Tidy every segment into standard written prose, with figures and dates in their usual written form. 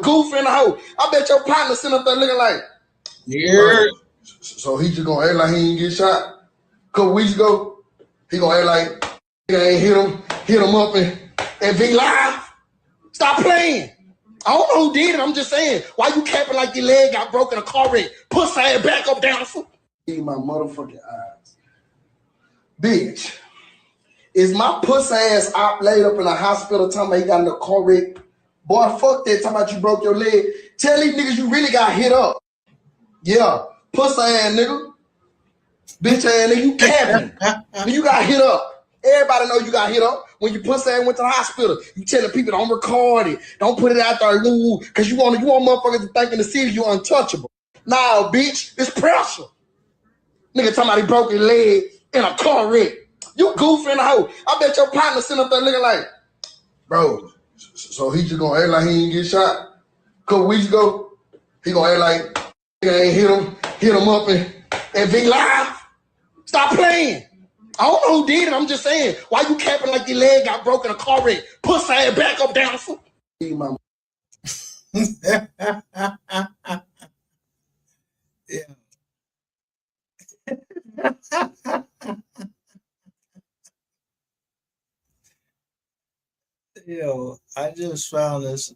goof in the hoe. I bet your partner sitting up there looking like, Yeah. So he just gonna act like he ain't get shot. A couple weeks ago, he gonna act like he ain't hit him up and V Live. Stop playing. I don't know who did it. I'm just saying. Why you capping like your leg got broken in a car wreck? Pussy ass back up down the foot. Need my motherfucking eyes. Bitch. Is my pussy ass op laid up in a hospital talking about he got in a car wreck? Boy, fuck that. Talking about you broke your leg. Tell these niggas you really got hit up. Yeah. Pussy ass nigga. Bitch ass nigga, you capping. You got hit up. Everybody know you got hit up. When your pussy ass went to the hospital, you telling people don't record it. Don't put it out there, woo, because you want motherfuckers to think in the city you untouchable. Nah, bitch, it's pressure. Nigga talking about he broke his leg in a car wreck. You goofy in the hoe. I bet your partner sitting up there looking like, bro, so he just gonna act like he ain't get shot. A couple weeks ago, he gonna act like he ain't hit him up and V Live. Stop playing. I don't know who did it. I'm just saying. Why you capping like your leg got broken in a car wreck? Pussy ass back up down the foot. Yeah. Yo, I just found this.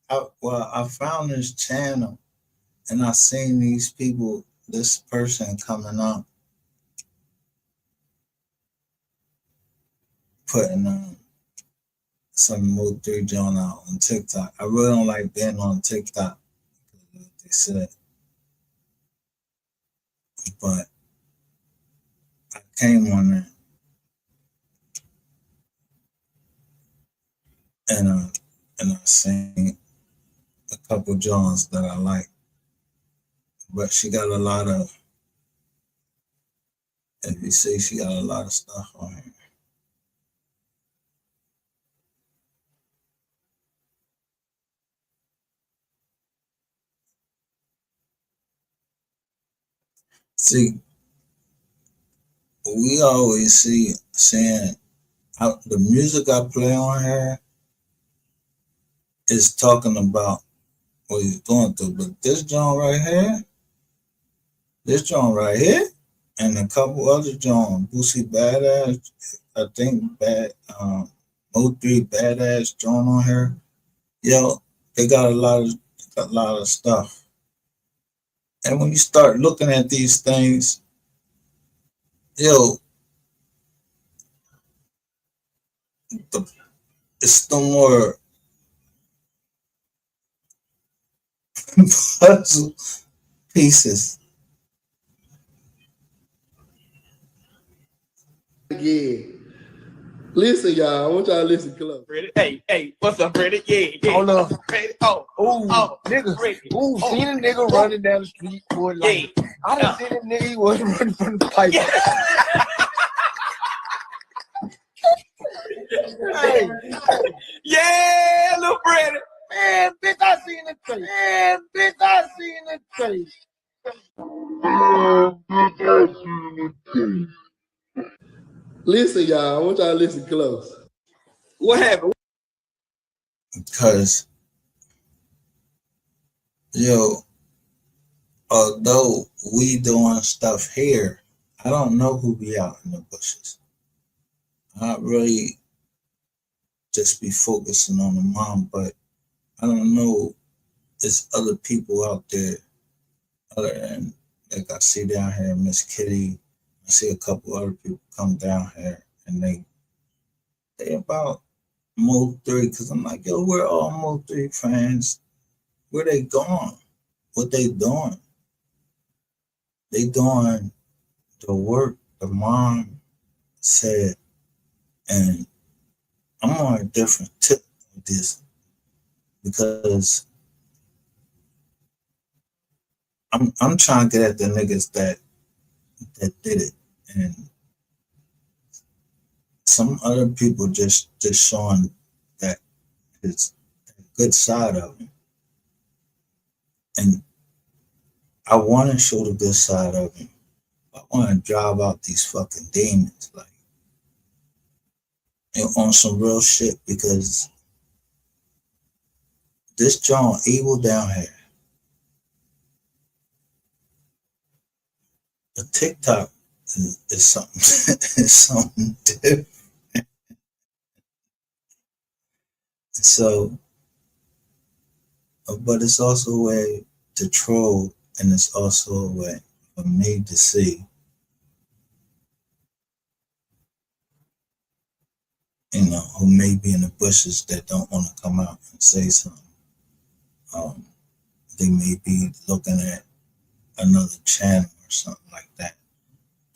I found this channel, and I seen these people. This person coming up, putting some MO3 joint out on TikTok. I really don't like being on TikTok, they said, but I came on there, and I seen a couple joints that I like, but she got a lot of. If you see, she got a lot of stuff on here. See, we always saying the music I play on here is talking about what he's going through, but this joint right here, and a couple other joints, Boosie Badass, I think MO3 Badass joint on here. Yo, they got a lot of stuff. And when you start looking at these things, yo, it's no more puzzle pieces. Yeah. Listen, y'all. I want y'all to listen close. Hey, what's up, Freddie? Yeah. Hold up. Nigga. Seen a nigga running down the street, boy. Like, I done seen a nigga, he wasn't running from the pipe. Hey. Yeah, little Freddie. Man, bitch, I seen the face. Listen, y'all. I want y'all to listen close. What happened? Because, yo, although we doing stuff here, I don't know who be out in the bushes. I really just be focusing on the mom, but I don't know. There's other people out there other than, like I see down here, Miss Kitty. I see a couple other people come down here, and they about MO3, because I'm like, yo, we're all MO3 fans. Where they going? What they doing? They doing the work the mom said, and I'm on a different tip with this because I'm trying to get at the niggas that did it, and some other people just showing that it's a good side of him, and I want to show the good side of him. I want to drive out these fucking demons, like, and on some real shit, because this John evil down here. The TikTok is something is something different. So, but it's also a way to troll, and it's also a way for me to see, who may be in the bushes that don't want to come out and say something. They may be looking at another channel or something like that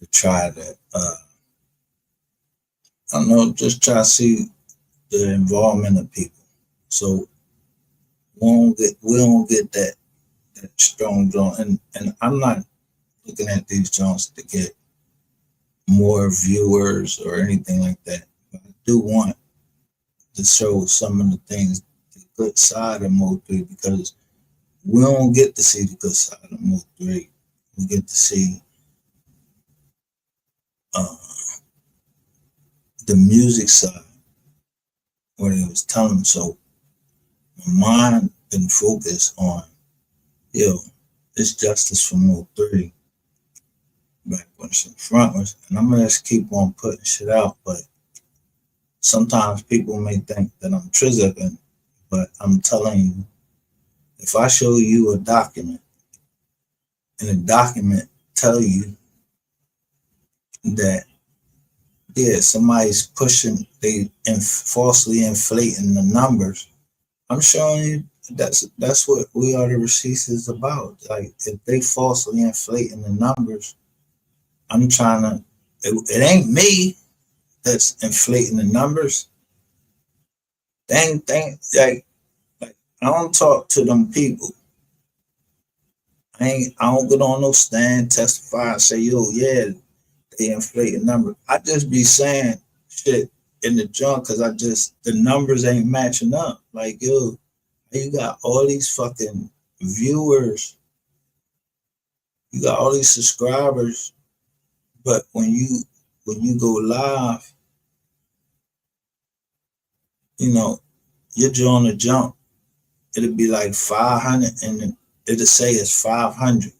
to try to, I don't know, just try to see the involvement of people. So we don't get that strong joint. And I'm not looking at these joints to get more viewers or anything like that. But I do want to show some of the things, the good side of MO3, because we don't get to see the good side of MO3. We get to see the music side, where they was telling them. So my mind been focused on, it's justice for MO3 backwards and frontwards, and I'm gonna just keep on putting shit out. But sometimes people may think that I'm trizzling, but I'm telling you, if I show you a document, and the document tell you that somebody's pushing, falsely inflating the numbers, I'm showing you that's what We Are the Receipts is about. Like, if they falsely inflating the numbers, I'm trying to. It ain't me that's inflating the numbers. Like I don't talk to them people. I don't get on no stand, testify, and say, yeah, they inflating numbers. I just be saying shit in the junk because the numbers ain't matching up. Like, you got all these fucking viewers, you got all these subscribers, but when you go live, you're doing a jump. It'll be like 500, and it'll say it's 500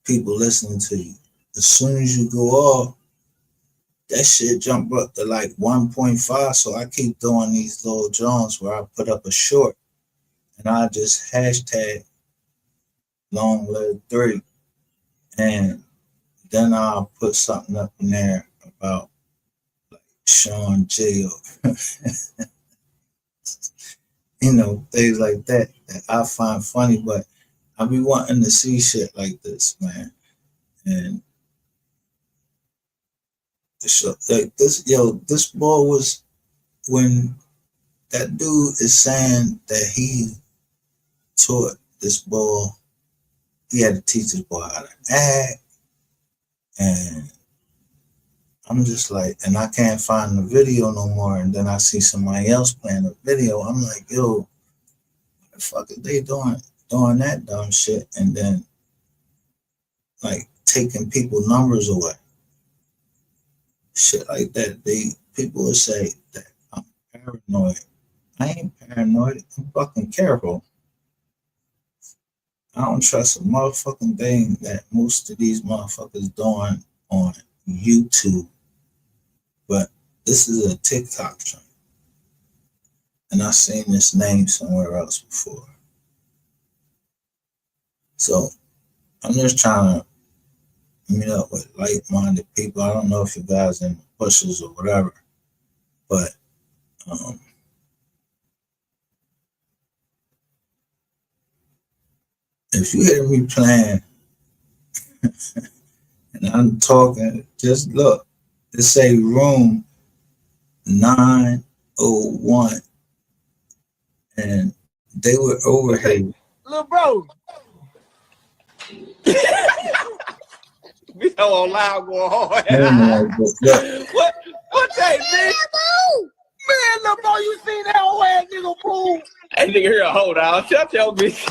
people listening to you. As soon as you go off, that shit jump up to like 1.5. So I keep doing these little jumps where I put up a short, and I just hashtag long live 3, and then I'll put something up in there about like Sean J. Things like that I find funny. But I be wanting to see shit like this, man. And so, like this boy was, when that dude is saying that he taught this boy, he had to teach this boy how to act, and I'm just like, and I can't find the video no more. And then I see somebody else playing the video. I'm like, what the fuck are they doing that dumb shit? And then like taking people numbers away, shit like that. People will say that I'm paranoid. I ain't paranoid. I'm fucking careful. I don't trust a motherfucking thing that most of these motherfuckers doing on YouTube. But this is a TikTok trend, and I've seen this name somewhere else before. So I'm just trying to meet up with like-minded people. I don't know if you guys in the bushes or whatever, but if you hear me playing and I'm talking, just look. It say room 901, and they were over here. Little bro. We so on loud going hard. What that, man? Man, little bro, you seen that old ass nigga fool? That nigga here, hold on. Shut your bitch.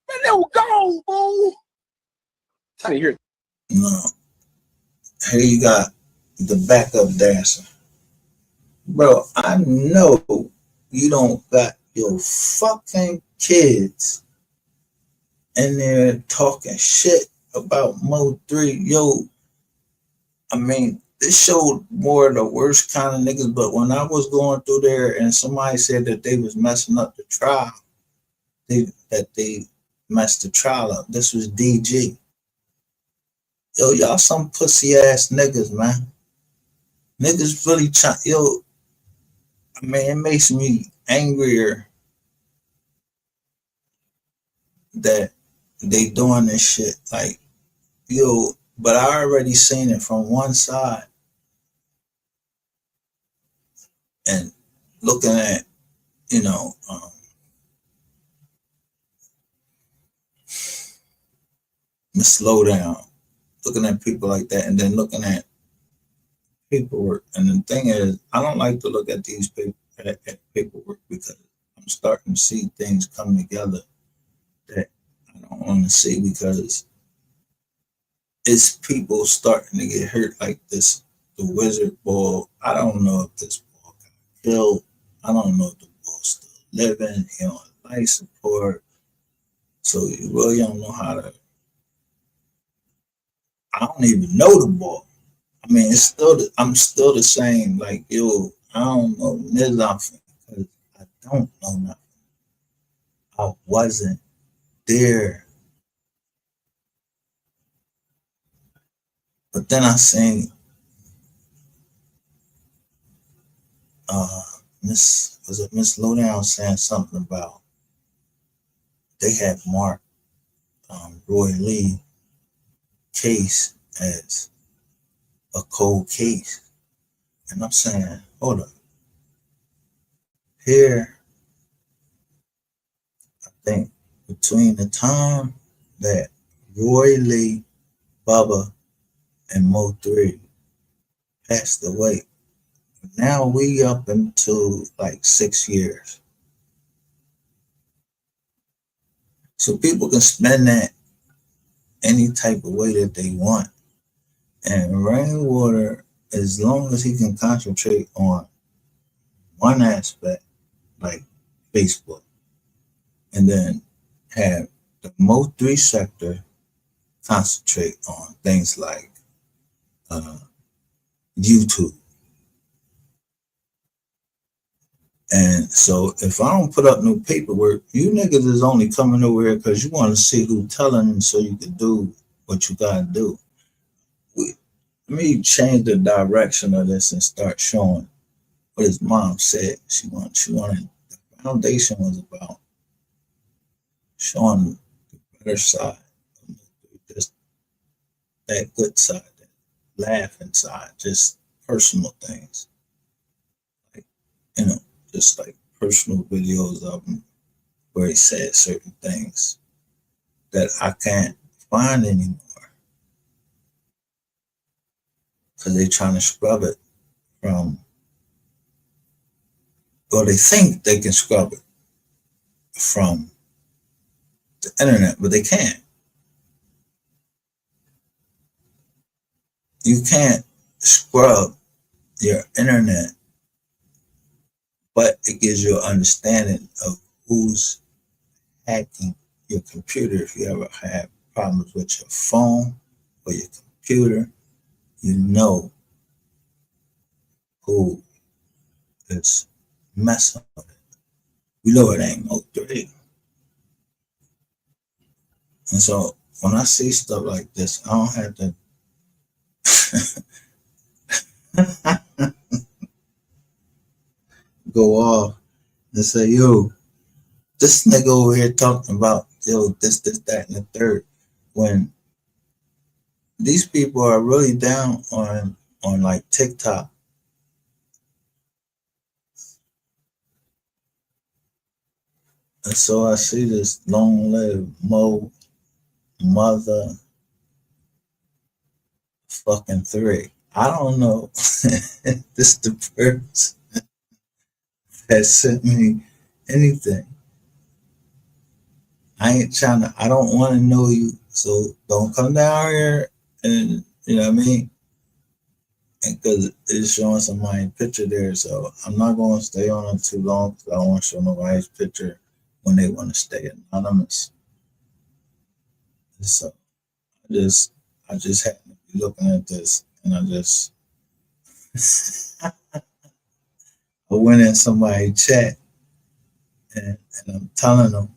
Man, they was gone, fool. Trying to hear. No. Here you got the backup dancer. Bro, I know you don't got your fucking kids in there talking shit about MO3. Yo, I mean, this showed more of the worst kind of niggas, but when I was going through there and somebody said that they was messing up the trial, they messed the trial up. This was DG. Yo, y'all some pussy ass niggas, man. Niggas really try. Yo, I mean, it makes me angrier that they doing this shit. Like, yo, but I already seen it from one side and looking at, you know, the slowdown, looking at people like that, and then looking at paperwork. And the thing is, I don't like to look at these at paperwork because I'm starting to see things come together that I don't want to see because it's people starting to get hurt like this. The wizard ball. I don't know if this ball got killed. I don't know if the ball's still living. He on life support. So you really don't know how to. I don't even know the ball. I mean, it's still. I'm still the same. Like, yo, I don't know nothing because I don't know nothing. I wasn't there. But then I seen Miss Lowdown saying something about they had marked Roy Lee case as a cold case. And I'm saying, hold up. Here, I think between the time that Roy Lee, Bubba, and MO3 passed away, now we up into like 6 years. So people can spend that any type of way that they want. And Rainwater, as long as he can concentrate on one aspect, like Facebook, and then have the MO3 sector concentrate on things like YouTube. And so if I don't put up no paperwork, you niggas is only coming over here because you want to see who telling so you can do what you gotta do. Let me change the direction of this and start showing what his mom said. She wanted the foundation was about showing the better side, just that good side, that laughing side, just personal things. Like, you know, just like personal videos of him where he said certain things that I can't find anymore because they're trying to scrub it from, or they think they can scrub it from the internet, but they can't. You can't scrub your internet, but it gives you an understanding of who's hacking your computer. If you ever have problems with your phone or your computer, you know who is messing with it. You know it ain't MO3. And so when I see stuff like this, I don't have to go off and say, yo, this nigga over here talking about, yo, this, that, and the third. When these people are really down on like TikTok. And so I see this long lived Mo mother fucking 3. I don't know. This the person that sent me anything. I don't want to know you. So don't come down here and, you know what I mean? because it's showing somebody's picture there. So I'm not going to stay on it too long because I don't want to show nobody's picture when they want to stay anonymous. So I just happened to be looking at this, and I went in somebody's chat, and I'm telling them,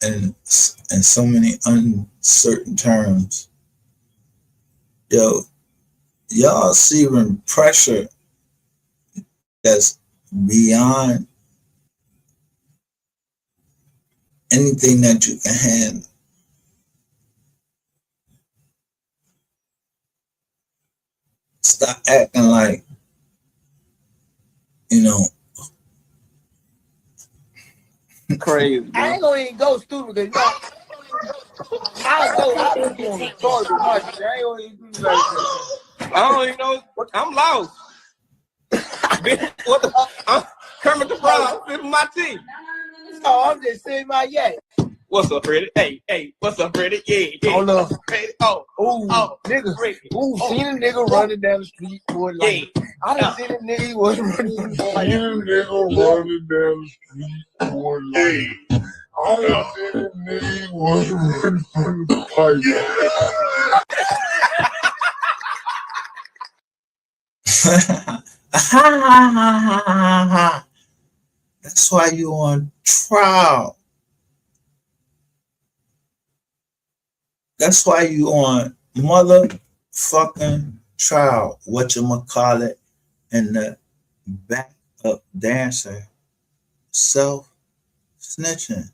in so many uncertain terms, yo, y'all receiving pressure that's beyond anything that you can handle. Stop acting like, you know, Crazy, I man. ain't gonna even go stupid because I'll be on the toilet with my shit. I ain't gonna even do like that. I don't even know. I'm lost. Bitch, what the? I'm Kermit the Frog. This is my team. No, I'm just saying my yak. What's up, Freddie? Hey, what's up, Freddie? Yeah. Hold up. Freddie. Oh, Nigga. Freddie. Seen a nigga running down the street, boy. Like, Yeah. I done seen a nigga, he wasn't running from the fire. Seen a nigga running down the street, boy. Like, I done seen a nigga he wasn't running from the fire. That's why you on trial. That's why you on motherfucking trial. Whatchamacallit, and the back up dancer, self snitching.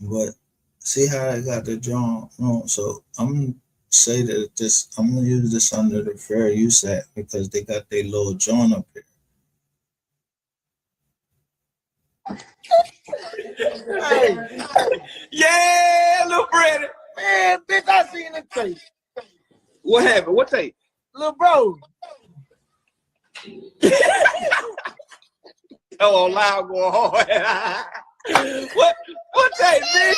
But see how I got the drum wrong. So I'm gonna say that I'm gonna use this under the Fair Use Act because they got their little joint up here. Hey, Yeah, little Freddie. man, bitch, I seen the tape. What happened? What tape? Little bro. Oh, loud going hard. What tape, bitch?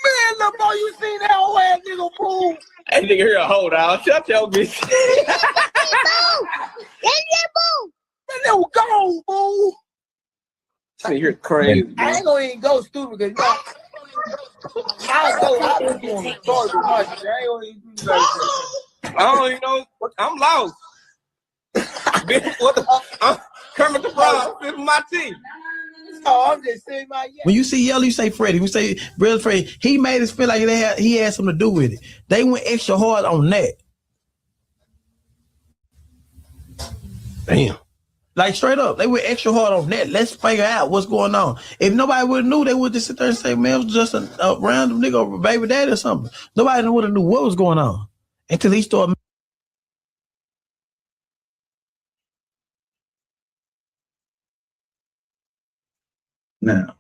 Man, little bro, you seen that old ass nigga fool? Hey, nigga, here, hold on. Shut your bitch. Man, that was gone, fool. This here crazy, I man. ain't gonna even go stupid because I'll be on the toilet with my shit. I ain't gonna even do like that. I don't even know. I'm lost. Bitch, what the? I'm Kermit the Frog. This is my team. No, I'm just saying my yak. When you see Yellow, you say Freddie. When you say Brother Freddie, he made us feel like he had something to do with it. They went extra hard on that. Damn. Like straight up, they went extra hard on that. Let's figure out what's going on. If nobody would have knew, they would just sit there and say, man, it was just a random nigga or baby daddy or something. Nobody would have knew what was going on until he started. Now,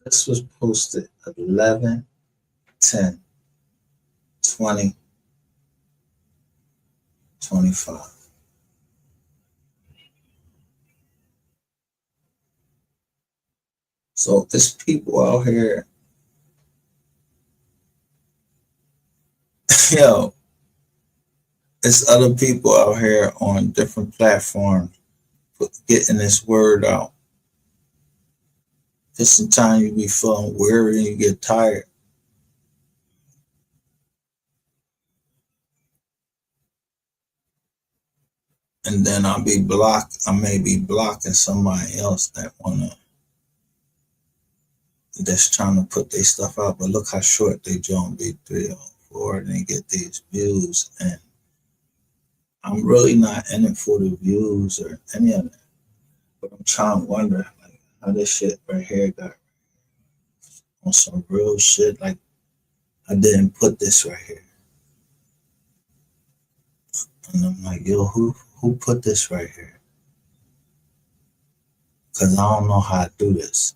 this was posted 11, 10, 20, 25. So there's people out here, yo, there's other people out here on different platforms getting this word out. Just sometimes you be feeling weary and you get tired. And then I may be blocking somebody else that's trying to put their stuff out, but look how short they join be 3 or 4 and they get these views. And I'm really not in it for the views or any of that. But I'm trying to wonder like how this shit right here got on some real shit. Like I didn't put this right here. And I'm like, yo, who put this right here? Because I don't know how to do this.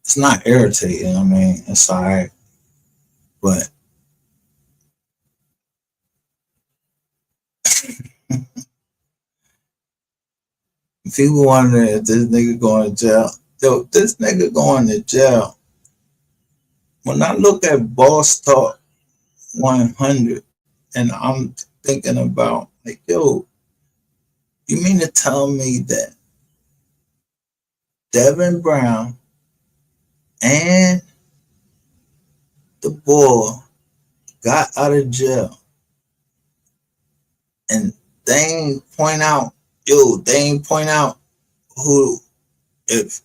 It's not irritating. I mean, it's all right. But people wondering if this nigga going to jail. Yo, this nigga going to jail when I look at Boss Talk 100, and I'm thinking about like, yo, you mean to tell me that Devin Brown and the boy got out of jail and they ain't point out, who, if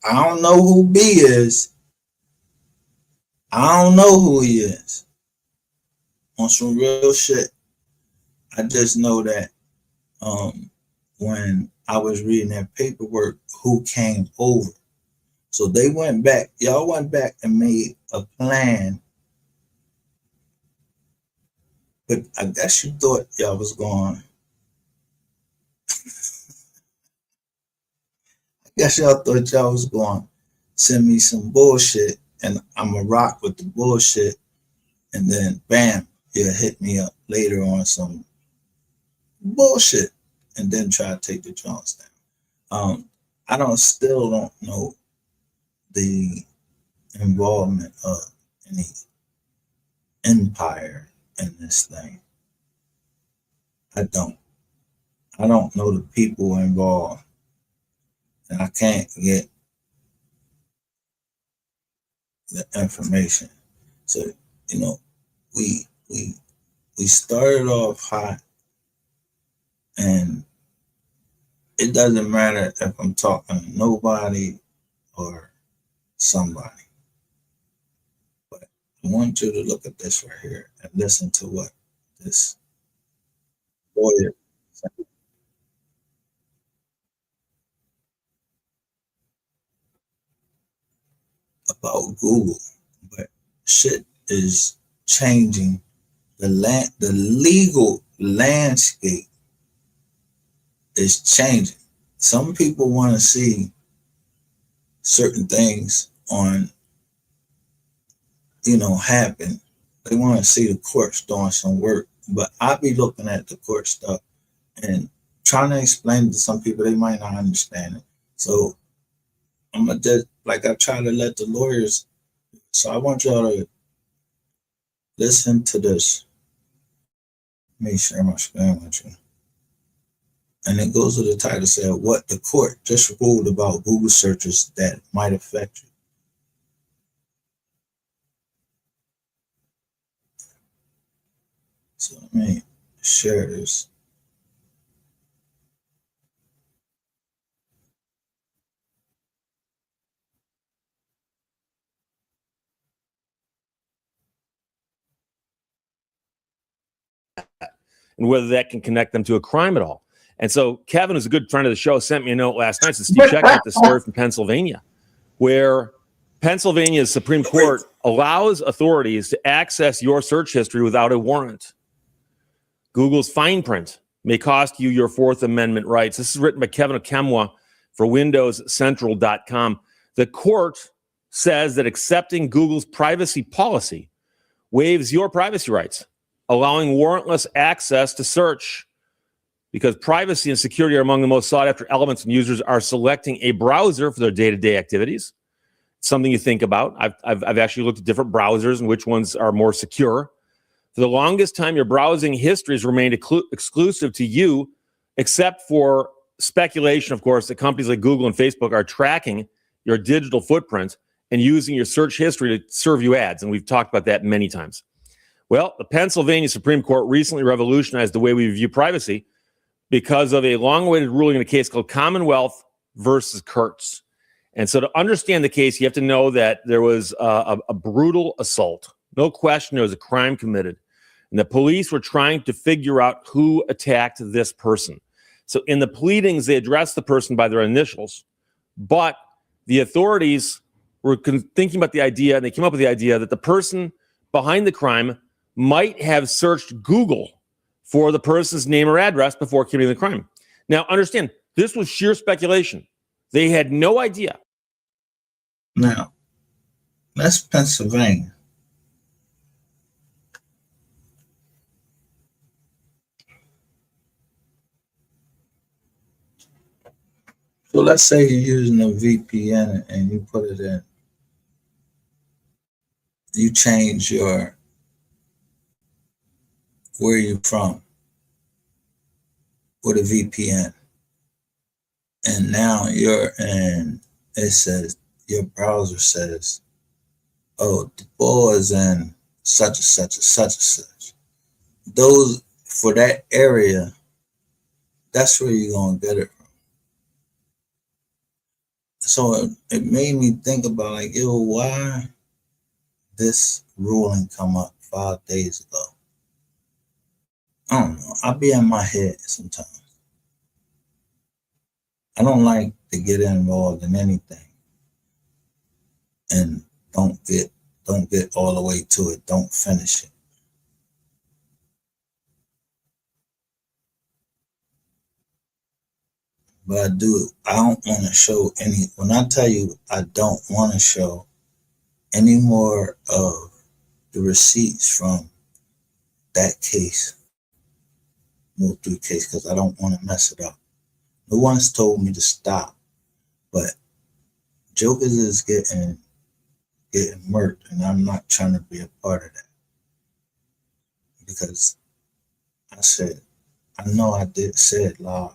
I don't know who B is, I don't know who he is. On some real shit. I just know that when I was reading that paperwork, who came over. So they went back, y'all went back and made a plan. But I guess you thought y'all was going, send me some bullshit and I'm going to rock with the bullshit. And then bam, you'll hit me up later on some bullshit and then try to take the Jones down. I still don't know the involvement of any empire in this thing. I don't know the people involved, and I can't get the information. So, you know, we started off hot, and it doesn't matter if I'm talking to nobody or somebody. But I want you to look at this right here and listen to what this lawyer said about Google. But shit is changing. The legal landscape is changing. Some people want to see certain things on, happen. They want to see the courts doing some work. But I be looking at the court stuff and trying to explain it to some people, they might not understand it. So I'm gonna just, like I try to let the lawyers. So I want y'all to listen to this. Let me share my screen with you. And it goes with the title, said what the court just ruled about Google searches that might affect you. So let me share this. And whether that can connect them to a crime at all. And so Kevin, who's a good friend of the show, sent me a note last night. Says, Steve, check out the story from Pennsylvania, where Pennsylvania's Supreme Court allows authorities to access your search history without a warrant. Google's fine print may cost you your Fourth Amendment rights. This is written by Kevin Okemwa for WindowsCentral.com. The court says that accepting Google's privacy policy waives your privacy rights, allowing warrantless access to search, because privacy and security are among the most sought after elements when users are selecting a browser for their day-to-day activities. It's something you think about. I've actually looked at different browsers and which ones are more secure. For the longest time, your browsing history has remained exclusive to you, except for speculation, of course, that companies like Google and Facebook are tracking your digital footprint and using your search history to serve you ads. And we've talked about that many times. Well, the Pennsylvania Supreme Court recently revolutionized the way we view privacy because of a long-awaited ruling in a case called Commonwealth versus Kurtz. And so to understand the case, you have to know that there was a brutal assault. No question, there was a crime committed. And the police were trying to figure out who attacked this person. So in the pleadings, they addressed the person by their initials, but the authorities were thinking about the idea, and they came up with the idea that the person behind the crime might have searched Google for the person's name or address before committing the crime. Now, understand, this was sheer speculation. They had no idea. Now, that's Pennsylvania. So let's say you're using a VPN and you put it in you change your where you from with a VPN, and now you're in. It says your browser says, "Oh, the ball is in such and such and such and such." Those for that area, that's where you're gonna get it from. So it made me think about like, yo, why this ruling come up 5 days ago? I don't know. I be in my head sometimes. I don't like to get involved in anything and don't get all the way to it. Don't finish it. But I do. I don't want to show any. When I tell you, I don't want to show any more of the receipts from that case, MO3 case, because I don't want to mess it up. No one's told me to stop, but jokers is getting murked, and I'm not trying to be a part of that because I know I did say it loud.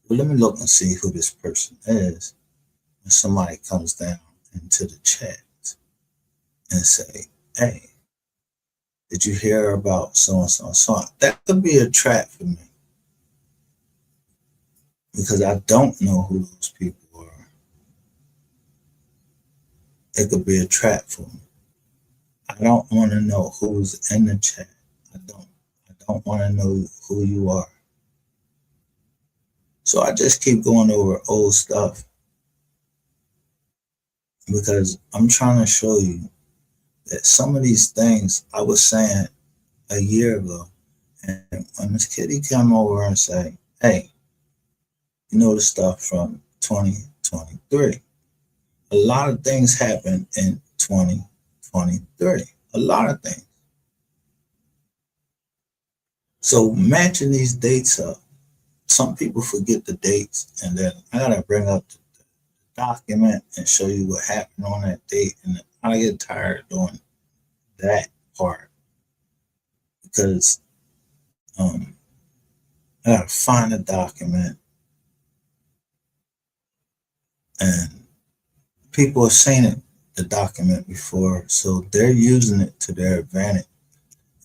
But let me look and see who this person is. When somebody comes down into the chat and say, "Hey, did you hear about so and so and so?" That could be a trap for me because I don't know who those people are. It could be a trap for me. I don't want to know who's in the chat. I don't want to know who you are. So I just keep going over old stuff because I'm trying to show you that some of these things I was saying a year ago, and when this kitty came over and say, "Hey, you know the stuff from 2023. A lot of things happened in 2023. A lot of things. So matching these dates up, some people forget the dates, and then I gotta bring up the document and show you what happened on that date. And I get tired of doing that part because I gotta find a document, and people have seen it, the document before, so they're using it to their advantage.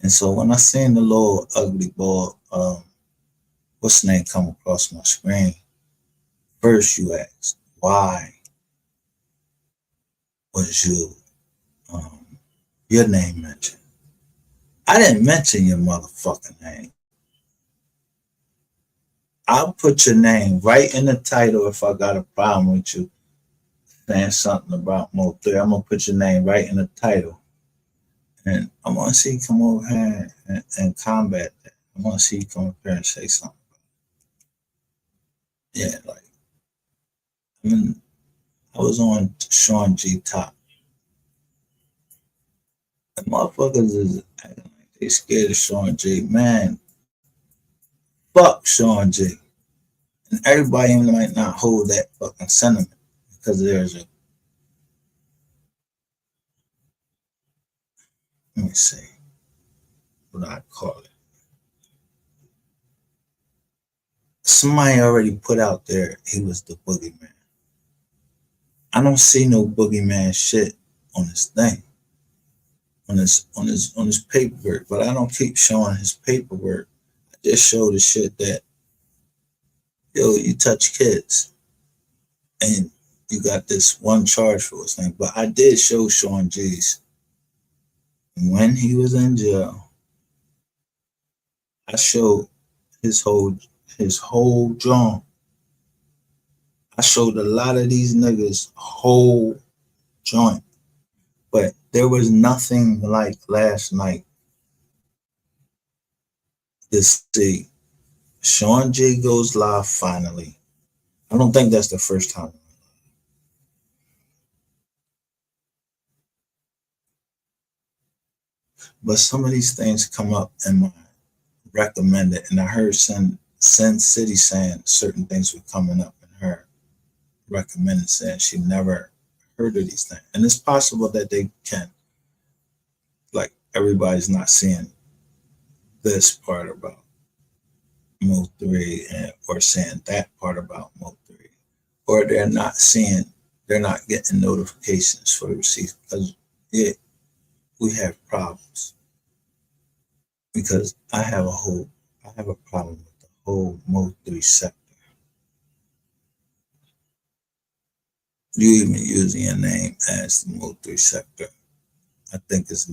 And so when I seen the little ugly ball, what's the name come across my screen, first you ask, why was your name mentioned? I didn't mention your motherfucking name. I'll put your name right in the title if I got a problem with you saying something about MO3. I'm gonna put your name right in the title. And I want to see you come over here and combat that. I want to see you come up here and say something. Yeah, like, I mean, I was on Sean G Top. The motherfuckers is acting like they scared of Sean G. Man, fuck Sean G. And everybody might not hold that fucking sentiment because there's a, let me see, what I call it. Somebody already put out there he was the boogeyman. I don't see no boogeyman shit on this thing, on his paperwork, but I don't keep showing his paperwork. I just show the shit that, yo, you touch kids and you got this one charge for his thing. But I did show Sean G's when he was in jail. I showed his whole joint. I showed a lot of these niggas whole joint, but there was nothing like last night to see Sean G goes live finally. I don't think that's the first time. But some of these things come up in my recommended, and I heard Sin City saying certain things were coming up in her recommended, saying she never heard of these things. And it's possible that they can. everybody's not seeing this part about MO3 or saying that part about MO3, or they're not getting notifications for the receipts because we have problems. Because I have a problem with the whole MO3 sector. You even using your name as the MO3 sector, I think it's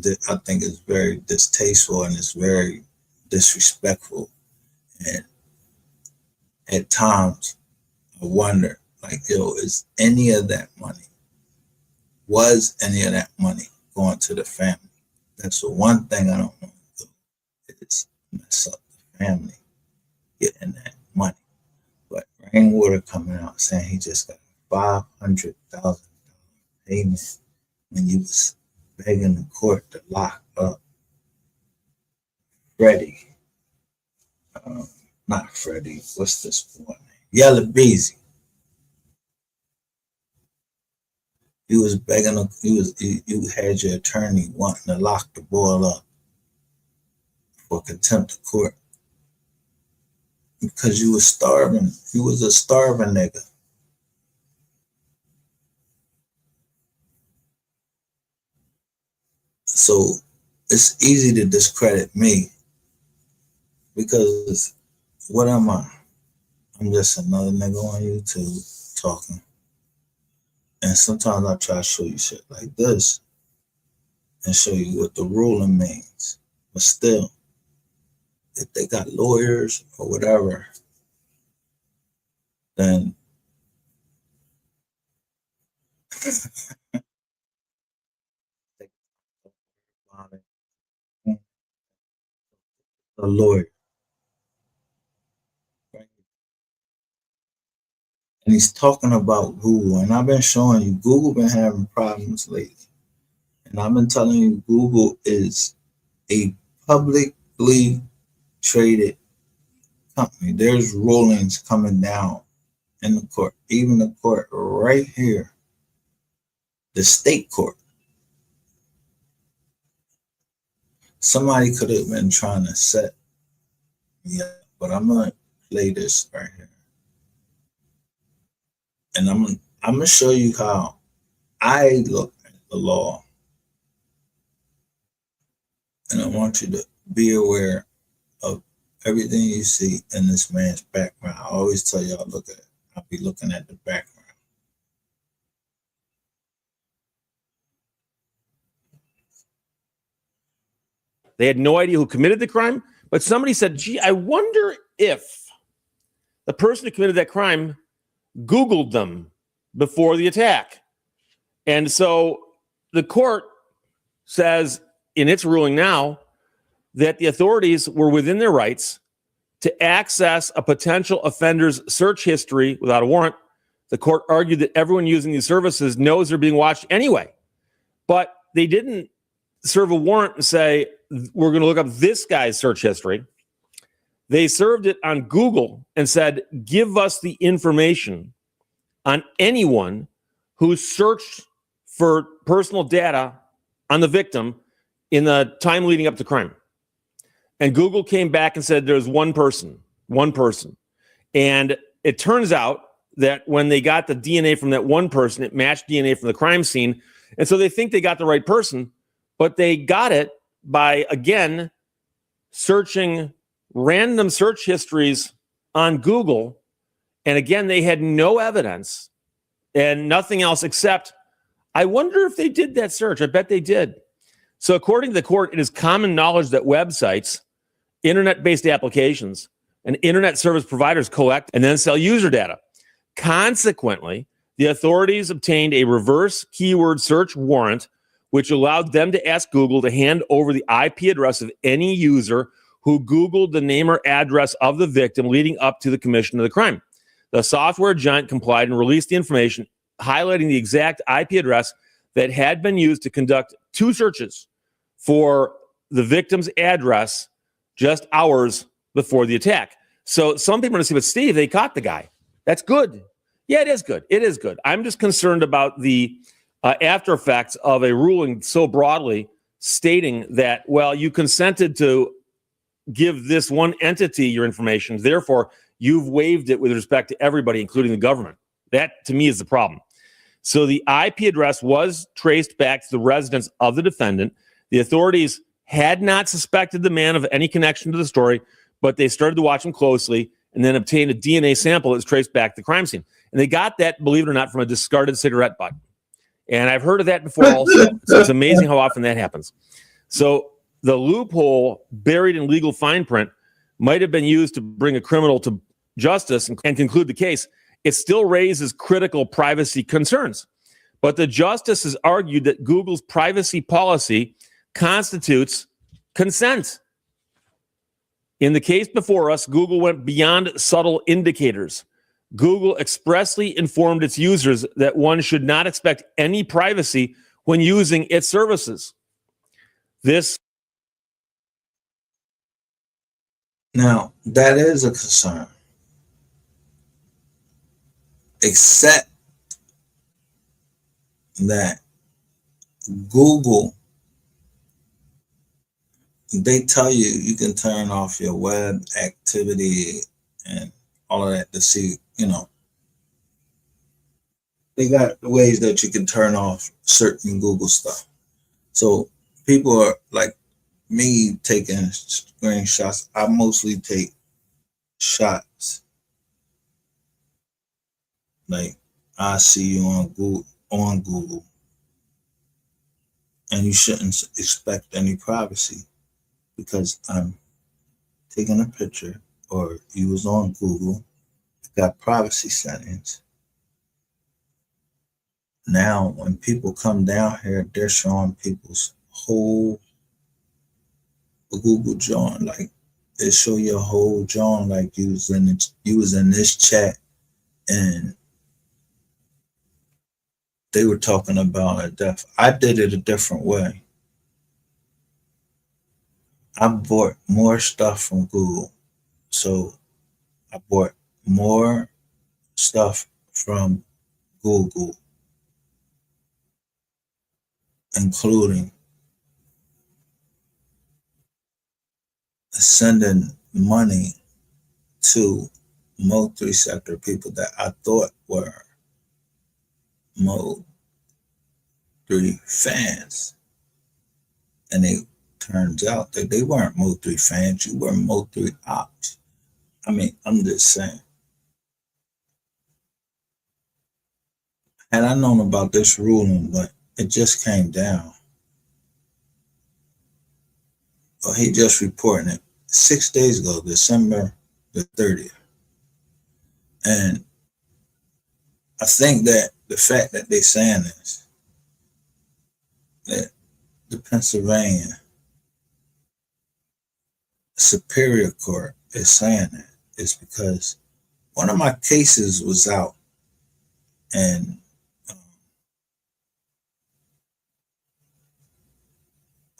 very distasteful and it's very disrespectful. And at times, I wonder, like, was any of that money going to the family? That's the one thing I don't want to do, is mess up the family getting that money. But Rainwater coming out saying he just got a $500,000 payment when you was begging the court to lock up Freddie. Not Freddie, what's this boy name? Yellow Beezy. You was begging, you had your attorney wanting to lock the boy up for contempt of court because you was starving. You was a starving nigga. So it's easy to discredit me because what am I? I'm just another nigga on YouTube talking. And sometimes I try to show you shit like this and show you what the ruling means. But still, if they got lawyers or whatever, then a lawyer. And he's talking about Google. And I've been showing you, Google been having problems lately. And I've been telling you, Google is a publicly traded company. There's rulings coming down in the court, even the court right here, the state court. Somebody could have been trying to set me up, but I'm gonna play this right here. And I'm gonna show you how I look at the law. And I want you to be aware of everything you see in this man's background. I always tell y'all, look at it. I'll be looking at the background. They had no idea who committed the crime, but somebody said, gee, I wonder if the person who committed that crime Googled them before the attack. And so the court says in its ruling now that the authorities were within their rights to access a potential offender's search history without a warrant. The court argued that everyone using these services knows they're being watched anyway, but they didn't serve a warrant and say, we're going to look up this guy's search history. They served it on Google and said, give us the information on anyone who searched for personal data on the victim in the time leading up to crime. And Google came back and said there's one person. And it turns out that when they got the DNA from that one person, it matched DNA from the crime scene. And so they think they got the right person, but they got it by, again, searching random search histories on Google. And again, they had no evidence and nothing else except, I wonder if they did that search. I bet they did. So according to the court, it is common knowledge that websites, internet-based applications, and internet service providers collect and then sell user data. Consequently, the authorities obtained a reverse keyword search warrant, which allowed them to ask Google to hand over the IP address of any user who Googled the name or address of the victim leading up to the commission of the crime. The software giant complied and released the information, highlighting the exact IP address that had been used to conduct two searches for the victim's address just hours before the attack. So some people are going to say, but Steve, they caught the guy. That's good. Yeah, it is good. It is good. I'm just concerned about the after effects of a ruling so broadly stating that, well, you consented to give this one entity your information, therefore you've waived it with respect to everybody, including the government. That, to me, is the problem. So the IP address was traced back to the residence of the defendant. The authorities had not suspected the man of any connection to the story, but they started to watch him closely and then obtained a DNA sample that was traced back to the crime scene. And they got that, believe it or not, from a discarded cigarette butt. And I've heard of that before also. So it's amazing how often that happens. So the loophole buried in legal fine print might have been used to bring a criminal to justice and conclude the case. It still raises critical privacy concerns. But the justice has argued that Google's privacy policy constitutes consent. In the case before us, Google went beyond subtle indicators. Google expressly informed its users that one should not expect any privacy when using its services. Now, that is a concern. Except that Google, they tell you you can turn off your web activity and all of that to see, they got ways that you can turn off certain Google stuff. So people are like me taking screenshots. I mostly take shots. Like, I see you on Google, and you shouldn't expect any privacy because I'm taking a picture, or you was on Google, got privacy settings. Now, when people come down here, they're showing people's whole Google join, like they show your whole join, like you was in this chat, and they were talking about a death. I did it a different way. I bought more stuff from Google. So I bought more stuff from Google, including sending money to MO3 sector people that I thought were MO3 fans. And it turns out that they weren't MO3 fans, you were MO3 ops. I mean, I'm just saying. Had I known about this ruling, but it just came down. Well, he just reporting it 6 days ago, December the 30th. And I think that the fact that they're saying this, that the Pennsylvania Superior Court is saying that, is because one of my cases was out, and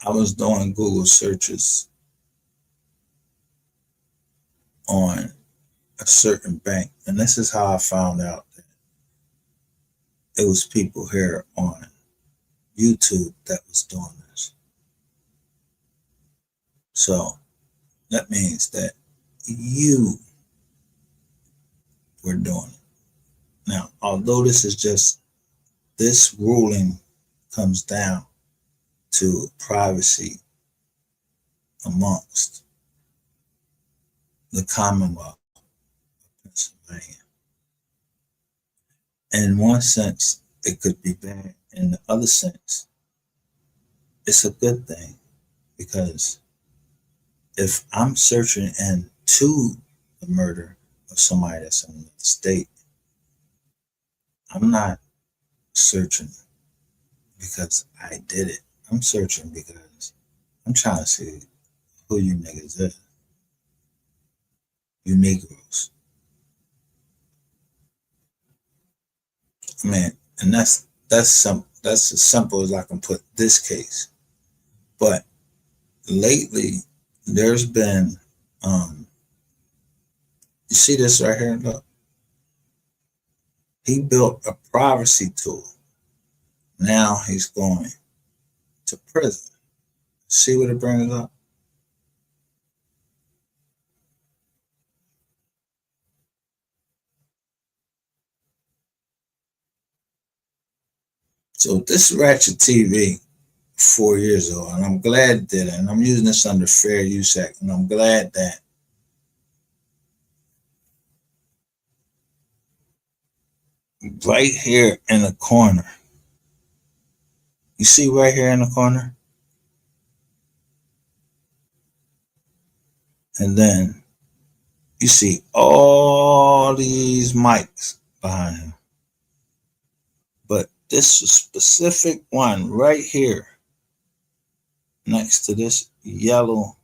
I was doing Google searches on a certain bank, and this is how I found out that it was people here on YouTube that was doing this. So that means that you were doing it. Now, although this ruling comes down to privacy amongst the Commonwealth of Pennsylvania. In one sense, it could be bad. In the other sense, it's a good thing, because if I'm searching into the murder of somebody that's in the state, I'm not searching because I did it. I'm searching because I'm trying to see who you niggas is. You Negroes. I mean, and that's as simple as I can put this case. But lately, there's been, you see this right here? Look. He built a privacy tool. Now he's going to prison See what it brings up? So this Ratchet TV 4 years old, and I'm glad it did it, and I'm using this under Fair Use Act, and I'm glad that right here in the corner, you see right here in the corner? And then you see all these mics behind him. But this specific one right here, next to this yellow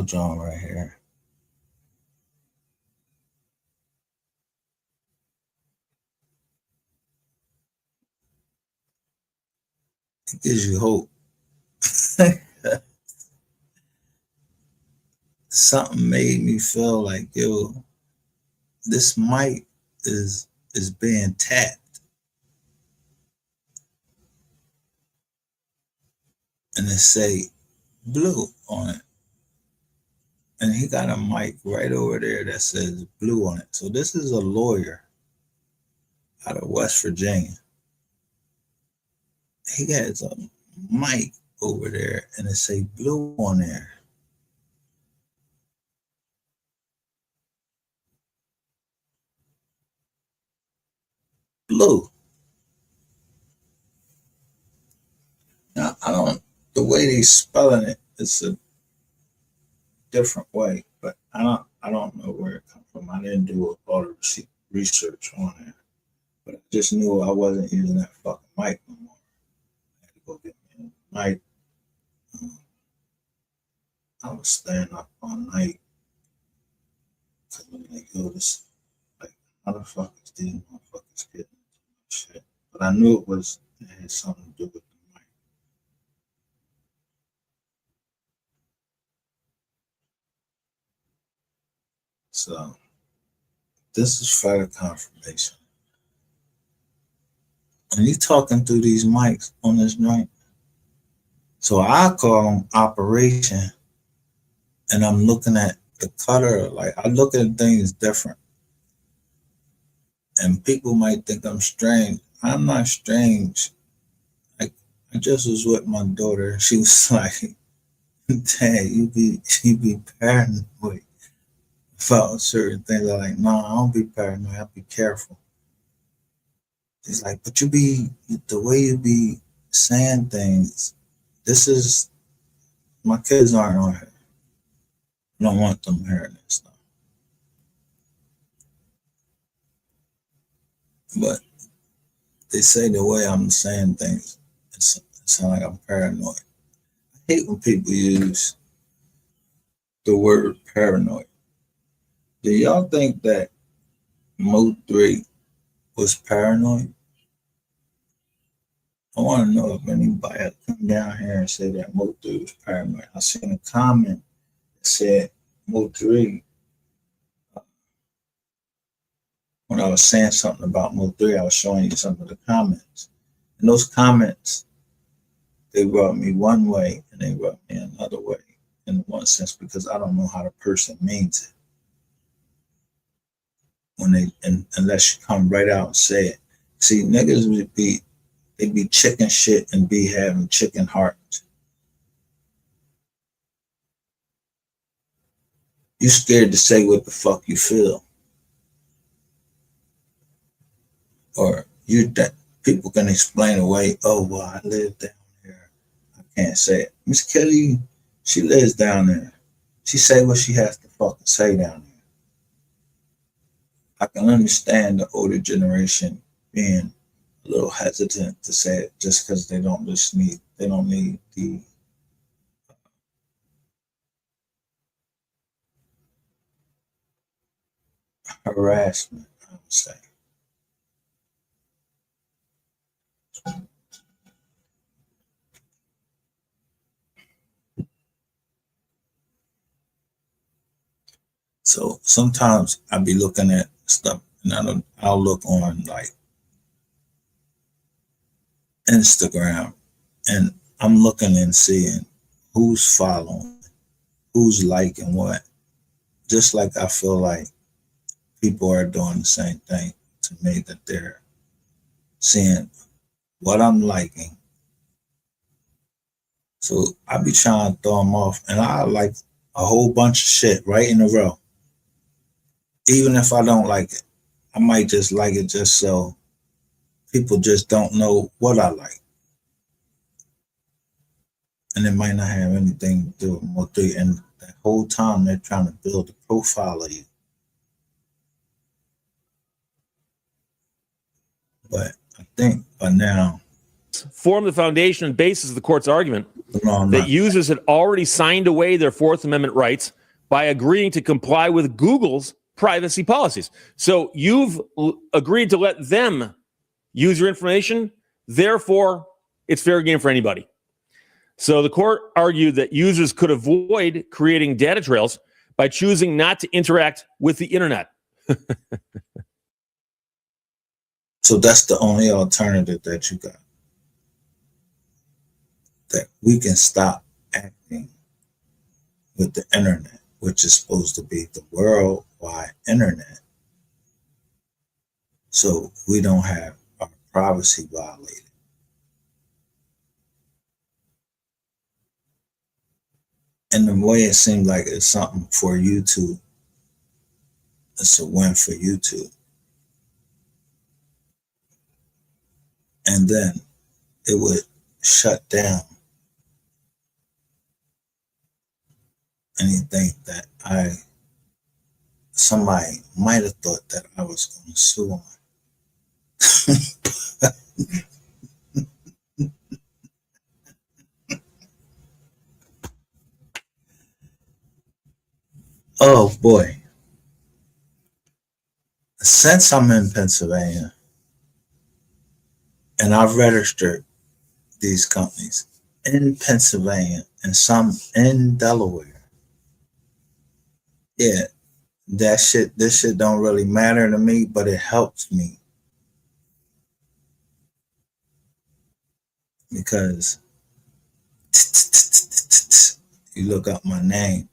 drum right here. It gives you hope. Something made me feel like, yo, this mic is being tapped. And it say blue on it. And he got a mic right over there that says blue on it. So this is a lawyer out of West Virginia. He has a mic over there and it say blue on there. Blue. Now, I don't, the way they spelling it, it's a different way, but I don't know where it comes from. I didn't do a lot of research on it, but I just knew I wasn't using that fucking mic no more. I had to go get me a mic. I was staying up all night. Cause I'm like, yo, this, like, how the fuck is these motherfuckers getting into shit? But I knew it had something to do with the mic. So this is further confirmation. And you talking through these mics on this joint. So I call them operation, and I'm looking at the cutter, like I look at things different. And people might think I'm strange. I'm not strange. Like, I just was with my daughter. She was like, Dad, you be paranoid about certain things. I'm like, no, I don't be paranoid. I be careful. She's like, but the way you be saying things, this is, my kids aren't on here. I don't want them hearing this stuff. But they say the way I'm saying things, it sounds like I'm paranoid. I hate when people use the word paranoid. Do y'all think that MO3 was paranoid? I want to know if anybody had come down here and said that MO3 was paranoid. I seen a comment that said MO3, when I was saying something about MO3, I was showing you some of the comments. And those comments, they rubbed me one way and they rubbed me another way in one sense, because I don't know how the person means it. When unless you come right out and say it. See, niggas they be chicken shit and be having chicken hearts. You scared to say what the fuck you feel. Or that people can explain away, oh, well, I live down here. I can't say it. Miss Kelly, she lives down there. She say what she has to fucking say down there. I can understand the older generation being a little hesitant to say it just because they don't need the harassment, I would say. So sometimes I'll be looking at stuff and I'll look on like Instagram, and I'm looking and seeing who's following, who's liking what. Just like I feel like people are doing the same thing to me, that they're seeing what I'm liking. So I be trying to throw them off, and I like a whole bunch of shit right in a row. Even if I don't like it, I might just like it just so people just don't know what I like. And it might not have anything to do with MO3. And that whole time they're trying to build a profile of you. But I think by now, form the foundation and basis of the court's argument no, that users had already signed away their Fourth Amendment rights by agreeing to comply with Google's privacy policies. So you've agreed to let them use your information. Therefore, it's fair game for anybody. So the court argued that users could avoid creating data trails by choosing not to interact with the internet. So that's the only alternative that you got. That we can stop acting with the internet, which is supposed to be the worldwide internet. So we don't have our privacy violated. And the way it seemed like it's something for YouTube, it's a win for YouTube. And then it would shut down anything that somebody might have thought that I was going to sue on. Oh boy. Since I'm in Pennsylvania and I've registered these companies in Pennsylvania and some in Delaware, yeah, this shit don't really matter to me, but it helps me because you look up my name,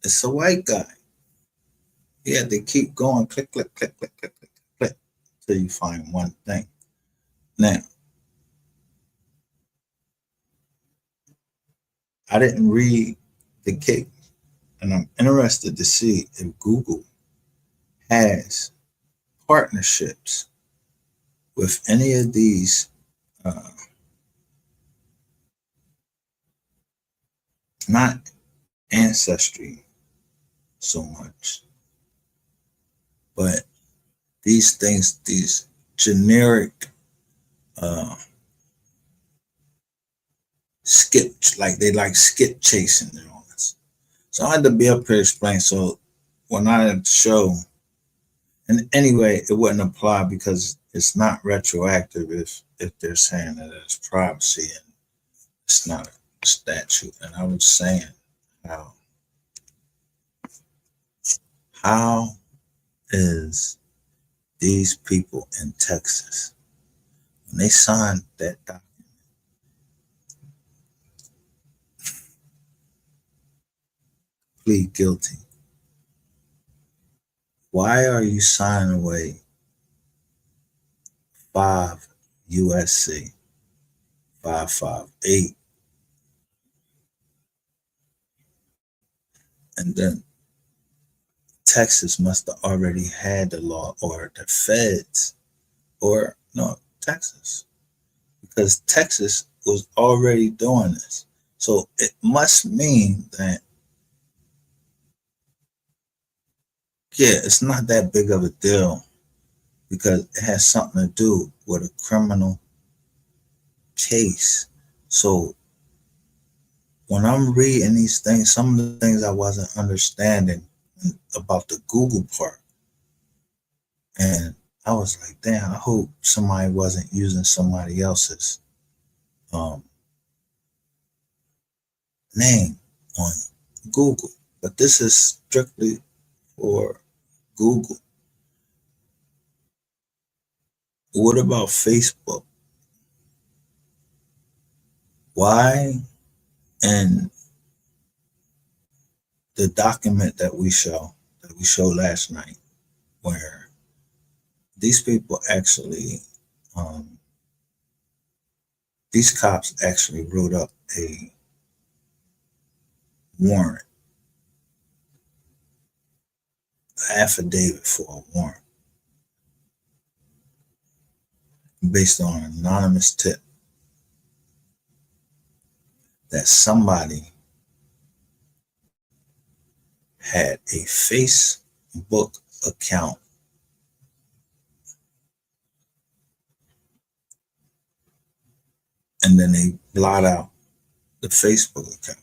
it's a white guy. You have to keep going, click, click, click, click, click, click, click, till you find one thing. Now, I didn't read the case, and I'm interested to see if Google has partnerships with any of these not ancestry so much, but these things, these generic they like skip chasing their ones. So I had to be up here to explain. So when I had to show, and anyway, it wouldn't apply because it's not retroactive if they're saying that it's privacy and it's not a statute. And I was saying how is these people in Texas, when they signed that document, plead guilty, why are you signing away 5 USC 558? And then Texas must have already had the law, or the feds, or no, Texas, because Texas was already doing this. So it must mean that, yeah, it's not that big of a deal because it has something to do with a criminal case. So when I'm reading these things, some of the things I wasn't understanding about the Google part, and I was like, damn, I hope somebody wasn't using somebody else's name on Google. But this is strictly for Google. What about Facebook? Why in the document that we showed last night, where these people actually, these cops actually wrote up a warrant, an affidavit for a warrant based on an anonymous tip that somebody had a Facebook account and then they blot out the Facebook account.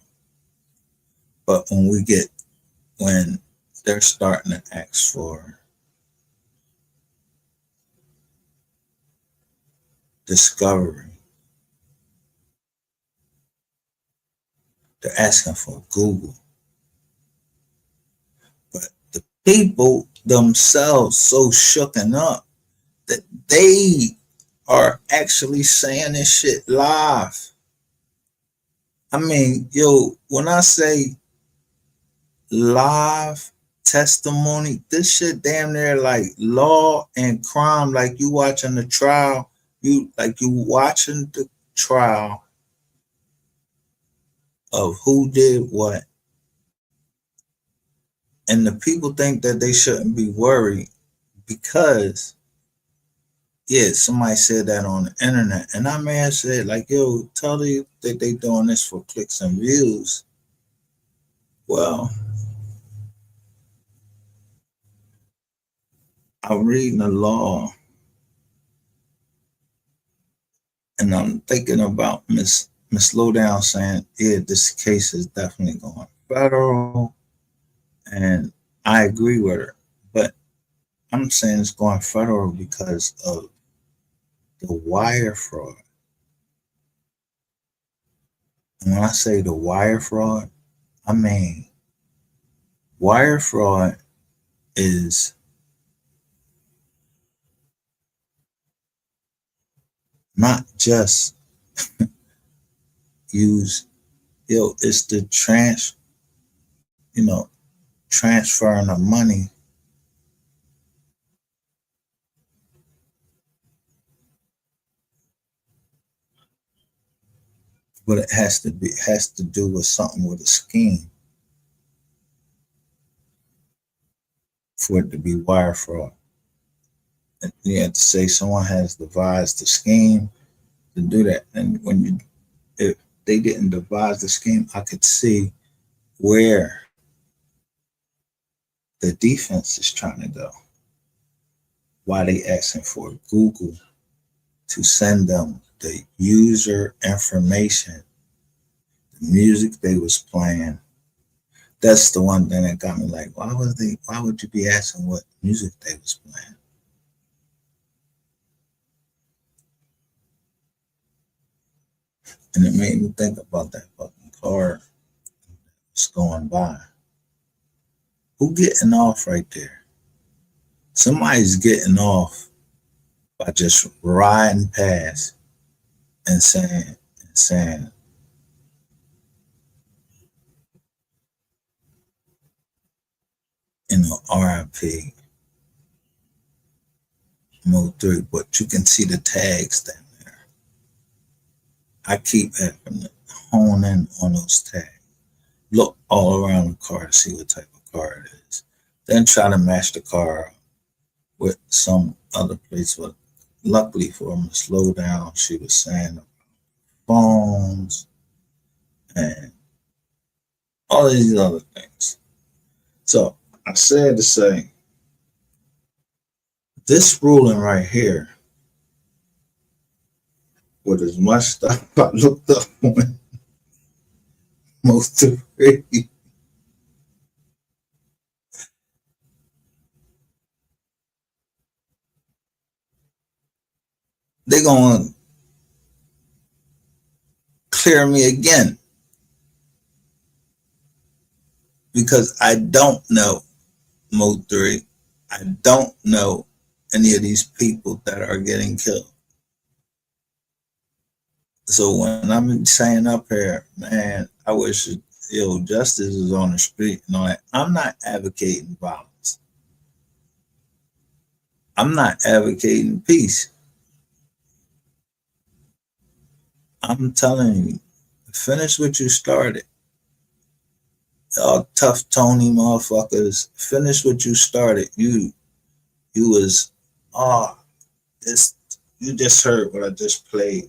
But when they're starting to ask for discovery, they're asking for Google. But the people themselves so shooken up that they are actually saying this shit live. I mean, yo, when I say live testimony, this shit damn near like law and crime, like you watching the trial, you watching the trial of who did what. And the people think that they shouldn't be worried because, yeah, somebody said that on the internet. And I may have said, like, yo, tell you that they doing this for clicks and views. Well, I'm reading the law and I'm thinking about Miss Lowdown saying, yeah, this case is definitely going federal. And I agree with her. But I'm saying it's going federal because of the wire fraud. And when I say the wire fraud, I mean wire fraud is not just it's the transferring of money but it has to do with something with a scheme for it to be wire fraud. And you have to say someone has devised a scheme to do that. And if they didn't devise the scheme, I could see where the defense is trying to go. Why they asking for Google to send them the user information, the music they was playing. That's the one thing that got me like, why would you be asking what music they was playing? And it made me think about that fucking car that's going by. Who getting off right there? Somebody's getting off by just riding past and saying, RIP MO3, but you can see the tags down there. I keep having to hone in on those tags. Look all around the car to see what type of car it is. Then try to match the car up with some other place. But luckily for them to slow down, she was saying phones and all these other things. So I said to say, this ruling right here, with as much stuff I looked up on MO3, they're going to clear me again because I don't know MO3. I don't know any of these people that are getting killed. So when I'm saying up here, man, I wish justice is on the street and all that. I'm not advocating violence. I'm not advocating peace. I'm telling you, finish what you started. Y'all tough Tony motherfuckers, finish what you started. You was this you just heard what I just played.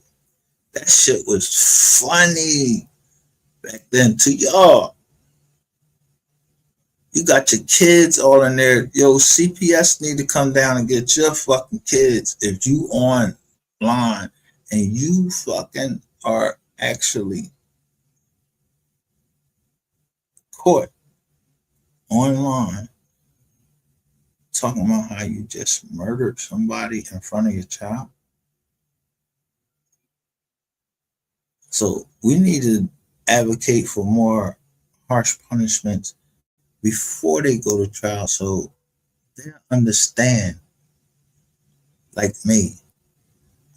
That shit was funny back then to y'all. You got your kids all in there. Yo, CPS need to come down and get your fucking kids if you online and you fucking are actually caught online talking about how you just murdered somebody in front of your child. So we need to advocate for more harsh punishments before they go to trial so they understand, like me.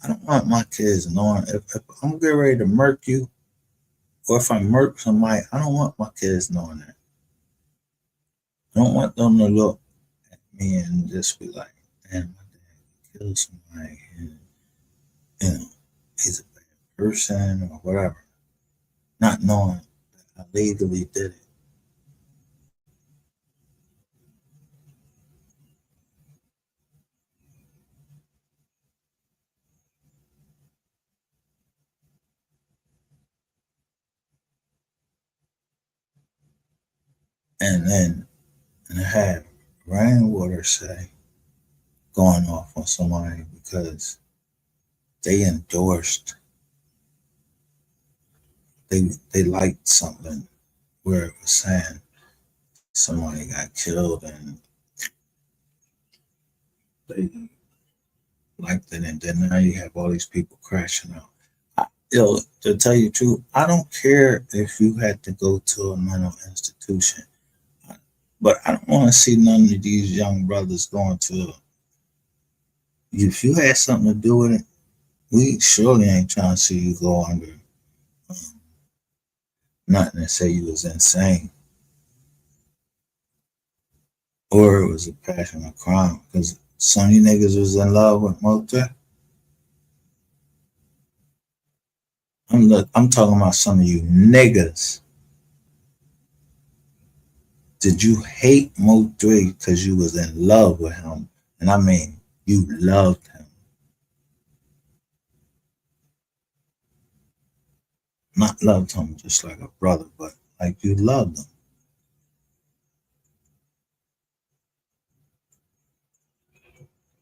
I don't want my kids knowing if I'm getting ready to murk you or if I murk somebody, I don't want my kids knowing that. I don't want them to look at me and just be like, damn, my dad killed somebody and he's a bad person or whatever. Not knowing that I legally did it. And then and have rainwater say going off on somebody because they endorsed, they liked something where it was saying somebody got killed and they liked it, and then now you have all these people crashing out. To tell you the truth, I don't care if you had to go to a mental institution, but I don't want to see none of these young brothers going to. If you had something to do with it, we surely ain't trying to see you go under nothing and say you was insane or it was a passion or crime. Because some of you niggas was in love with MO3. I'm talking about some of you niggas. Did you hate Mo3 because you was in love with him? And I mean, you loved him. Not loved him just like a brother, but like you loved him.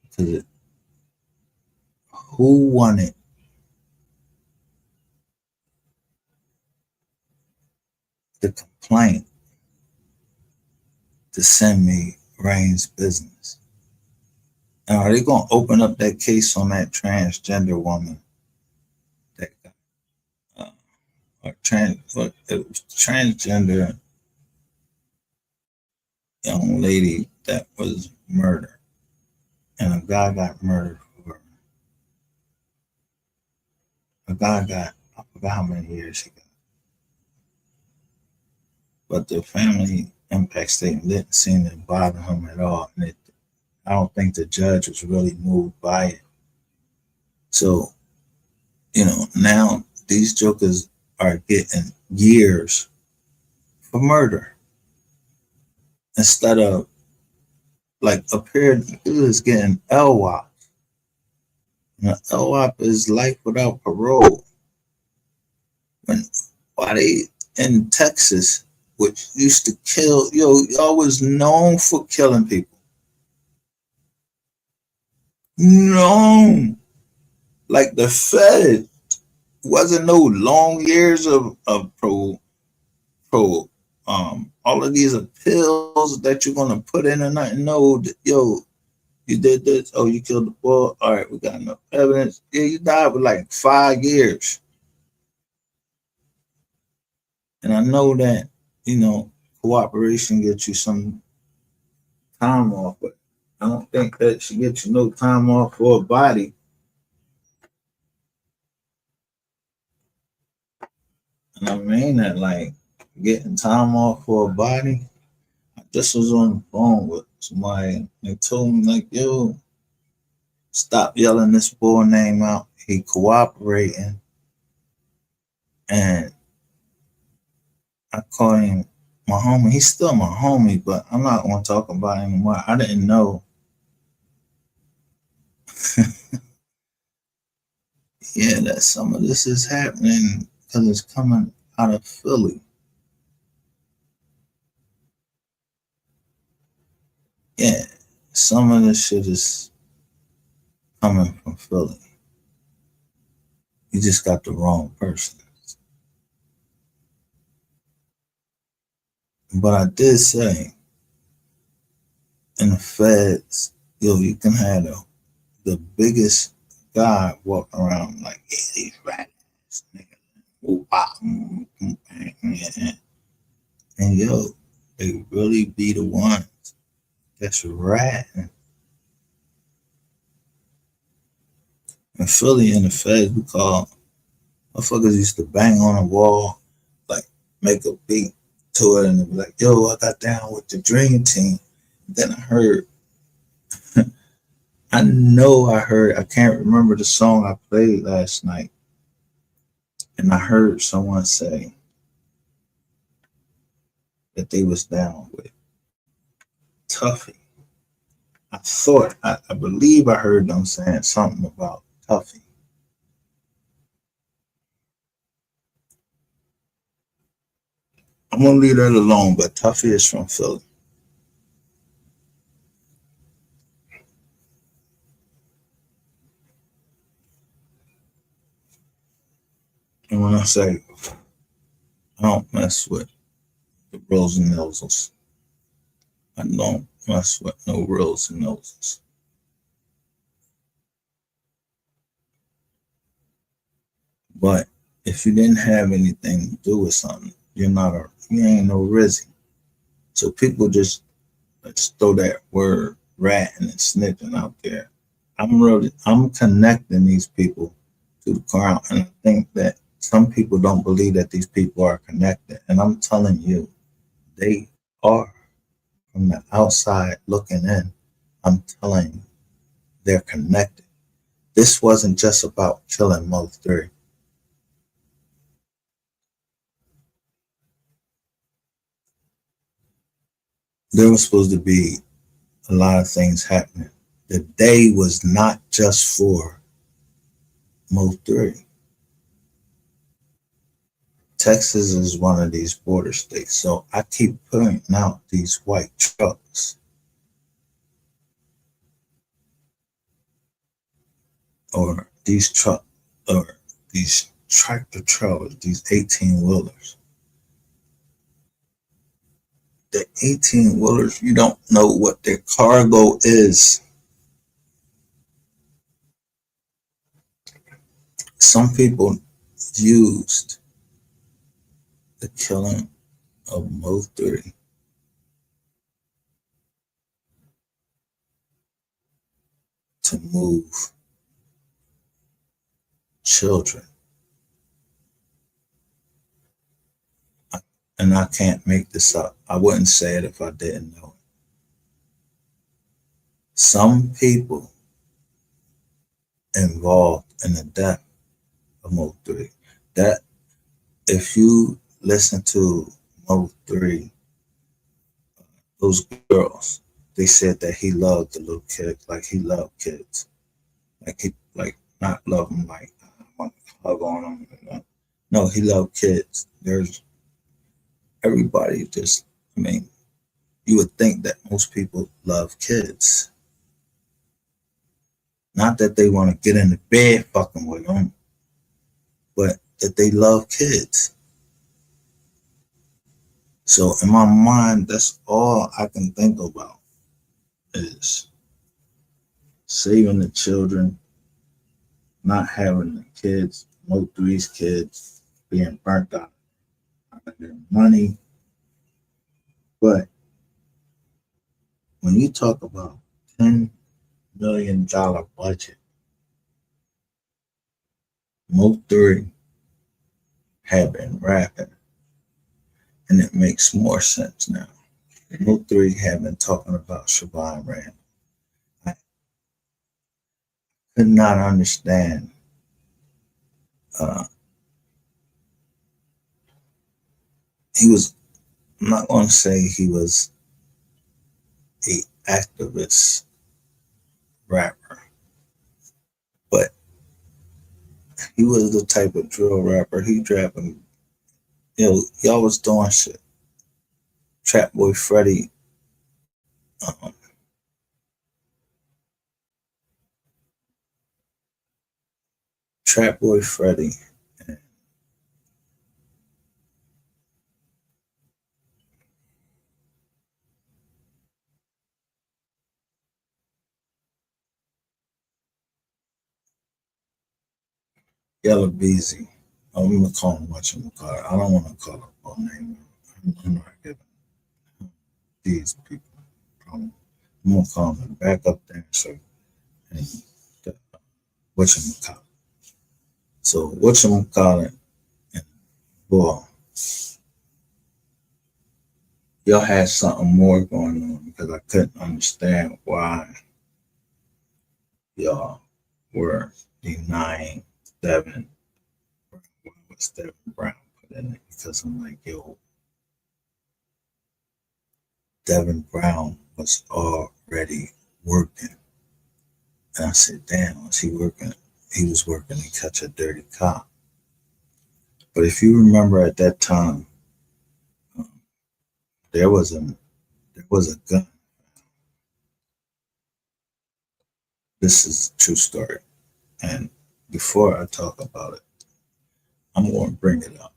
Because who wanted the complaint to send me Rain's business? Now, are they going to open up that case on that transgender woman that got it was transgender young lady that was murdered, and a guy got murdered for her. A guy got, I forgot how many years he got, but the family impact statement didn't seem to bother him at all, and I don't think the judge was really moved by it. So, now these jokers are getting years for murder instead of like up here is getting LWOP. LWOP is life without parole. Why they in Texas, which used to kill, y'all was known for killing people. Known. Like the Fed wasn't no long years of all of these pills that you're gonna put in and nothing. No, you did this. Oh, you killed the boy. All right, we got enough evidence. Yeah, you died with like 5 years. And I know that, cooperation gets you some time off, but I don't think that should get you no time off for a body. And I mean that, like, getting time off for a body. I just was on the phone with somebody. They told me, like, yo, stop yelling this boy name out. He cooperating. And I call him my homie. He's still my homie, but I'm not going to talk about him anymore. I didn't know. Yeah, that some of this is happening because it's coming out of Philly. Yeah, some of this shit is coming from Philly. You just got the wrong person. But I did say in the feds, yo, you can have the biggest guy walking around like, yeah, these rat ass niggas. And yo, they really be the ones that's ratting. In Philly, in the feds, we call motherfuckers used to bang on a wall, like make a beat to it, and be like, yo, I got down with the dream team. Then I heard, I can't remember the song I played last night. And I heard someone say that they was down with Tuffy. I believe I heard them saying something about Tuffy. I'm gonna leave that alone, but Tuffy is from Philly. And when I say I don't mess with the Rolls and Noses, I don't mess with no Rolls and Noses. But if you didn't have anything to do with something, you ain't no Rizzy. So people just let's throw that word ratting and snitching out there. I'm connecting these people to the crowd, and I think that some people don't believe that these people are connected. And I'm telling you, they are. From the outside looking in, I'm telling you, they're connected. This wasn't just about killing MO3. There was supposed to be a lot of things happening. The day was not just for MO3. Texas is one of these border states, so I keep pointing out these white trucks or these tractor trailers, these 18-wheelers. The 18-wheelers, you don't know what their cargo is. Some people used the killing of MO3 to move children. And I can't make this up. I wouldn't say it if I didn't know it. Some people involved in the death of MO3, that if you listen to MO3, those girls, they said that he loved the little kids, like he loved kids. Like not love them like I want to hug on them. No, he loved kids. There's everybody just, I mean, you would think that most people love kids. Not that they want to get in the bed fucking with them, but that they love kids. So in my mind, that's all I can think about is saving the children, not having the kids, MO3's kids being burnt out of their money. But when you talk about $10 million budget, MO3 had been rapping, and it makes more sense now. MO3 had been talking about Siobhan Rand. I could not understand he was, I'm not going to say he was a activist rapper, but he was the type of drill rapper. He rapping, y'all was doing shit. Trap Boy Freddy, Trap Boy Freddy, and Yellow Beezy. I'm gonna call him whatchamacallit. I don't want to call him full name. I'm not giving these people problem. I'm gonna call him a backup dancer and whatchamacallit. So whatchamacallit and boy, y'all had something more going on because I couldn't understand why y'all were denying Devin. Why was Devin Brown put in it? Because I'm like, yo, Devin Brown was already working. And I said, damn, was he working? He was working to catch a dirty cop. But if you remember at that time, there was a gun. This is a true story. And before I talk about it, I'm going to bring it up.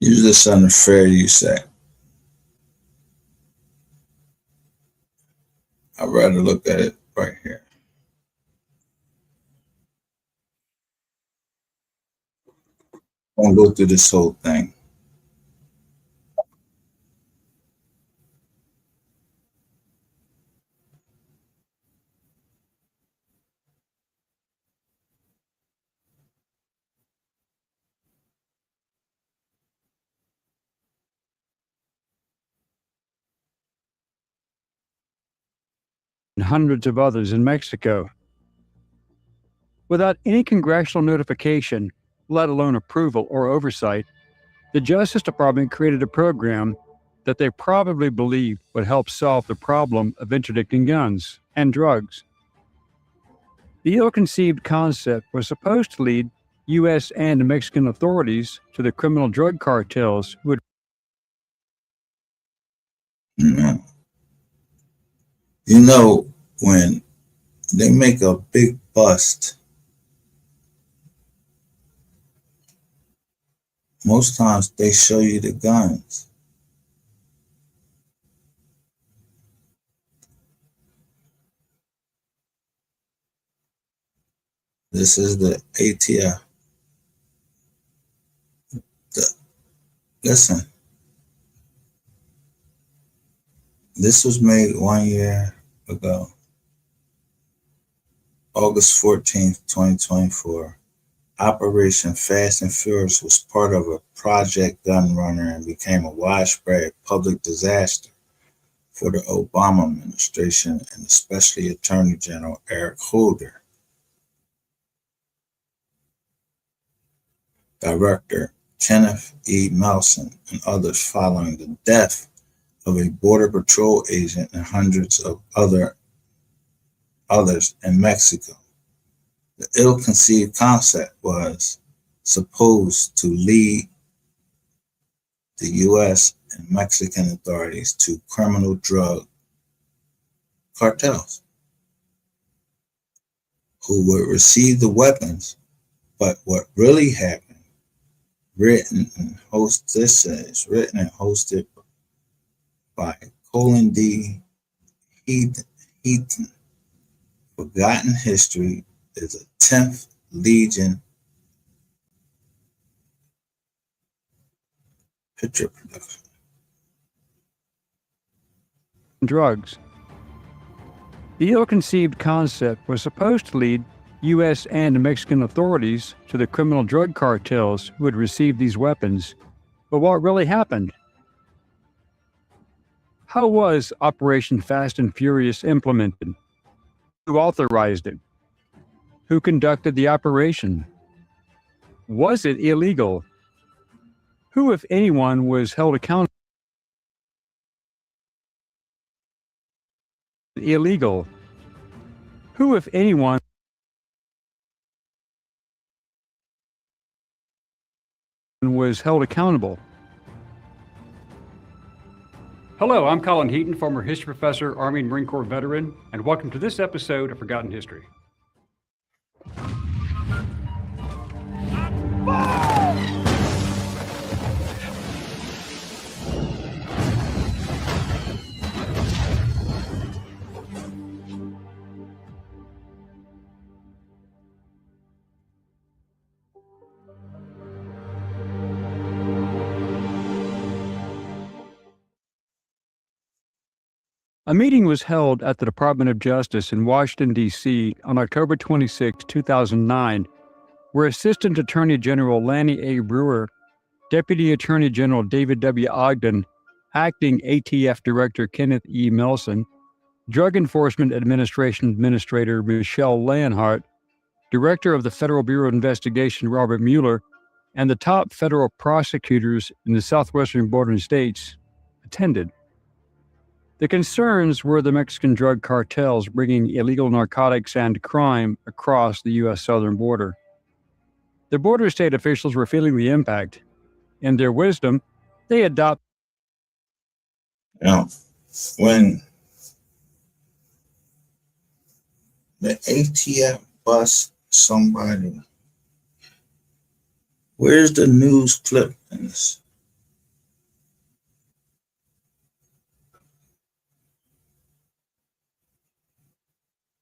Use this unfair, you say. I'd rather look at it right here. I'm going to go through this whole thing. And hundreds of others in Mexico. Without any congressional notification, let alone approval or oversight, the Justice Department created a program that they probably believed would help solve the problem of interdicting guns and drugs. The ill-conceived concept was supposed to lead U.S. and Mexican authorities to the criminal drug cartels who would. You know, when they make a big bust, most times they show you the guns. This is the ATF. Listen, this was made 1 year ago, August 14th, 2024. Operation Fast and Furious was part of a Project Gun Runner and became a widespread public disaster for the Obama administration and especially Attorney General Eric Holder. Director Kenneth E. Melson and others following the death of a Border Patrol agent and hundreds of others in Mexico. The ill-conceived concept was supposed to lead the U.S. and Mexican authorities to criminal drug cartels who would receive the weapons. But what really happened, written and hosted by Colin D. Heaton. Forgotten History is a 10th Legion picture production. Drugs. The ill-conceived concept was supposed to lead U.S. and Mexican authorities to the criminal drug cartels who had received these weapons. But what really happened? How was Operation Fast and Furious implemented? Who authorized it? Who conducted the operation? Was it illegal? Who, if anyone, was held accountable? Illegal. Who, if anyone, was held accountable? Hello, I'm Colin Heaton, former history professor, Army and Marine Corps veteran, and welcome to this episode of Forgotten History. A meeting was held at the Department of Justice in Washington, D.C. on October 26, 2009, where Assistant Attorney General Lanny A. Brewer, Deputy Attorney General David W. Ogden, Acting ATF Director Kenneth E. Melson, Drug Enforcement Administration Administrator Michelle Leonhardt, Director of the Federal Bureau of Investigation Robert Mueller, and the top federal prosecutors in the southwestern bordering states attended. The concerns were the Mexican drug cartels bringing illegal narcotics and crime across the U.S. southern border. The border state officials were feeling the impact. In their wisdom, they adopted. Now, when the ATF busts somebody, where's the news clip in this?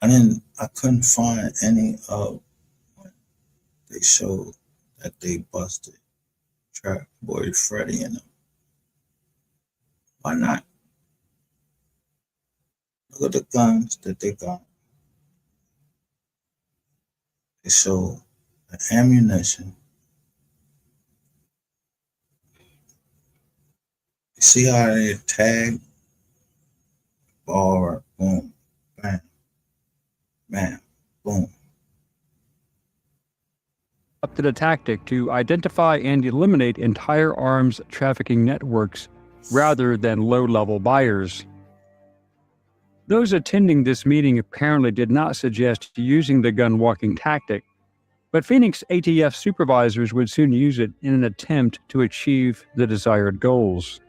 I couldn't find any of when they showed that they busted Trap Boy Freddy and them. Why not? Look at the guns that they got. They show the ammunition. You see how they tag? Bar, boom, bam. Man, boom. Adopted a tactic to identify and eliminate entire arms trafficking networks rather than low-level buyers. Those attending this meeting apparently did not suggest using the gun-walking tactic, but Phoenix ATF supervisors would soon use it in an attempt to achieve the desired goals.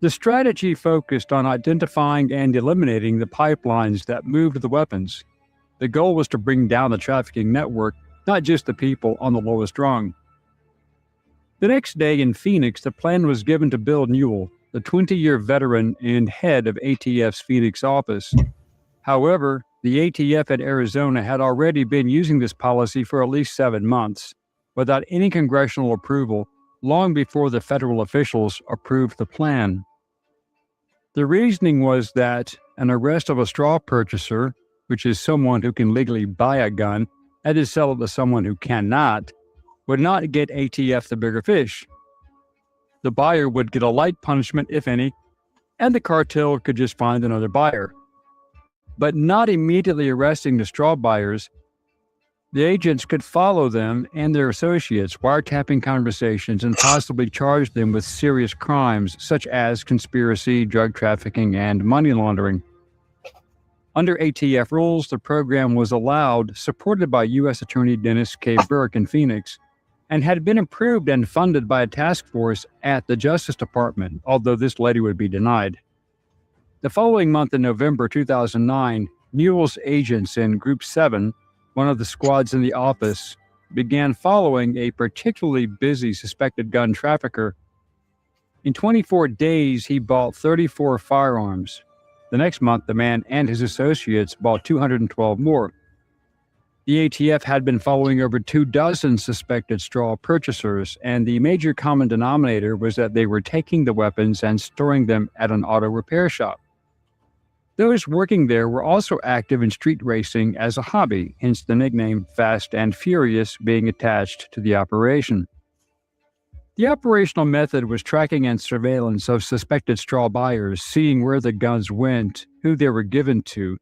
The strategy focused on identifying and eliminating the pipelines that moved the weapons. The goal was to bring down the trafficking network, not just the people on the lowest rung. The next day in Phoenix, the plan was given to Bill Newell, the 20-year veteran and head of ATF's Phoenix office. However, the ATF in Arizona had already been using this policy for at least 7 months, without any congressional approval, long before the federal officials approved the plan. The reasoning was that an arrest of a straw purchaser, which is someone who can legally buy a gun and to sell it to someone who cannot, would not get ATF the bigger fish. The buyer would get a light punishment, if any, and the cartel could just find another buyer. But not immediately arresting the straw buyers, the agents could follow them and their associates, wiretapping conversations, and possibly charge them with serious crimes such as conspiracy, drug trafficking, and money laundering. Under ATF rules, the program was allowed, supported by U.S. Attorney Dennis K. Burke in Phoenix, and had been approved and funded by a task force at the Justice Department, although this later would be denied. The following month in November 2009, Mule's agents in Group 7, one of the squads in the office, began following a particularly busy suspected gun trafficker. In 24 days, he bought 34 firearms. The next month, the man and his associates bought 212 more. The ATF had been following over 24 suspected straw purchasers, and the major common denominator was that they were taking the weapons and storing them at an auto repair shop. Those working there were also active in street racing as a hobby, hence the nickname Fast and Furious being attached to the operation. The operational method was tracking and surveillance of suspected straw buyers, seeing where the guns went, who they were given to,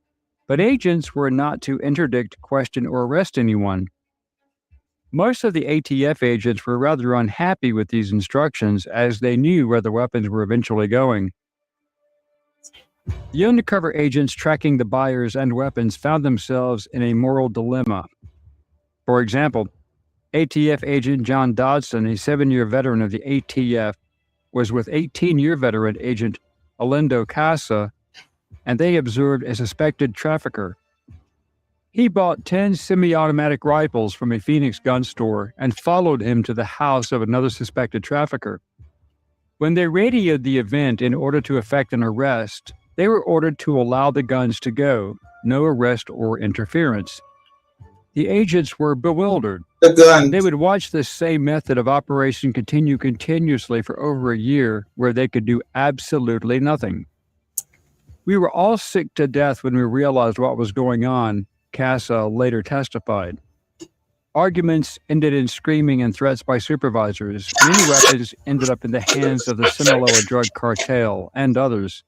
but agents were not to interdict, question, or arrest anyone. Most of the ATF agents were rather unhappy with these instructions as they knew where the weapons were eventually going. The undercover agents tracking the buyers and weapons found themselves in a moral dilemma. For example, ATF agent John Dodson, a 7-year veteran of the ATF, was with 18-year veteran agent Alindo Casa, and they observed a suspected trafficker. He bought 10 semi-automatic rifles from a Phoenix gun store and followed him to the house of another suspected trafficker. When they radioed the event in order to effect an arrest, they were ordered to allow the guns to go, no arrest or interference. The agents were bewildered. They would watch this same method of operation continue continuously for over a year, where they could do absolutely nothing. We were all sick to death when we realized what was going on, Casa later testified. Arguments ended in screaming and threats by supervisors. Many weapons ended up in the hands of the Sinaloa drug cartel and others.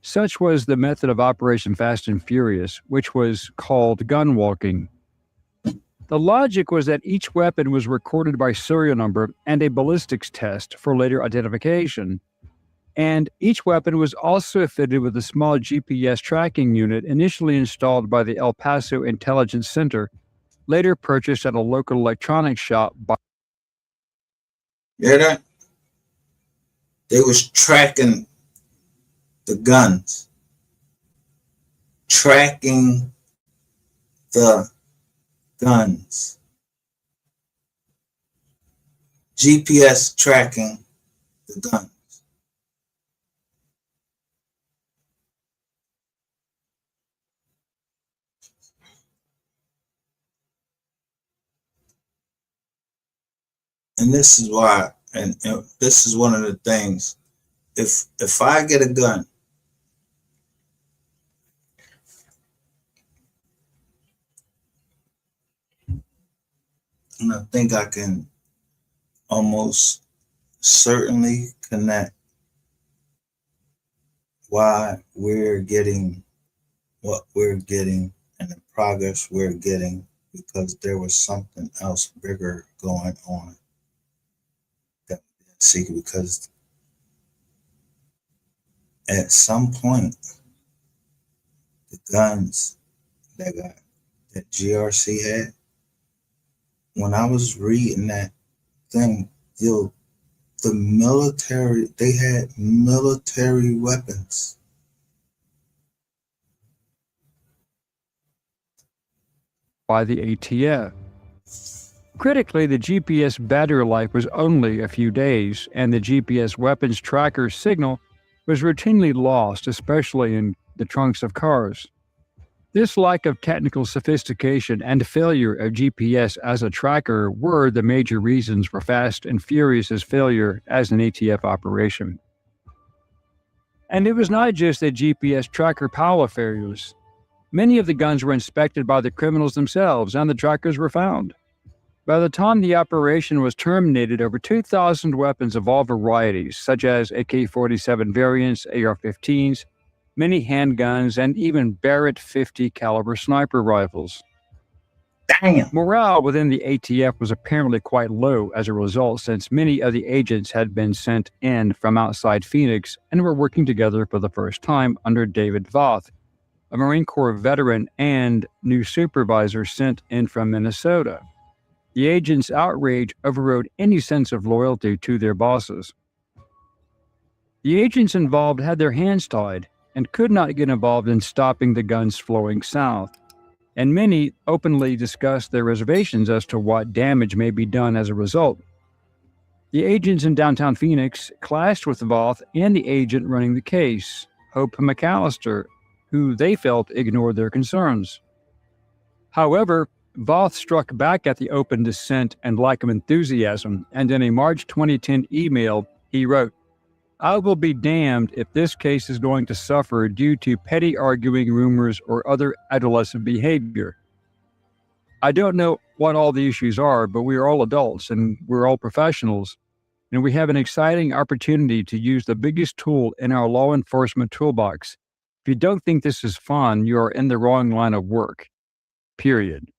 Such was the method of Operation Fast and Furious, which was called gun walking. The logic was that each weapon was recorded by serial number and a ballistics test for later identification. And each weapon was also fitted with a small GPS tracking unit initially installed by the El Paso Intelligence Center, later purchased at a local electronics shop by... You hear that? They was tracking the guns, tracking the guns, GPS tracking the guns. And this is why, and this is one of the things, if I get a gun, and I think I can almost certainly connect why we're getting what we're getting and the progress we're getting, because there was something else bigger going on that we didn't see, because at some point the guns that GRC had, when I was reading that thing, the military, they had military weapons. By the ATF. Critically, the GPS battery life was only a few days, and the GPS weapons tracker signal was routinely lost, especially in the trunks of cars. This lack of technical sophistication and failure of GPS as a tracker were the major reasons for Fast and Furious's failure as an ATF operation. And it was not just the GPS tracker power failures. Many of the guns were inspected by the criminals themselves, and the trackers were found. By the time the operation was terminated, over 2,000 weapons of all varieties, such as AK-47 variants, AR-15s, many handguns, and even Barrett 50 caliber sniper rifles. Damn. Morale within the ATF was apparently quite low as a result, since many of the agents had been sent in from outside Phoenix and were working together for the first time under David Voth, a Marine Corps veteran and new supervisor sent in from Minnesota. The agents' outrage overrode any sense of loyalty to their bosses. The agents involved had their hands tied and could not get involved in stopping the guns flowing south, and many openly discussed their reservations as to what damage may be done as a result. The agents in downtown Phoenix clashed with Voth and the agent running the case, Hope McAllister, who they felt ignored their concerns. However, Voth struck back at the open dissent and lack of enthusiasm, and in a March 2010 email, he wrote, "I will be damned if this case is going to suffer due to petty arguing, rumors, or other adolescent behavior. I don't know what all the issues are, but we are all adults and we're all professionals, and we have an exciting opportunity to use the biggest tool in our law enforcement toolbox. If you don't think this is fun, you are in the wrong line of work. Period."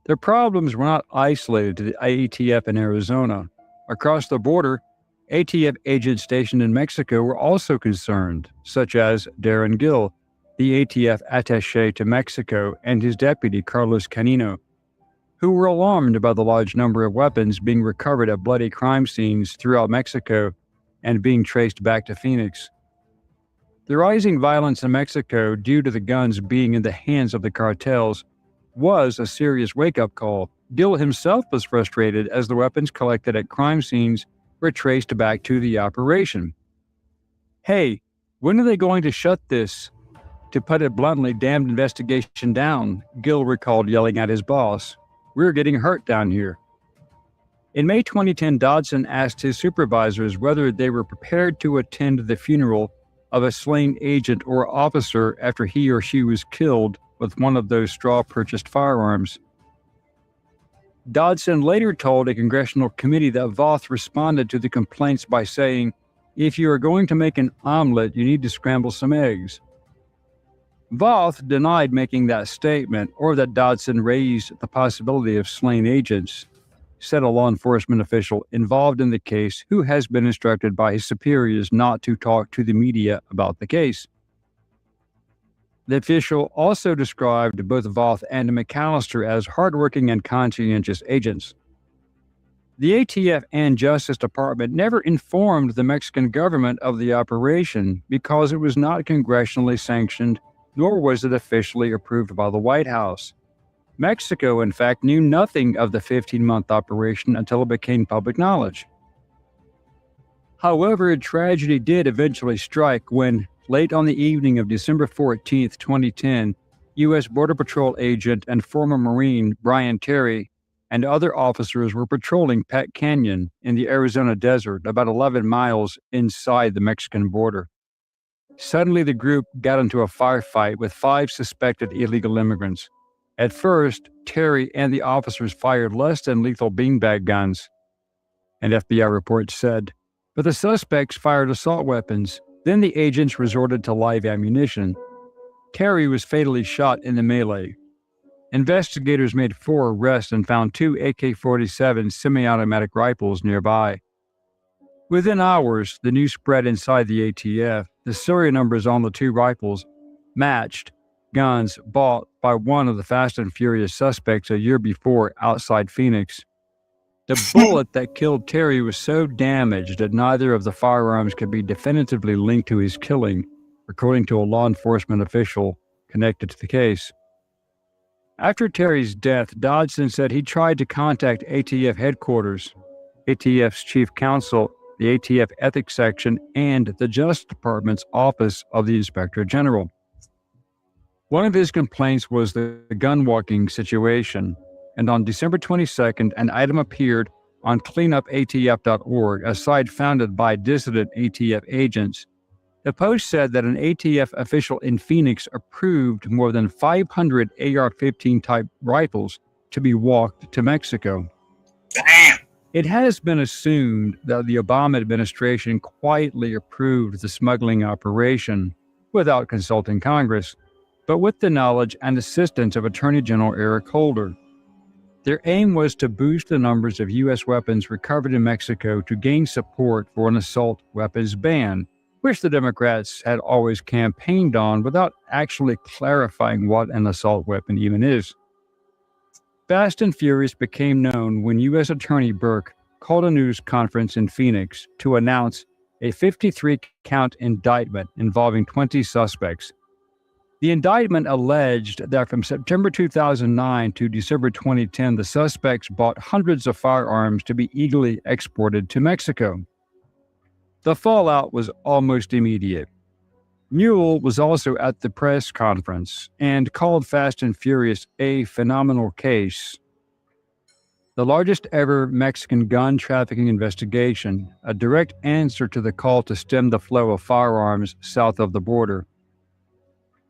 Their problems were not isolated to the ATF in Arizona. Across the border, ATF agents stationed in Mexico were also concerned, such as Darren Gill, the ATF attaché to Mexico, and his deputy, Carlos Canino, who were alarmed by the large number of weapons being recovered at bloody crime scenes throughout Mexico and being traced back to Phoenix. The rising violence in Mexico due to the guns being in the hands of the cartels was a serious wake-up call. Gill himself was frustrated as the weapons collected at crime scenes were traced back to the operation. "Hey, when are they going to shut this, to put it bluntly, damned investigation down?" Gill recalled yelling at his boss. "We're getting hurt down here." In May 2010, Dodson asked his supervisors whether they were prepared to attend the funeral of a slain agent or officer after he or she was killed with one of those straw-purchased firearms. Dodson later told a congressional committee that Voth responded to the complaints by saying, "If you are going to make an omelet, you need to scramble some eggs." Voth denied making that statement or that Dodson raised the possibility of slain agents, said a law enforcement official involved in the case who has been instructed by his superiors not to talk to the media about the case. The official also described both Voth and McAllister as hardworking and conscientious agents. The ATF and Justice Department never informed the Mexican government of the operation because it was not congressionally sanctioned, nor was it officially approved by the White House. Mexico, in fact, knew nothing of the 15-month operation until it became public knowledge. However, a tragedy did eventually strike when, late on the evening of December 14, 2010, U.S. Border Patrol agent and former Marine Brian Terry and other officers were patrolling Pet Canyon in the Arizona desert, about 11 miles inside the Mexican border. Suddenly, the group got into a firefight with 5 suspected illegal immigrants. At first, Terry and the officers fired less than lethal beanbag guns, an FBI report said, but the suspects fired assault weapons. Then the agents resorted to live ammunition. Terry was fatally shot in the melee. Investigators made 4 arrests and found 2 AK-47 semi-automatic rifles nearby. Within hours, the news spread inside the ATF. The serial numbers on the 2 rifles matched guns bought by one of the Fast and Furious suspects a year before outside Phoenix. The bullet that killed Terry was so damaged that neither of the firearms could be definitively linked to his killing, according to a law enforcement official connected to the case. After Terry's death, Dodson said he tried to contact ATF headquarters, ATF's chief counsel, the ATF ethics section, and the Justice Department's Office of the Inspector General. One of his complaints was the gun-walking situation, and on December 22nd, an item appeared on cleanupatf.org, a site founded by dissident ATF agents. The post said that an ATF official in Phoenix approved more than 500 AR-15 type rifles to be walked to Mexico. Damn. It has been assumed that the Obama administration quietly approved the smuggling operation without consulting Congress, but with the knowledge and assistance of Attorney General Eric Holder. Their aim was to boost the numbers of U.S. weapons recovered in Mexico to gain support for an assault weapons ban, which the Democrats had always campaigned on without actually clarifying what an assault weapon even is. Fast and Furious became known when U.S. Attorney Burke called a news conference in Phoenix to announce a 53-count indictment involving 20 suspects. The indictment alleged that from September 2009 to December 2010, the suspects bought hundreds of firearms to be illegally exported to Mexico. The fallout was almost immediate. Newell was also at the press conference and called Fast and Furious a phenomenal case. The largest ever Mexican gun trafficking investigation, a direct answer to the call to stem the flow of firearms south of the border.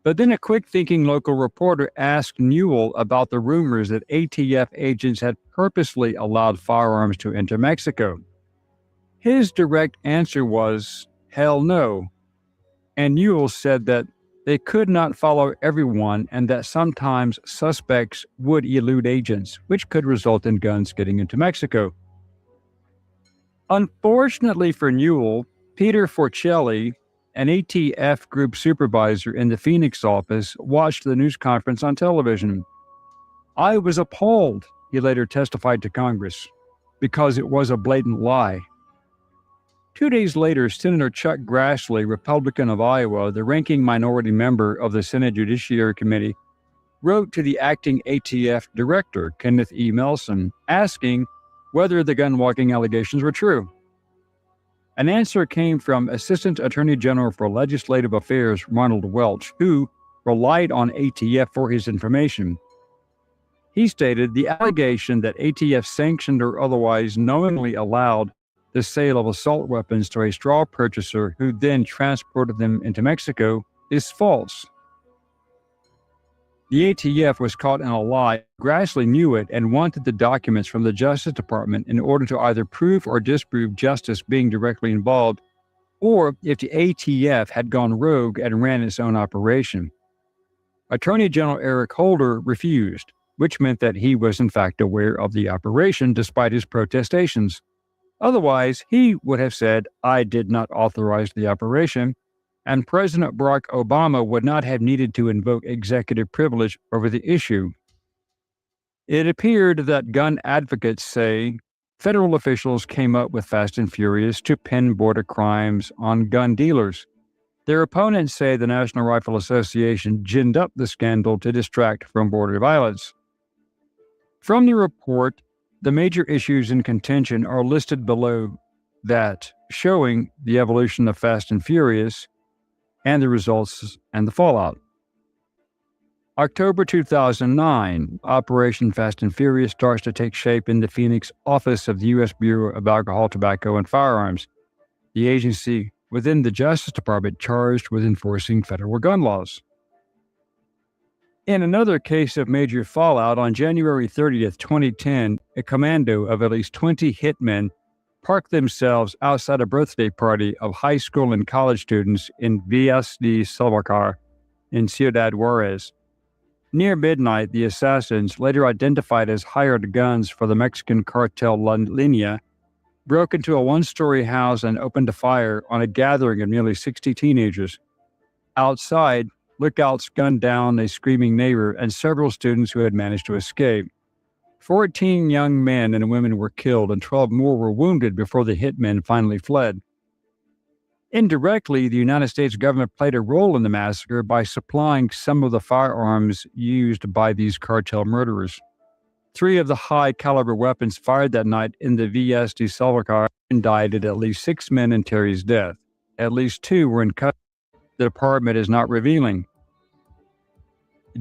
But then a quick-thinking local reporter asked Newell about the rumors that ATF agents had purposely allowed firearms to enter Mexico. His direct answer was, hell no. And Newell said that they could not follow everyone and that sometimes suspects would elude agents, which could result in guns getting into Mexico. Unfortunately for Newell, Peter Forcelli, an ATF group supervisor in the Phoenix office, watched the news conference on television. I was appalled, he later testified to Congress, because it was a blatant lie. 2 days later, Senator Chuck Grassley, Republican of Iowa, the ranking minority member of the Senate Judiciary Committee, wrote to the acting ATF director, Kenneth E. Melson, asking whether the gun-walking allegations were true. An answer came from Assistant Attorney General for Legislative Affairs, Ronald Welch, who relied on ATF for his information. He stated the allegation that ATF sanctioned or otherwise knowingly allowed the sale of assault weapons to a straw purchaser who then transported them into Mexico is false. The ATF was caught in a lie. Grassley knew it and wanted the documents from the Justice Department in order to either prove or disprove justice being directly involved, or if the ATF had gone rogue and ran its own operation. Attorney General Eric Holder refused, which meant that he was in fact aware of the operation despite his protestations. Otherwise, he would have said, I did not authorize the operation, and President Barack Obama would not have needed to invoke executive privilege over the issue. It appeared that gun advocates say federal officials came up with Fast and Furious to pin border crimes on gun dealers. Their opponents say the National Rifle Association ginned up the scandal to distract from border violence. From the report, the major issues in contention are listed below that, showing the evolution of Fast and Furious and the results and the fallout. October 2009, Operation Fast and Furious starts to take shape in the Phoenix office of the U.S. Bureau of Alcohol, Tobacco, and Firearms, the agency within the Justice Department charged with enforcing federal gun laws. In another case of major fallout, on January 30th, 2010, a commando of at least 20 hitmen parked themselves outside a birthday party of high school and college students in Villas de Salvacar in Ciudad Juarez. Near midnight, the assassins, later identified as hired guns for the Mexican cartel La Línea, broke into a one-story house and opened a fire on a gathering of nearly 60 teenagers. Outside, lookouts gunned down a screaming neighbor and several students who had managed to escape. 14 young men and women were killed and 12 more were wounded before the hitmen finally fled. Indirectly, the United States government played a role in the massacre by supplying some of the firearms used by these cartel murderers. 3 of the high-caliber weapons fired that night in the Villas de Salvacar indicted at least 6 men in Terry's death. At least 2 were in custody. The department is not revealing.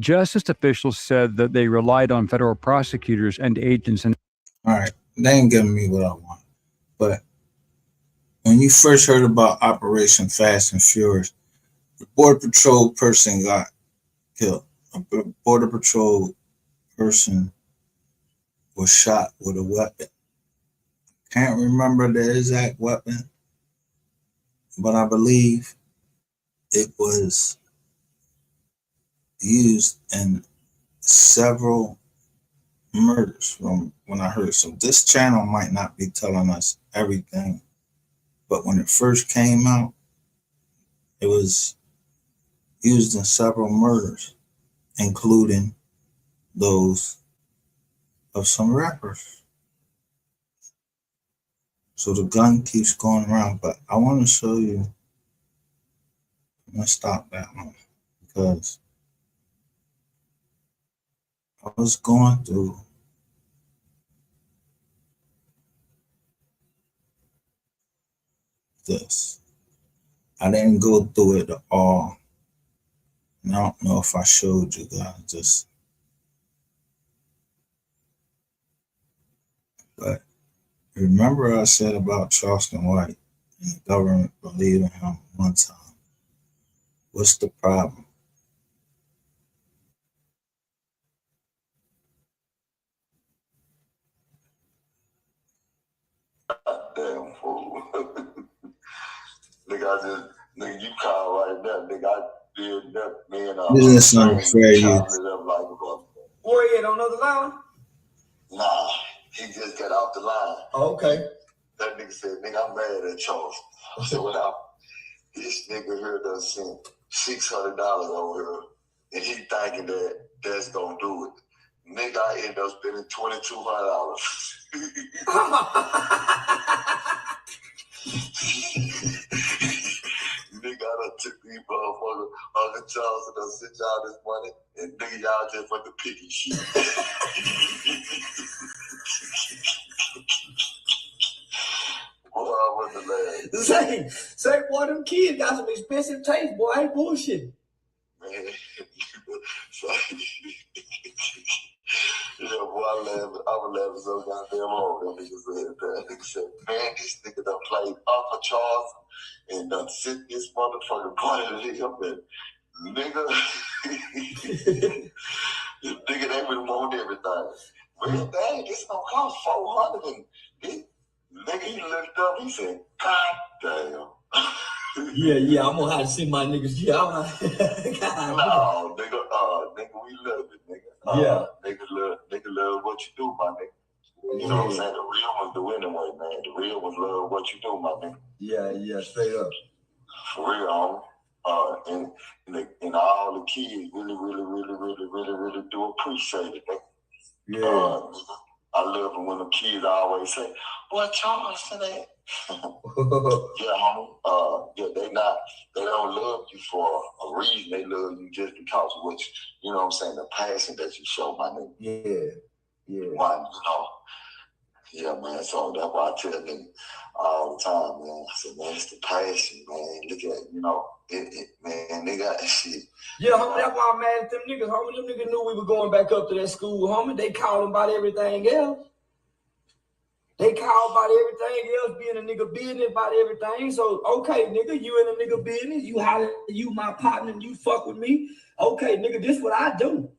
Justice officials said that they relied on federal prosecutors and agents. All right, they ain't giving me what I want. But when you first heard about Operation Fast and Furious, the Border Patrol person got killed. A Border Patrol person was shot with a weapon. Can't remember the exact weapon, but I believe it was used in several murders from when I heard. So this channel might not be telling us everything, but when it first came out, it was used in several murders, including those of some rappers. So the gun keeps going around, but I want to show you. I'm gonna stop that one because I was going through this. I didn't go through it all. And I don't know if I showed you guys this, but remember I said about Charleston White and the government believed in him one time. What's the problem? Damn fool. Nigga, nigga, you call right now. Nigga, I did that, man. This is something fair use. Where you at on another line? Nah, he just got off the line. Oh, okay. That nigga said, nigga, I'm mad at Charles. I said, what up? This nigga here done sent $600 over here, and he thinking that that's gonna do it. Nigga, I end up spending $2,200. Nigga, I done took these motherfuckers on the Charles and I sent y'all this money, and nigga, y'all just fucking picking shit. Boy, I wasn't laughing. Say, boy, them kids got some expensive taste, boy. I ain't bullshit. Man, yeah, boy, I was laughing so goddamn hard. That nigga said, man, this nigga done played Uncle Charles and done sit this motherfucking party to him, and nigga, nigga, they would want everything. Well, dang, this gonna cost $400, and nigga, he looked up, he said, God damn. Yeah, I'm gonna have to see my niggas. Yeah, I'm gonna. No, nigga, we love it, nigga. Nigga love what you do, my nigga. You know what I'm saying? The real ones do anyway, man. The real ones love what you do, my nigga. Yeah, straight up. For real, and all the kids really do appreciate it. Yeah. I love it when the kids always say, "Boy, Charles today." Yeah, homie. Yeah, they don't love you for a reason. They love you just because of what you know what I'm saying, the passion that you show, my nigga. Yeah. Why, yeah, man. So that's why I tell niggas all the time, man. I said, man, it's the passion, man. Look at, man, they got that shit. Yeah, homie, that's why I'm mad at them niggas, homie. Them niggas knew we were going back up to that school, homie. They called about everything else. They call about everything else, being a nigga business about everything. So, okay, nigga, you in a nigga business. You holler, you my partner, and you fuck with me. Okay, nigga, this what I do.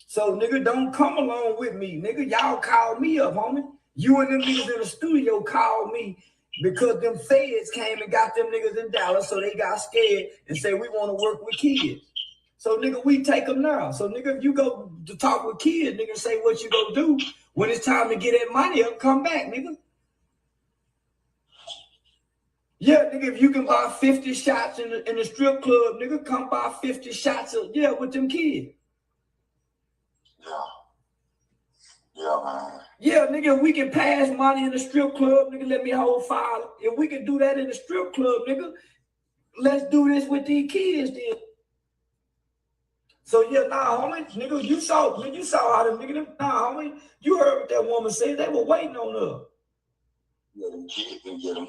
So, nigga, don't come along with me. Nigga, y'all call me up, homie. You and them niggas in the studio called me because them feds came and got them niggas in Dallas, so they got scared and said, we want to work with kids. So, nigga, we take them now. So, nigga, if you go to talk with kids, nigga, say what you gonna do. When it's time to get that money up, come back, nigga. Yeah, nigga, if you can buy 50 shots in the strip club, nigga, come buy 50 shots with them kids. Yeah, man. Yeah, nigga, if we can pass money in the strip club, nigga, let me hold fire. If we can do that in the strip club, nigga, let's do this with these kids then. So yeah, homie, nigga, you saw how them nigga, homie, you heard what that woman said. They were waiting on her. Yeah, them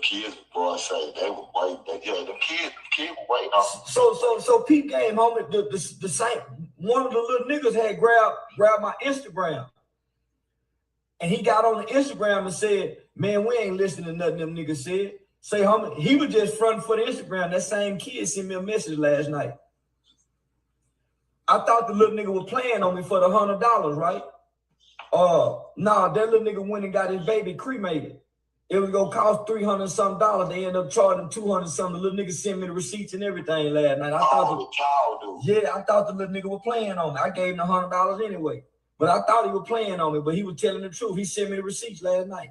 kids, boy, say they were waiting. Yeah, them kids were waiting on. So peep game, homie, the same one of the little niggas had grabbed my Instagram. And he got on the Instagram and said, man, we ain't listening to nothing them niggas said. Say, homie, he was just fronting for the Instagram. That same kid sent me a message last night. I thought the little nigga was playing on me for the $100, right? Nah, that little nigga went and got his baby cremated. It was gonna cost $300 something. They ended up charging $200 something. The little nigga sent me the receipts and everything last night. I thought the little nigga was playing on me. I gave him the $100 anyway. But I thought he was playing on me, but he was telling the truth. He sent me the receipts last night.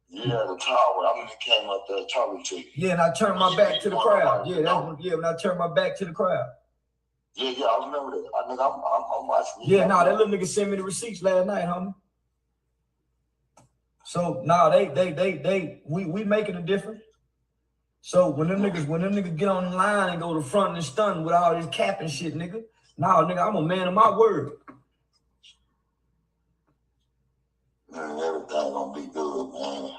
Yeah, the tower. I mean, he came up there talking to you. Yeah, and I turned my back to the crowd. When I turned my back to the crowd. Yeah, I remember that. I'm watching. Yeah, that little nigga sent me the receipts last night, homie. So now we making a difference. So when them niggas get on the line and go to front and stun with all this cap and shit, nigga. Nah, nigga, I'm a man of my word. Man, everything gonna be good, man.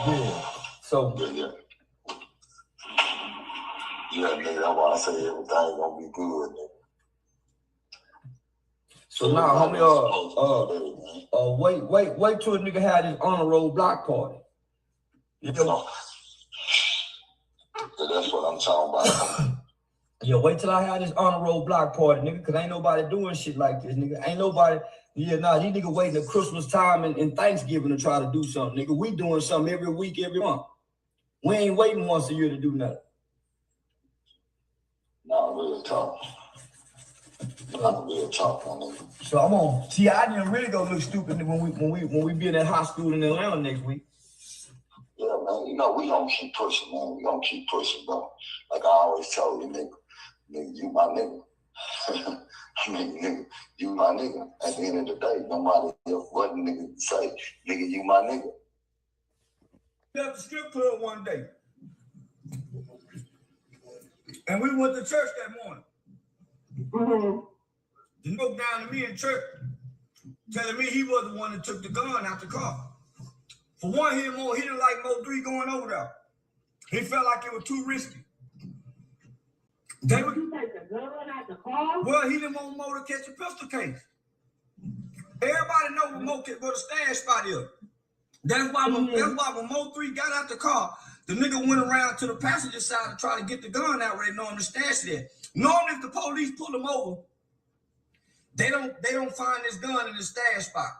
Yeah. So Yeah, nigga, that's why I say everything gonna be good, nigga. So now, homie, wait till a nigga had his honor roll block party. You know? So that's what I'm talking about. Yeah, wait till I have this honor roll block party, nigga, cause ain't nobody doing shit like this, nigga. Ain't nobody, these niggas waiting at Christmas time and Thanksgiving to try to do something, nigga. We doing something every week, every month. We ain't waiting once a year to do nothing. No, real talk. Not real talk, my nigga. So I'm on. See, I didn't really go look stupid when we be in that high school in Atlanta next week. Yeah, man. You know we gonna keep pushing, man. We gonna keep pushing, bro. Like I always tell you, nigga, you my nigga. I mean, nigga, you my nigga. At the end of the day, no matter what nigga say, nigga, you my nigga. At the strip club one day, and we went to church that morning. Mm-hmm. The nigga down to me in church, telling me he was the one that took the gun out the car. For one, he didn't like MO3 going over there. He felt like it was too risky. They would take the gun out the car? Well, he didn't want Mo to catch a pistol case. Everybody know where the stash spot is. That's why when MO3 got out the car, the nigga went around to the passenger side to try to get the gun out where they know him to stash it at. Normally, if the police pull him over, they don't find this gun in the stash spot.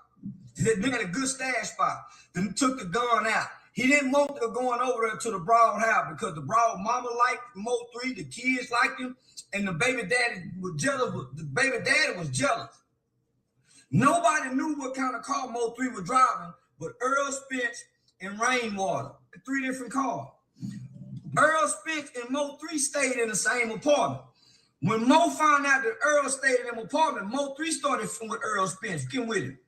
They got a good stash spot. Then took the gun out. He didn't want to going over there to the Broad house because the Broad mama liked MO3, the kids liked him, and the baby daddy was jealous. The baby daddy was jealous. Nobody knew what kind of car MO3 was driving, but Earl Spence and Rainwater, 3 different cars. Earl Spence and MO3 stayed in the same apartment. When Mo found out that Earl stayed in the apartment, MO3 started with Earl Spence. Get with him.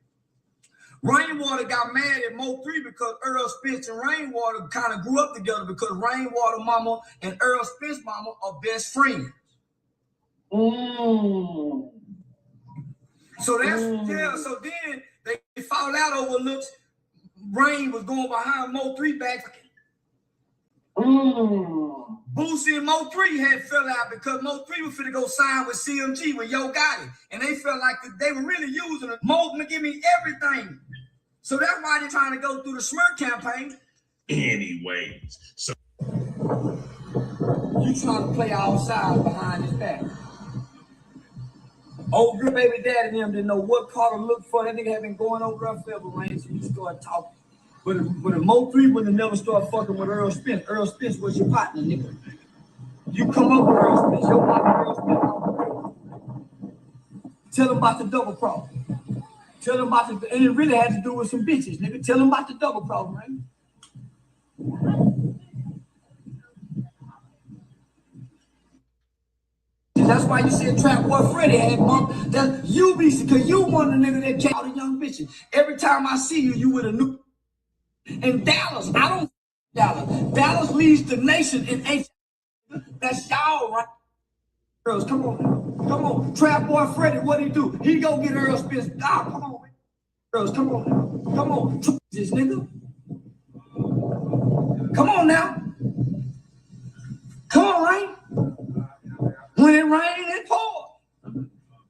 Rainwater got mad at Mo3 because Earl Spence and Rainwater kind of grew up together because Rainwater mama and Earl Spence mama are best friends. Mm. So that's so then they fall out over looks. Rain was going behind Mo3 back. Boosie and Mo3 had fell out because Mo3 was finna go sign with CMG with Yo Gotti, and they felt like they were really using it. Mo gonna give me everything. So that's why they're trying to go through the smirk campaign. Anyways, so you trying to play outside behind his back. Old good baby daddy and them didn't know what car to look for. That nigga had been going over there forever, man. So you start talking. But if Mo3 would have never started fucking with Earl Spence. Earl Spence was your partner, nigga. You come up with Earl Spence, your partner Earl Spence. Tell him about the double cross. Tell him about the, and it really had to do with some bitches, nigga. Tell him about the double cross, man. That's why you said Trap Boy Freddy had bump. That you be, because you one of the niggas that came out of young bitches. Every time I see you, you with a new. In Dallas, I don't Dallas. Dallas leads the nation in H. That's y'all, right? Girls, come on. Come on. Trap Boy Freddy, what'd he do? He go get Earl Spence. Ah, come on, man. Girls, come on. Come on. This nigga. Come on now. Come on, Rain. When it rain, it pour.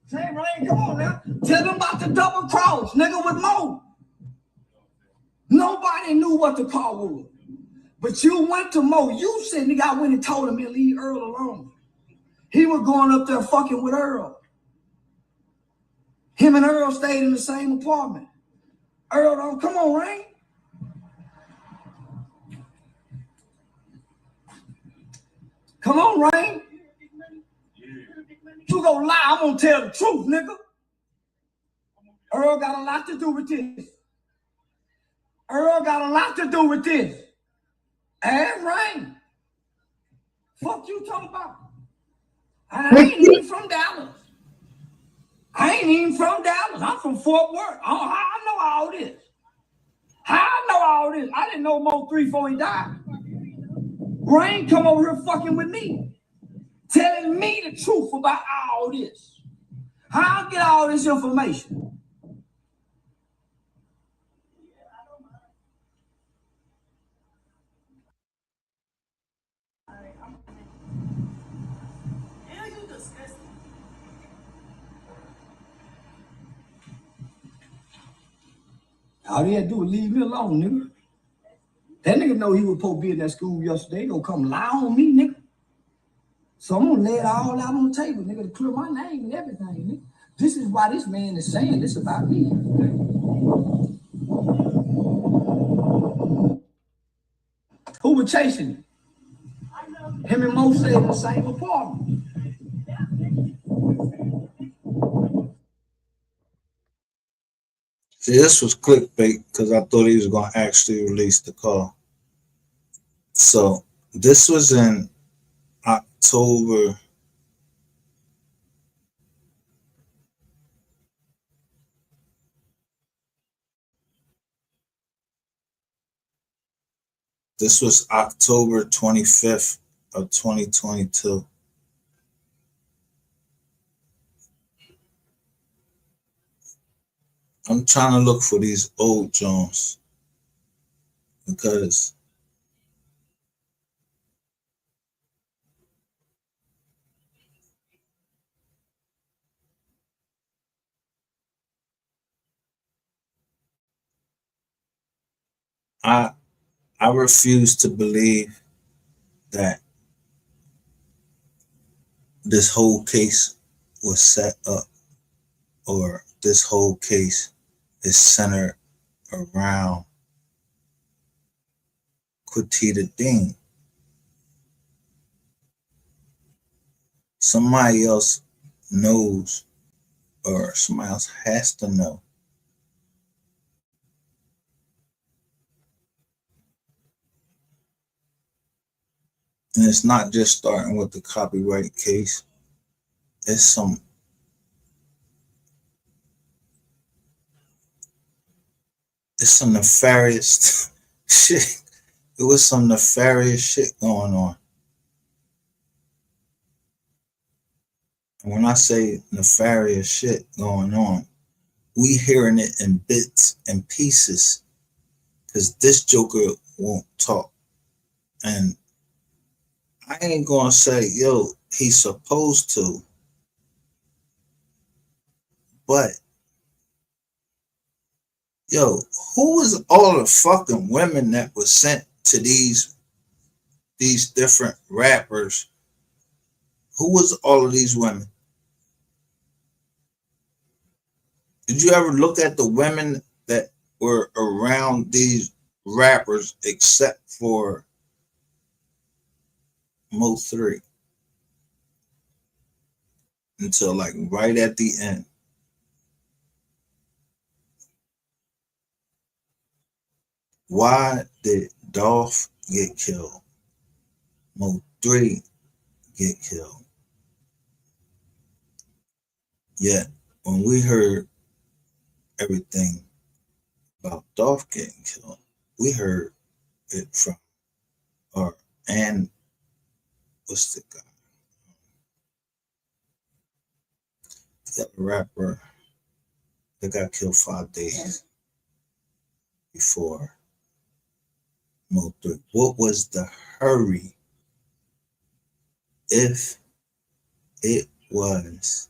Say Rain, come on now. Tell them about the double cross, nigga, with Mo. Nobody knew what the call was. But you went to Mo. You said, nigga, I went and told him to leave Earl alone. He was going up there fucking with Earl. Him and Earl stayed in the same apartment. Earl don't, come on, Rain. Come on, Rain. You gonna lie, I'm gonna tell the truth, nigga. Earl got a lot to do with this. Earl got a lot to do with this. And Rain. Fuck you talking about? I ain't even from Dallas. I'm from Fort Worth. I know all this. How I know all this? I didn't know MO3 before he died. Rain come over here fucking with me, telling me the truth about all this. How I get all this information? All he had to do was leave me alone, nigga. That nigga know he was supposed to be in that school yesterday. He gonna come lie on me, nigga. So I'm gonna lay it all out on the table, nigga, to clear my name and everything, nigga. This is why this man is saying this about me. Who was chasing him? Him and Mo stayed in the same apartment. See, this was clickbait because I thought he was going to actually release the call. So this was in October. This was October 25th of 2022. I'm trying to look for these old Jones because I refuse to believe that this whole case was set up or this whole case is centered around Quatita Dean. Somebody else knows or somebody else has to know. And it's not just starting with the copyright case. It's some nefarious shit. It was some nefarious shit going on. And when I say nefarious shit going on, we hearing it in bits and pieces because this joker won't talk. And I ain't gonna say, yo, he's supposed to, but yo, who was all the fucking women that was sent to these different rappers? Who was all of these women? Did you ever look at the women that were around these rappers except for MO3 until like right at the end? Why did Dolph get killed? MO3 get killed? Yet when we heard everything about Dolph getting killed, we heard it from and what's the guy? That rapper that got killed 5 days before MO3. What was the hurry? If it was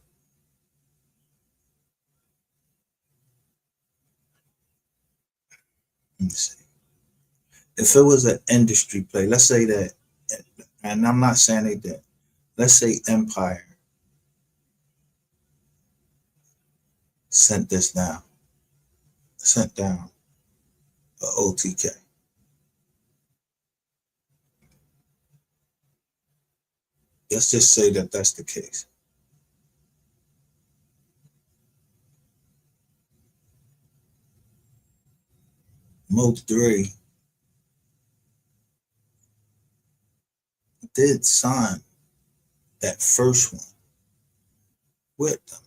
let me see. If it was an industry play, let's say that, and I'm not saying they did. Let's say Empire sent down a OTK. Let's just say that that's the case. MO3 did sign that first one with them.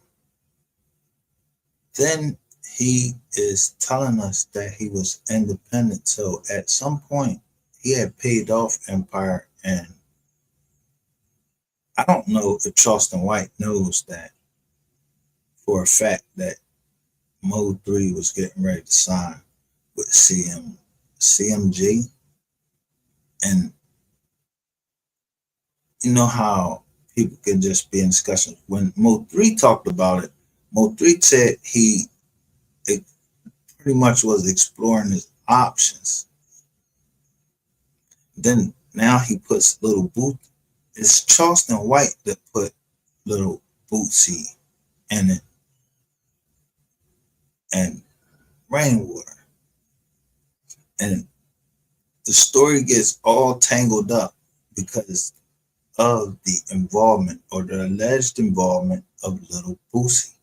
Then he is telling us that he was independent. So at some point, he had paid off Empire, and I don't know if Charleston White knows that for a fact that MO3 was getting ready to sign with CMG. And you know how people can just be in discussion. When Mo3 talked about it, Mo3 said it pretty much was exploring his options. Then now he puts Little Boot. It's Charleston White that put Little Bootsy in it and Rainwater. And the story gets all tangled up because of the involvement or the alleged involvement of Little Boosie.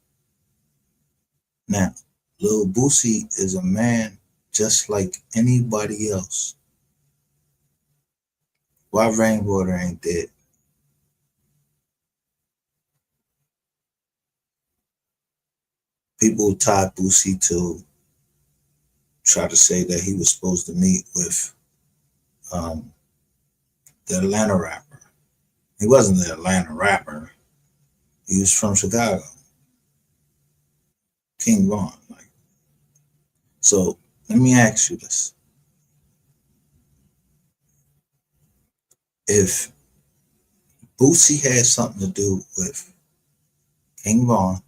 Now, Little Boosie is a man just like anybody else. Why Rainwater ain't dead? People tied Boosie to try to say that he was supposed to meet with the Atlanta rapper. He wasn't the Atlanta rapper. He was from Chicago. King Von. So let me ask you this. If Boosie had something to do with King Von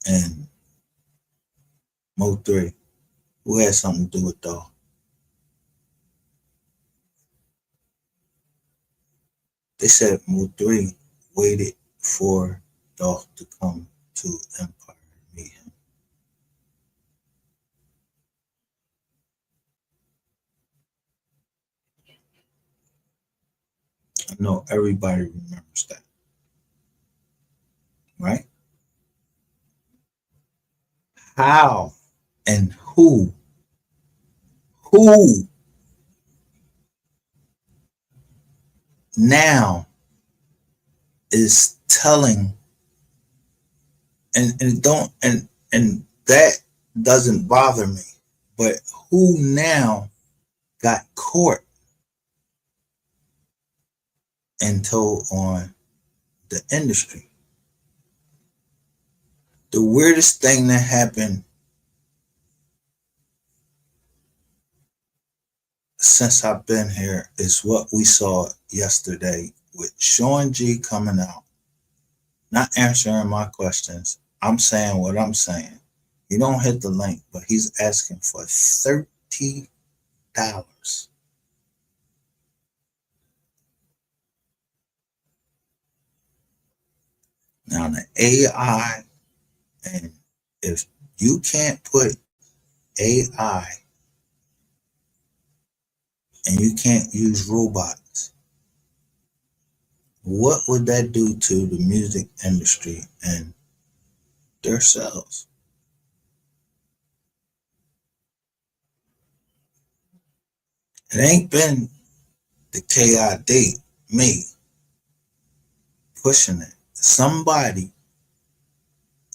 and Mo3, who had something to do with Dog? They said Mo3 waited for Dog to come to Empire to meet him. I know everybody remembers that, right? How and who now is telling and don't and that doesn't bother me, but who now got caught and told on the industry? The weirdest thing that happened since I've been here is what we saw yesterday with Sean G coming out, not answering my questions. I'm saying what I'm saying. You don't hit the link, but he's asking for $30. Now the AI, and if you can't put AI and you can't use robots, what would that do to the music industry and their sales? It ain't been the KID, me, pushing it. Somebody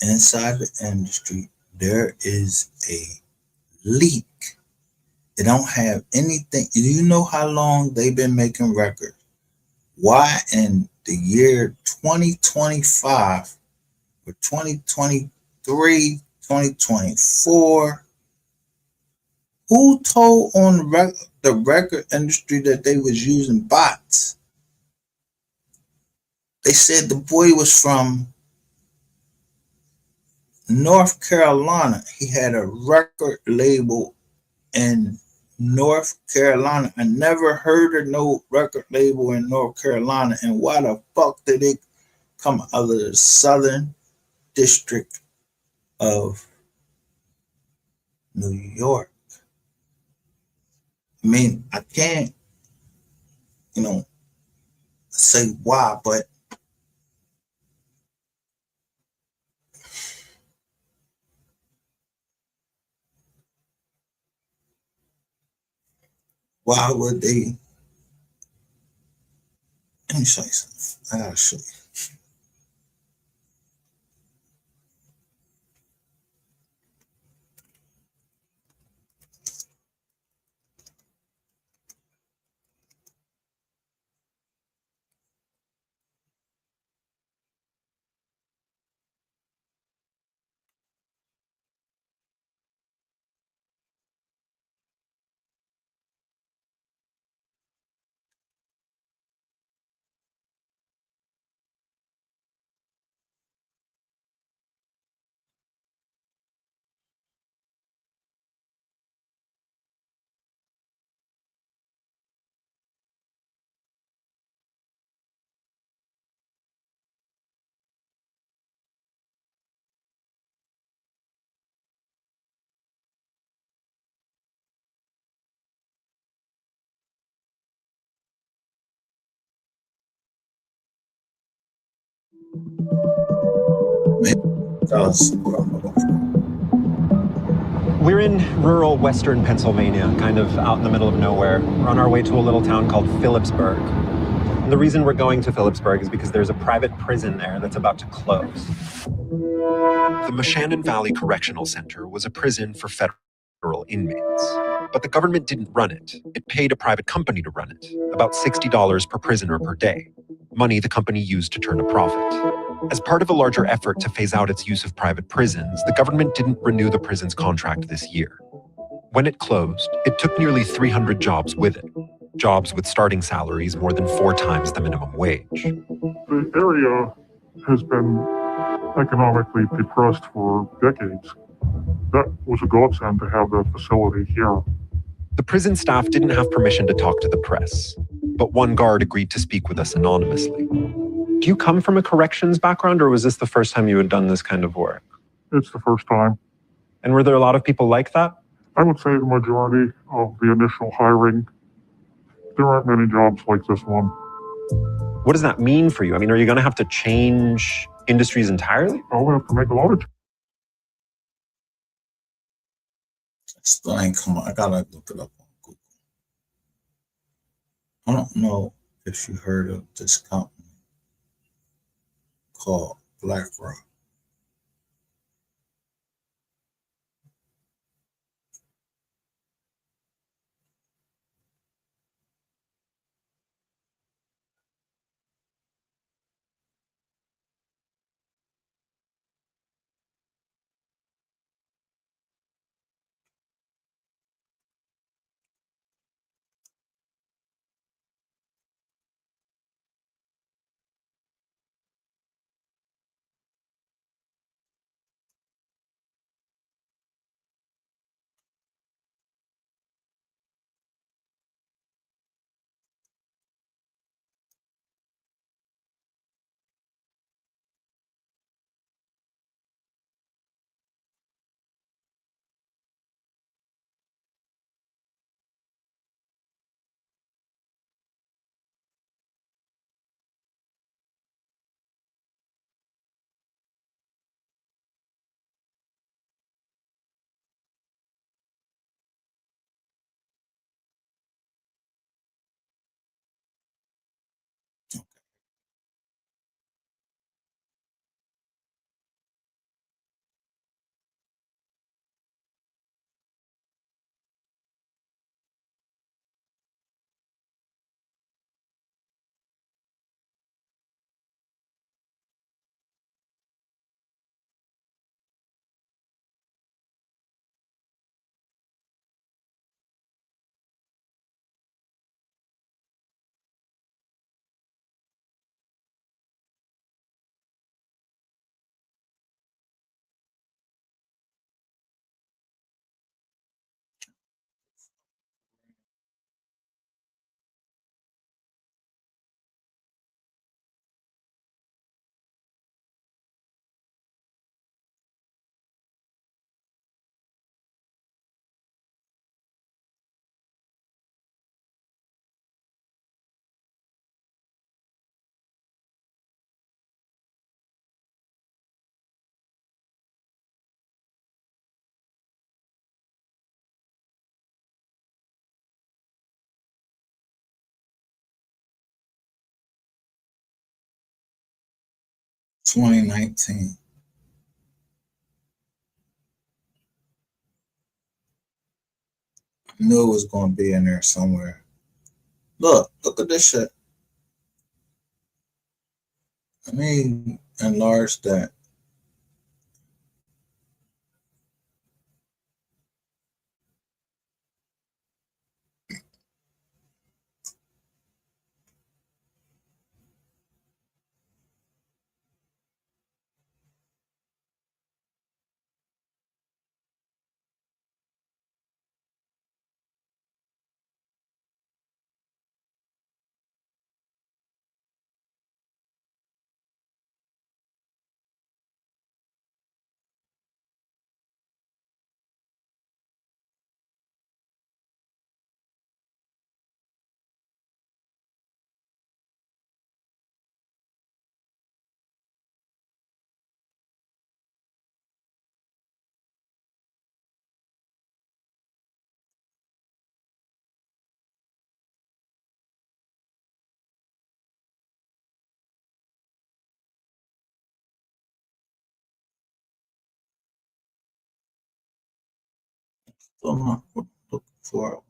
inside the industry, there is a leak. They don't have anything. Do you know how long they've been making records? Why in the year 2025 or 2023, 2024, who told on the record industry that they was using bots? They said the boy was from North Carolina. He had a record label in North Carolina. I never heard of no record label in North Carolina. And why the fuck did they come out of the Southern District of New York? I mean, I can't, say why, but why would they? Let me show you something. I gotta show you. We're in rural western Pennsylvania, kind of out in the middle of nowhere. We're on our way to a little town called Phillipsburg. And the reason we're going to Phillipsburg is because there's a private prison there that's about to close. The Moshannon Valley Correctional Center was a prison for federal inmates. But the government didn't run it. It paid a private company to run it, about $60 per prisoner per day, money the company used to turn a profit. As part of a larger effort to phase out its use of private prisons, the government didn't renew the prison's contract this year. When it closed, it took nearly 300 jobs with it, jobs with starting salaries more than 4 times the minimum wage. The area has been economically depressed for decades. That was a godsend to have the facility here. The prison staff didn't have permission to talk to the press, but one guard agreed to speak with us anonymously. Do you come from a corrections background, or was this the first time you had done this kind of work? It's the first time. And were there a lot of people like that? I would say the majority of the initial hiring, there aren't many jobs like this one. What does that mean for you? I mean, are you going to have to change industries entirely? I'll have to make a lot of Explain, come on, I gotta look it up on Google. I don't know if you heard of this company called BlackRock. $2019. I knew it was going to be in there somewhere. Look at this shit. Let me enlarge that. Still not looking for it.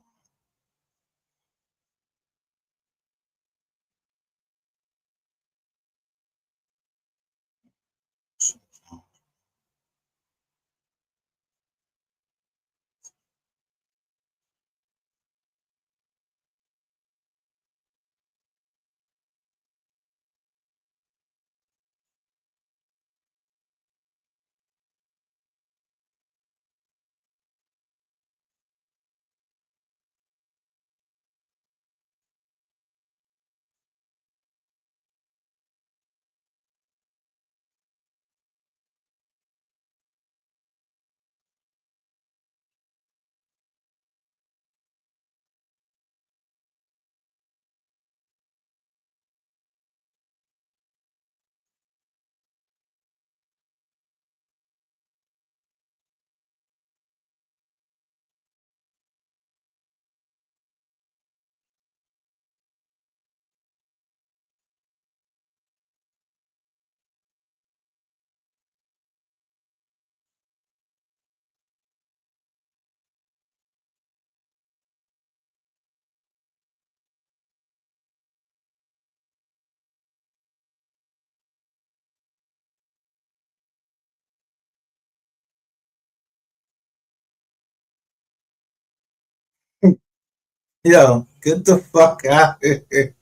Yo, get the fuck out of here.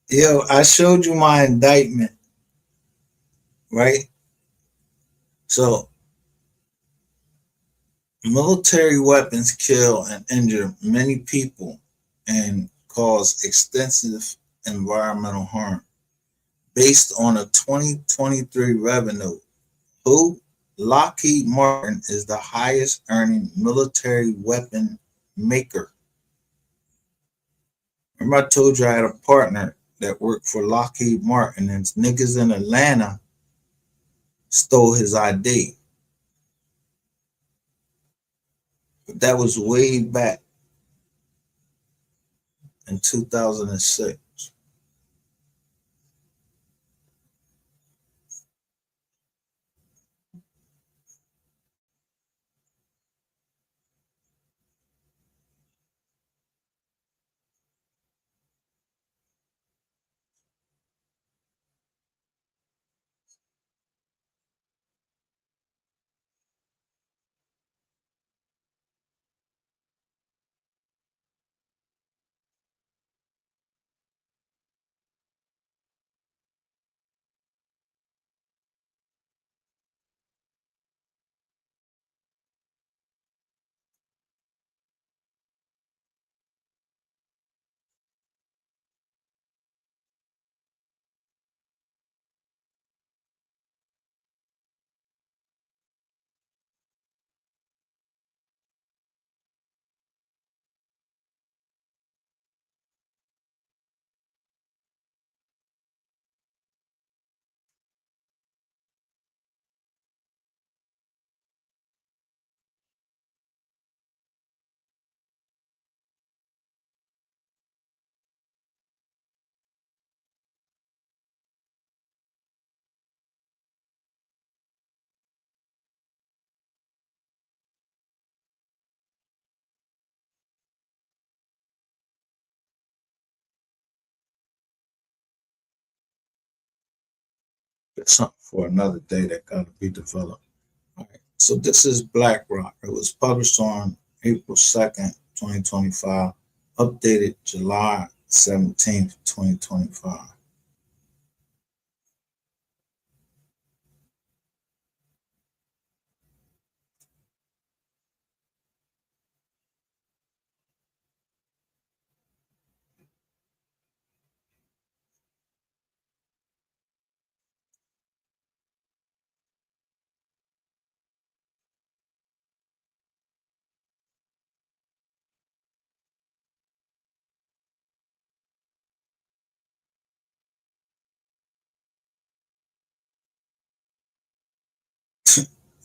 Yo, I showed you my indictment, right? So, military weapons kill and injure many people and cause extensive environmental harm. Based on a 2023 revenue, who Lockheed Martin is the highest earning military weapon maker. Remember I told you I had a partner that worked for Lockheed Martin and niggas in Atlanta stole his ID. But that was way back in 2006. It's something for another day that got to be developed. All right. So this is BlackRock. It was published on April 2nd, 2025, updated July 17th, 2025.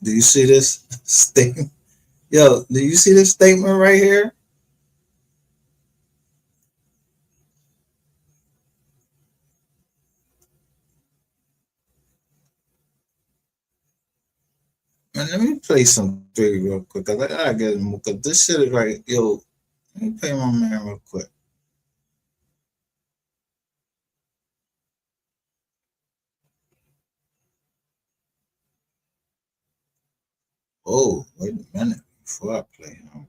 Do you see this statement? Yo, do you see this statement right here? Man, let me play some 3 real quick, cause I gotta get him. Cause this shit is like, yo. Let me play my man real quick. Oh, wait a minute before I play him.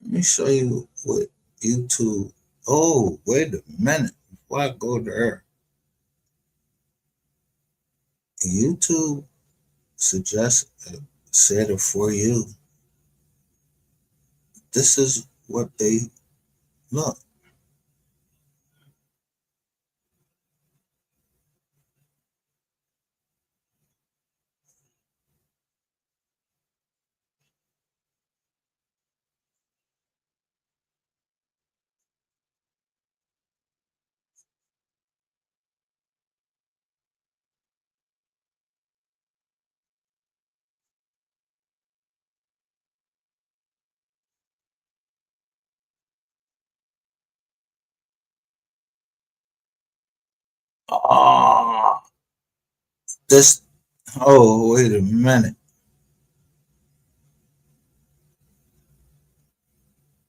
Let me show you what YouTube. Oh, wait a minute before I go there. YouTube suggests said it for you. This is what they look. Ah, this. Oh, wait a minute.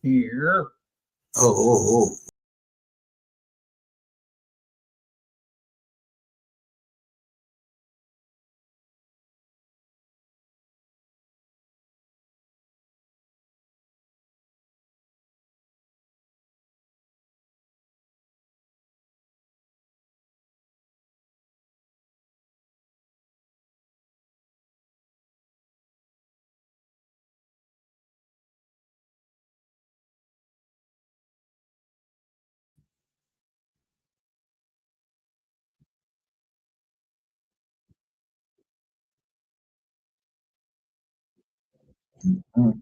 Here. Oh. Mm.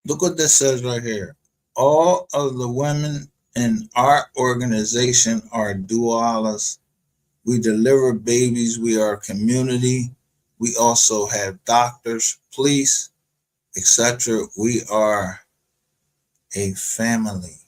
Look what this says right here. All of the women in our organization are dualas. We deliver babies. We are a community. We also have doctors, police, etc. We are a family.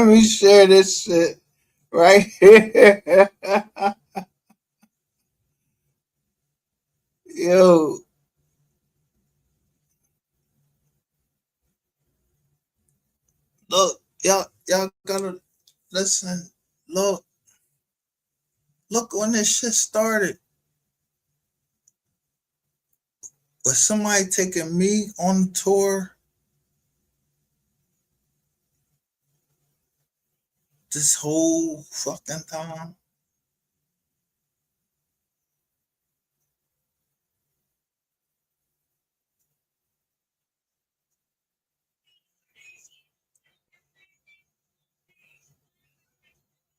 me share this shit right here. Yo. Look, y'all gotta listen. Look when this shit started. Was somebody taking me on tour this whole fucking time?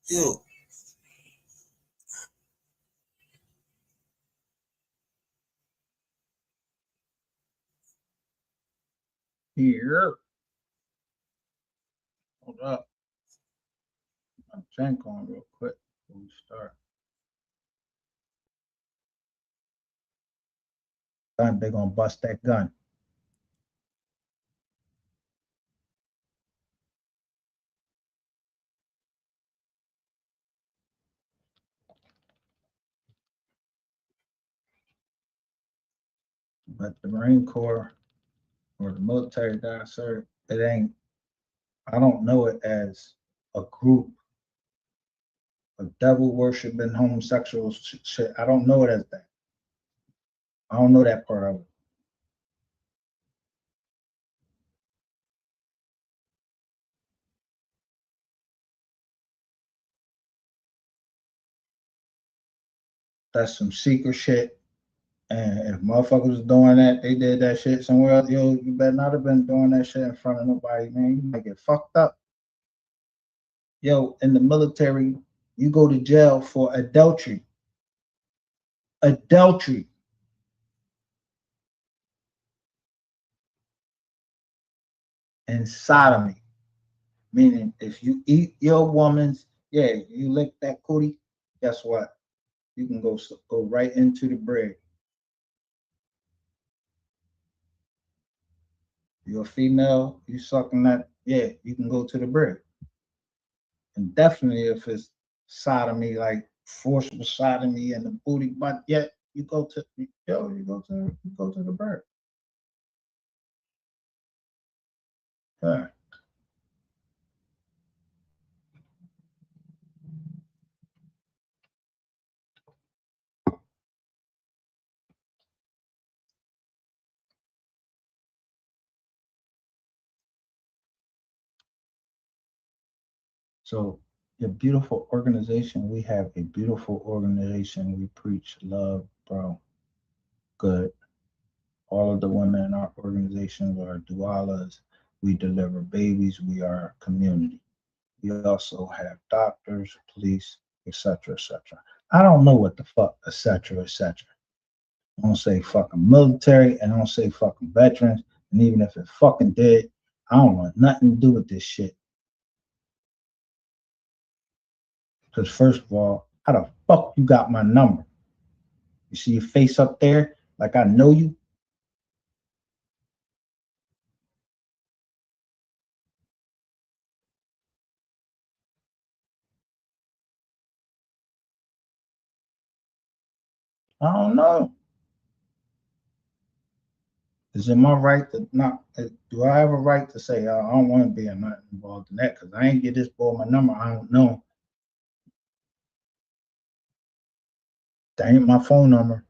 Yo. Here. Hold up. I'm drink on real quick before we start. They're gonna bust that gun. But the Marine Corps or the military guys, sir, it ain't, I don't know it as a group of devil worshiping homosexual shit. I don't know it as that. I don't know that part of it. That's some secret shit. And if motherfuckers was doing that, they did that shit somewhere else, yo, you better not have been doing that shit in front of nobody, man. You might get fucked up. Yo, in the military, you go to jail for adultery. Adultery. And sodomy. Meaning, if you eat your woman's, you lick that cootie, guess what? You can go right into the bread. You're a female, you sucking that, you can go to the bread. And definitely if it's sodomy, like forcible sodomy and the booty butt, you go to the bread. Yeah. So a beautiful organization, we have a beautiful organization. We preach love, bro. Good. All of the women in our organizations are doulas. We deliver babies. We are a community. We also have doctors, police, etc., etc. I don't know what the fuck, etc., etc. I don't say fucking military, and I don't say fucking veterans. And even if it fucking did, I don't want nothing to do with this shit. Because first of all, how the fuck you got my number? You see your face up there, like I know you. I don't know. Is it my right to not? Do I have a right to say I don't want to be not involved in that? Because I ain't get this boy my number. I don't know. That ain't my phone number.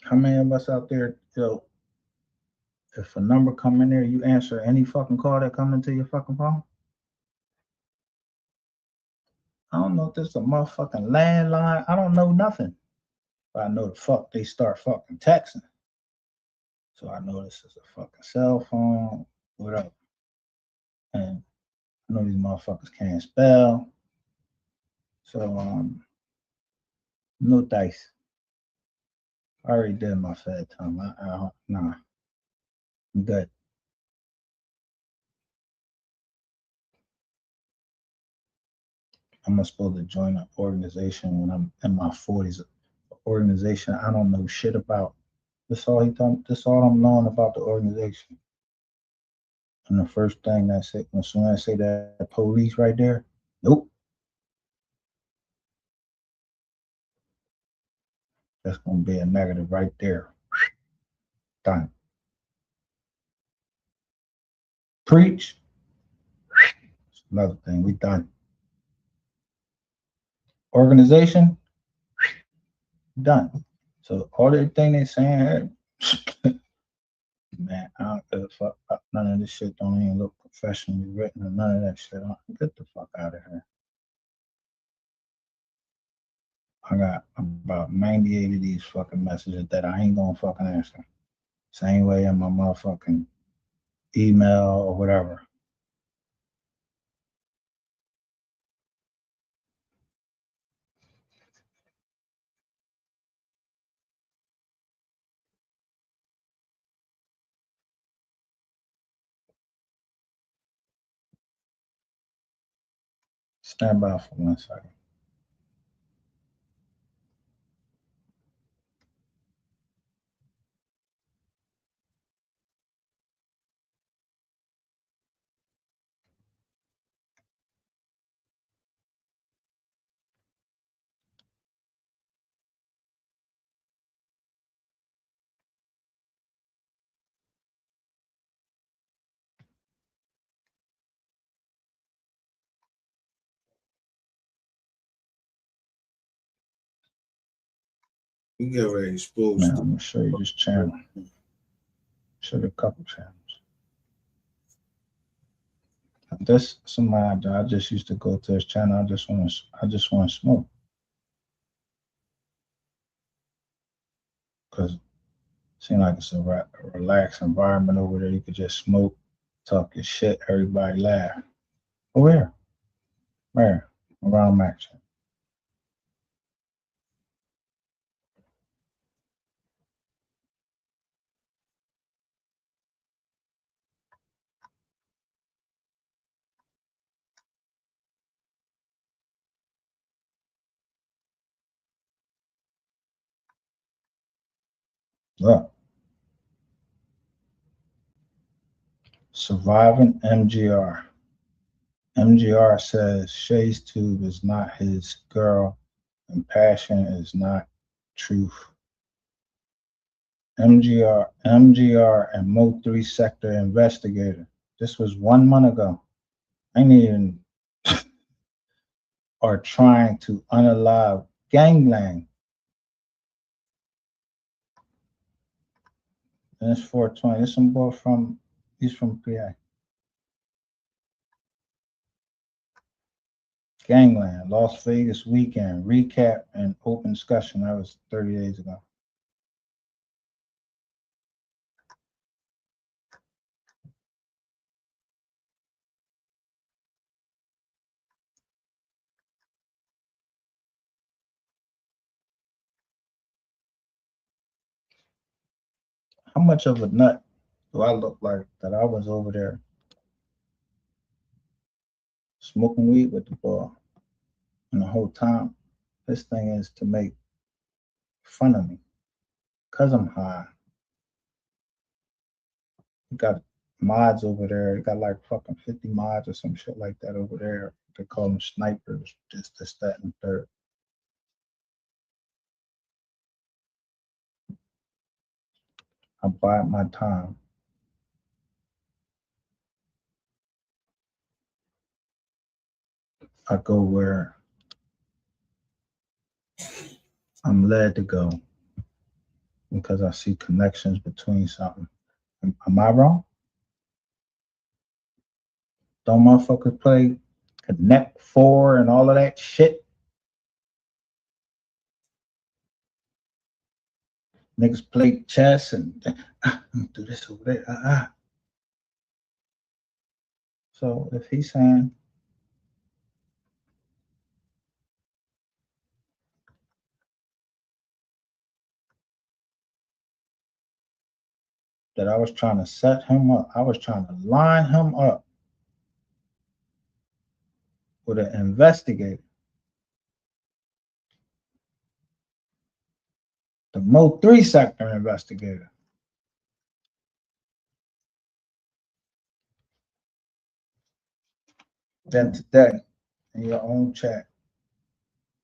How many of us out there, if a number come in there, you answer any fucking call that come into your fucking phone? I don't know if this is a motherfucking landline. I don't know nothing. But I know the fuck they start fucking texting. So I know this is a fucking cell phone, whatever. And I know these motherfuckers can't spell. So no dice. I already did my fed time. Nah, I'm good. I'm supposed to join an organization when I'm in my 40s. Organization I don't know shit about. That's all he told. That's all I'm knowing about the organization. And the first thing that said, as soon as I say that police right there, nope. That's gonna be a negative right there. Done. Preach. It's another thing. We done. Organization. Done. So all the thing they saying here, man, I don't give a fuck about none of this shit. Don't even look professionally written or none of that shit. Get the fuck out of here. I got about 98 of these fucking messages that I ain't gonna fucking answer. Same way in my motherfucking email or whatever. Stand by for 1 second. We get ready exposed. Now I'm gonna show you this channel. Show you a couple channels. This somebody I just used to go to his channel. I just want to smoke. Because it seems like it's a relaxed environment over there. You could just smoke, talk your shit, everybody laugh. Where? Around Max. Look. Surviving MGR. MGR says Shay's Tube is not his girl and passion is not truth. MGR and MO3 sector investigator. This was 1 month ago. I ain't even are trying to unalive gangland. And it's 420. This some boy he's from PA. Gangland, Las Vegas weekend, recap and open discussion. That was 30 days ago. How much of a nut do I look like that I was over there smoking weed with the boy? And the whole time, this thing is to make fun of me. Because I'm high. You got mods over there. You got like fucking 50 mods or some shit like that over there. They call them snipers, this, that, and third. I bide my time. I go where I'm led to go because I see connections between something. Am I wrong? Don't motherfuckers play Connect 4 and all of that shit? Niggas play chess and do this over there. So if he's saying that I was trying to set him up, I was trying to line him up with an investigator. The MO3 sector investigator. Then today, in your own chat,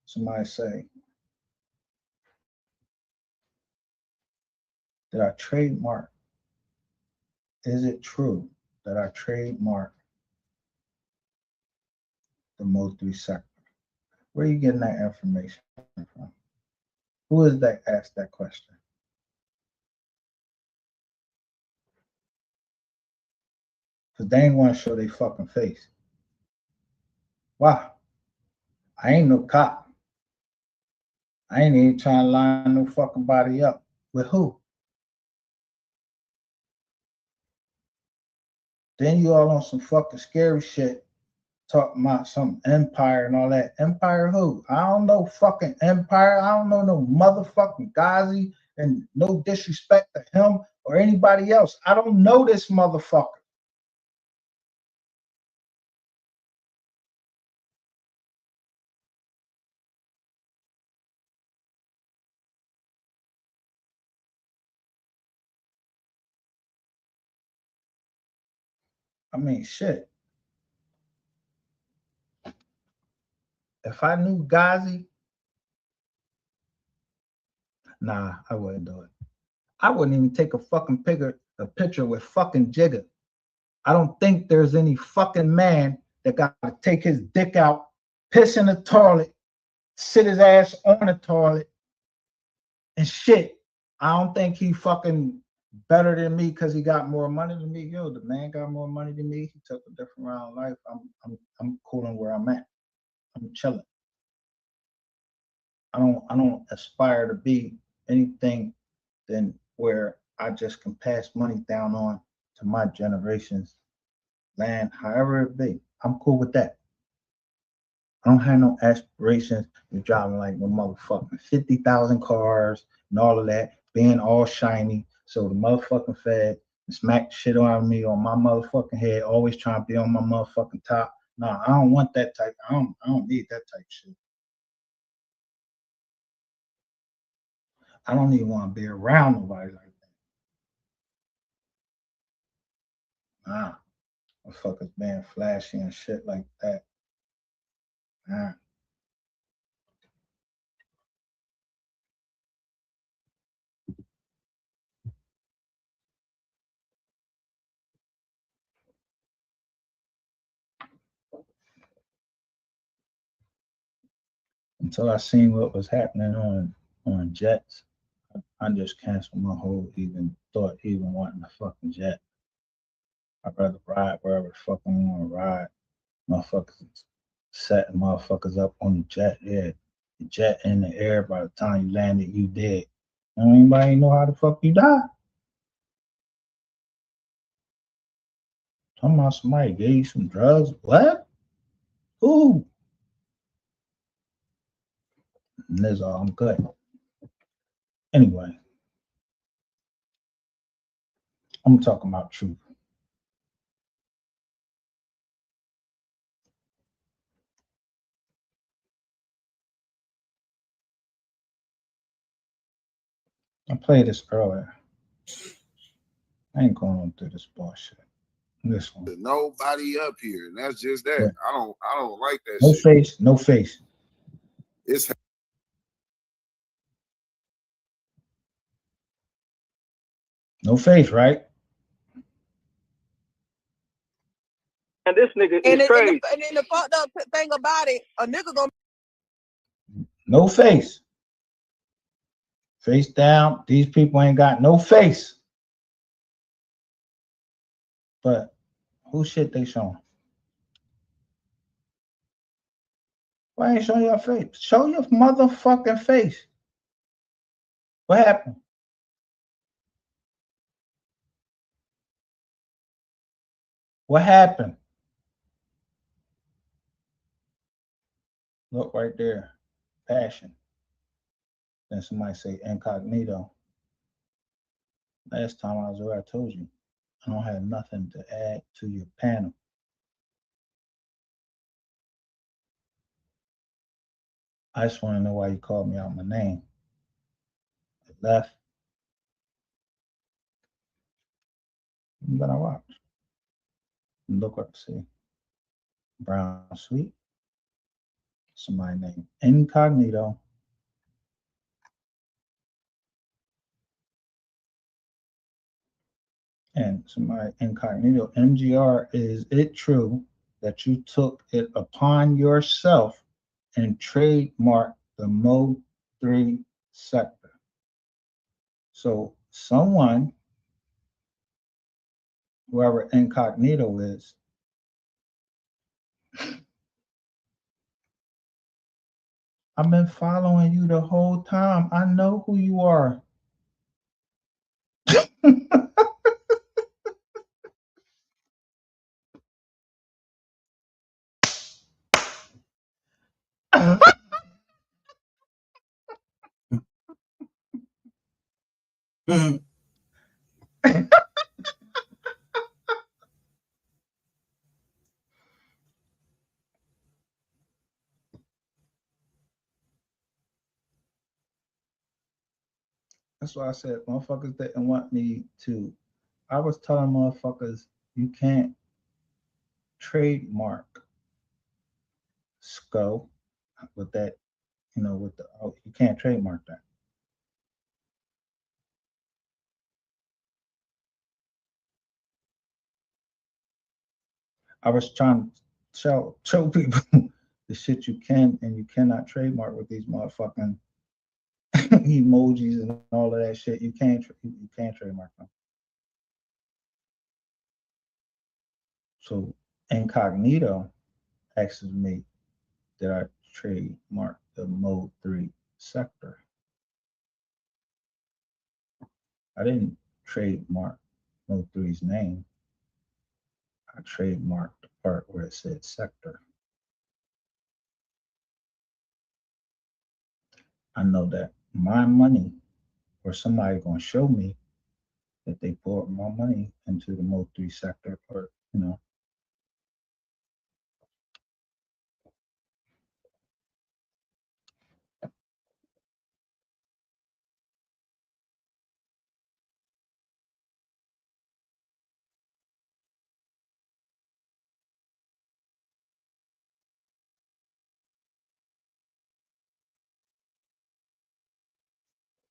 somebody say, did I trademark? Is it true that I trademark the MO3 sector? Where are you getting that information from? Who is that asked that question? Because they ain't want to show their fucking face. Why? I ain't no cop. I ain't even trying to line no fucking body up. With who? Then you all on some fucking scary shit, talking about some empire and all that. Empire who? I don't know fucking empire. I don't know no motherfucking Ghazi, and no disrespect to him or anybody else. I don't know this motherfucker. I mean, shit. If I knew Ghazi, nah, I wouldn't do it. I wouldn't even take a fucking picture with fucking Jigga. I don't think there's any fucking man that got to take his dick out, piss in the toilet, sit his ass on the toilet, and shit. I don't think he fucking better than me because he got more money than me. Yo, the man got more money than me. He took a different route in life. I'm cooling where I'm at. I'm chilling. I don't aspire to be anything than where I just can pass money down on to my generation's land, however it be. I'm cool with that. I don't have no aspirations of driving like no motherfucking 50,000 cars and all of that, being all shiny. So the motherfucking Fed smack shit on me on my motherfucking head, always trying to be on my motherfucking top. Nah, I don't want that type. I don't need that type shit. I don't even want to be around nobody like that. Nah, motherfuckers being flashy and shit like that. Nah. Until I seen what was happening on jets, I just canceled my whole even wanting a fucking jet. I'd rather ride wherever the fuck I want to ride. Motherfuckers setting motherfuckers up on the jet. Yeah, the jet in the air. By the time you landed, you dead. Anybody know how the fuck you die? Talking about somebody gave you some drugs. What? Who? And that's all. I'm good. Anyway, I'm talking about truth. I played this earlier. I ain't going through this bullshit. This one. Nobody up here, and that's just that. Yeah. I don't like that no shit. Face, no face. It's no face, right? And this nigga is crazy. And then the fucked up thing about it, a nigga gonna no face. Face down. These people ain't got no face. But who shit they showing? Why ain't showing your face? Show your motherfucking face. What happened? What happened? Look right there. Passion. Then somebody say incognito. Last time I was there, I told you, I don't have nothing to add to your panel. I just want to know why you called me out my name. left. I'm gonna watch. Look up, see. Brown Sweet. Somebody named Incognito. And somebody Incognito. MGR, is it true that you took it upon yourself and trademarked the MO3 sector? So someone, whoever Incognito is, I've been following you the whole time. I know who you are. That's why I said motherfuckers didn't want me to. I was telling motherfuckers you can't trademark SCO with that, with the, oh, you can't trademark that. I was trying to show people the shit you can and you cannot trademark with these motherfucking emojis and all of that shit. You can't trademark them. So Incognito asks me, did I trademark the MO3 sector? I didn't trademark MO3's name. I trademarked the part where it said sector. I know that my money, or somebody gonna show me that they poured more money into the MO3 sector, or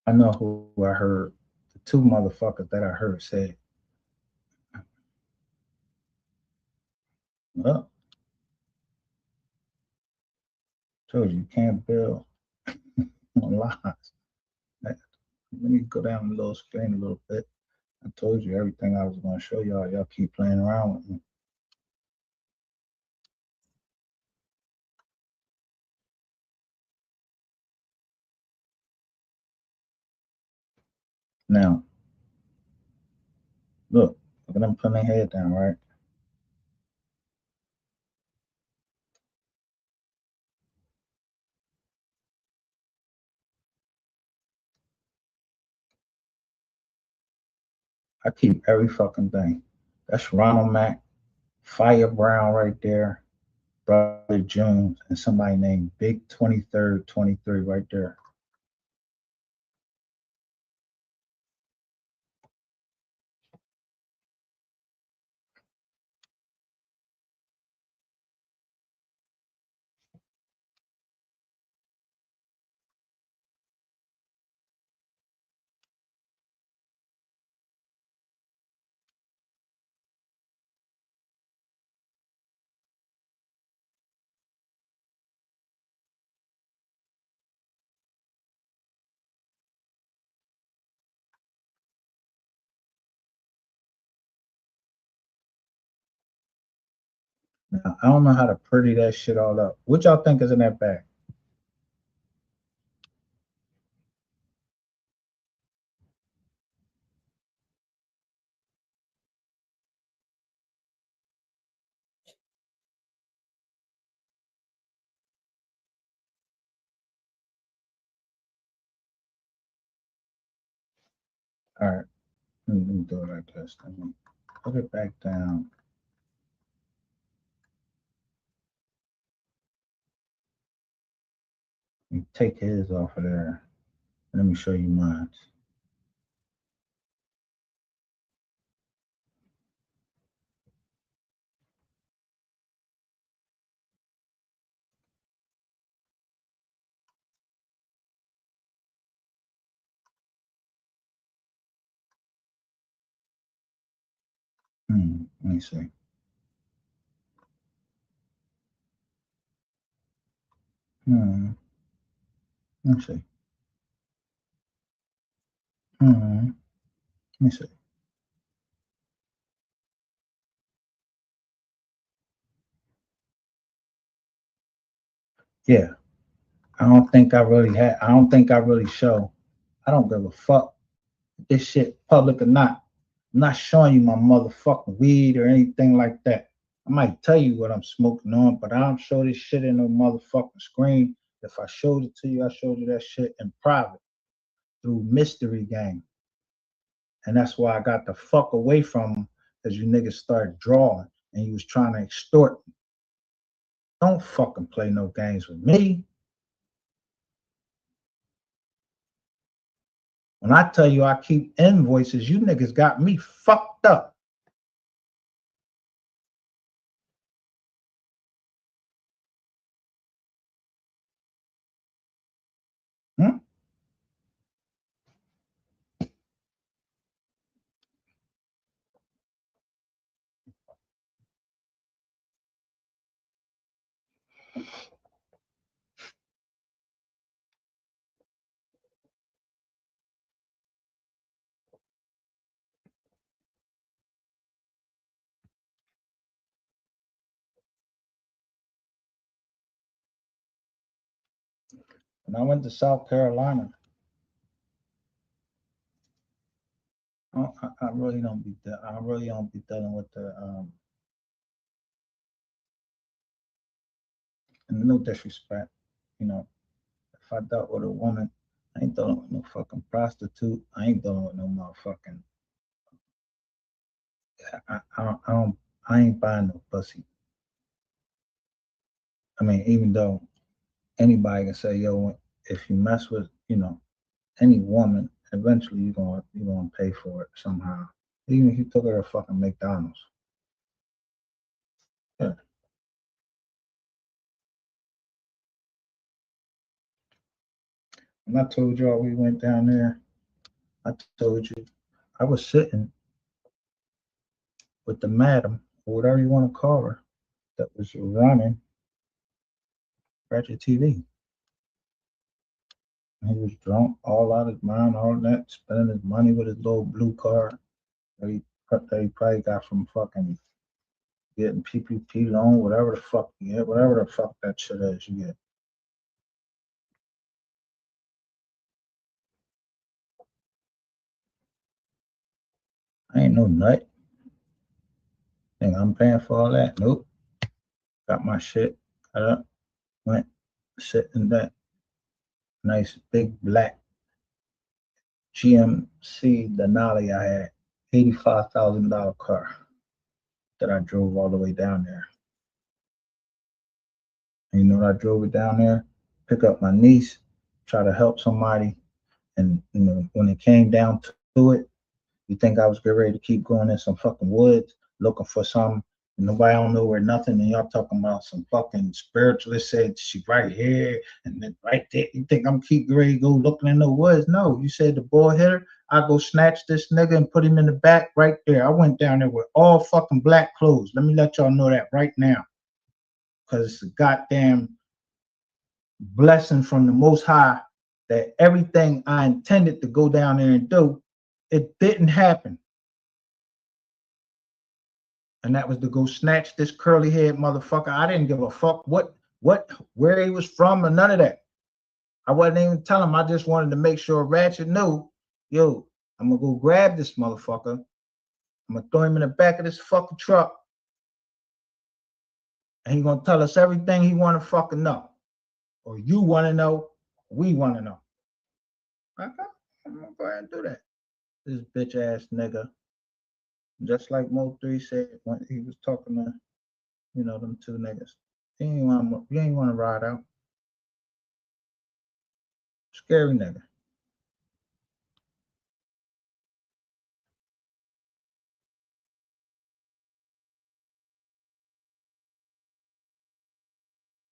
I know who I heard. The two motherfuckers that I heard say, well, told you can't build on lies. Let me go down the little screen a little bit. I told you everything I was going to show y'all. Y'all keep playing around with me. Now, look at them putting their head down, right? I keep every fucking thing. That's Ronald Mack, Fire Brown right there, Brother Jones, and somebody named Big 23rd 23 right there. Now, I don't know how to pretty that shit all up. What y'all think is in that bag? All right, let me do it like this. Let me put it back down. Let me take his off of there. Let me show you mine. Let me see. Let me see. Let me see. Yeah. I don't think I really show. I don't give a fuck if this shit public or not. I'm not showing you my motherfucking weed or anything like that. I might tell you what I'm smoking on, but I don't show this shit in no motherfucking screen. If I showed it to you, I showed you that shit in private through Mystery Game. And that's why I got the fuck away from him, because you niggas started drawing and you was trying to extort me. Don't fucking play no games with me. When I tell you I keep invoices, you niggas got me fucked up. When I went to South Carolina, I really don't be dealing with the and no disrespect, you know, if I dealt with a woman, I ain't dealing with no fucking prostitute. I ain't dealing with no motherfucking. I ain't buying no pussy. I mean, even though anybody can say, yo, if you mess with, any woman, eventually you're gonna pay for it somehow. Even if you took her to fucking McDonald's. Yeah. When I told y'all we went down there, I told you I was sitting with the madam, or whatever you want to call her, that was running Ratchet TV. He was drunk, all out of his mind, all that, spending his money with his little blue card that he probably got from fucking getting PPP loan, whatever the fuck you get, whatever the fuck that shit is you get. I ain't no nut. Think I'm paying for all that? Nope. Got my shit, got up, went, sit in that nice big black GMC Denali I had, $85,000 car that I drove all the way down there. And you know what I drove it down there? Pick up my niece, try to help somebody. And when it came down to it, you think I was getting ready to keep going in some fucking woods looking for something. Nobody don't know where nothing, and y'all talking about some fucking spiritualist said she right here and then right there. You think I'm keep ready to go looking in the woods? No, you said the boy hit her. I go snatch this nigga and put him in the back right there. I went down there with all fucking black clothes. Let me let y'all know that right now, because it's a goddamn blessing from the Most High that everything I intended to go down there and do, it didn't happen. And that was to go snatch this curly haired motherfucker. I didn't give a fuck where he was from or none of that. I wasn't even telling him. I just wanted to make sure Ratchet knew, yo, I'm gonna go grab this motherfucker. I'm gonna throw him in the back of this fucking truck. And he's gonna tell us everything he wanna fucking know. Or you wanna know, we wanna know. Okay, I'm gonna go ahead and do that. This bitch ass nigga. Just like MO3 said when he was talking to, them two niggas. You ain't want to ride out. Scary nigga.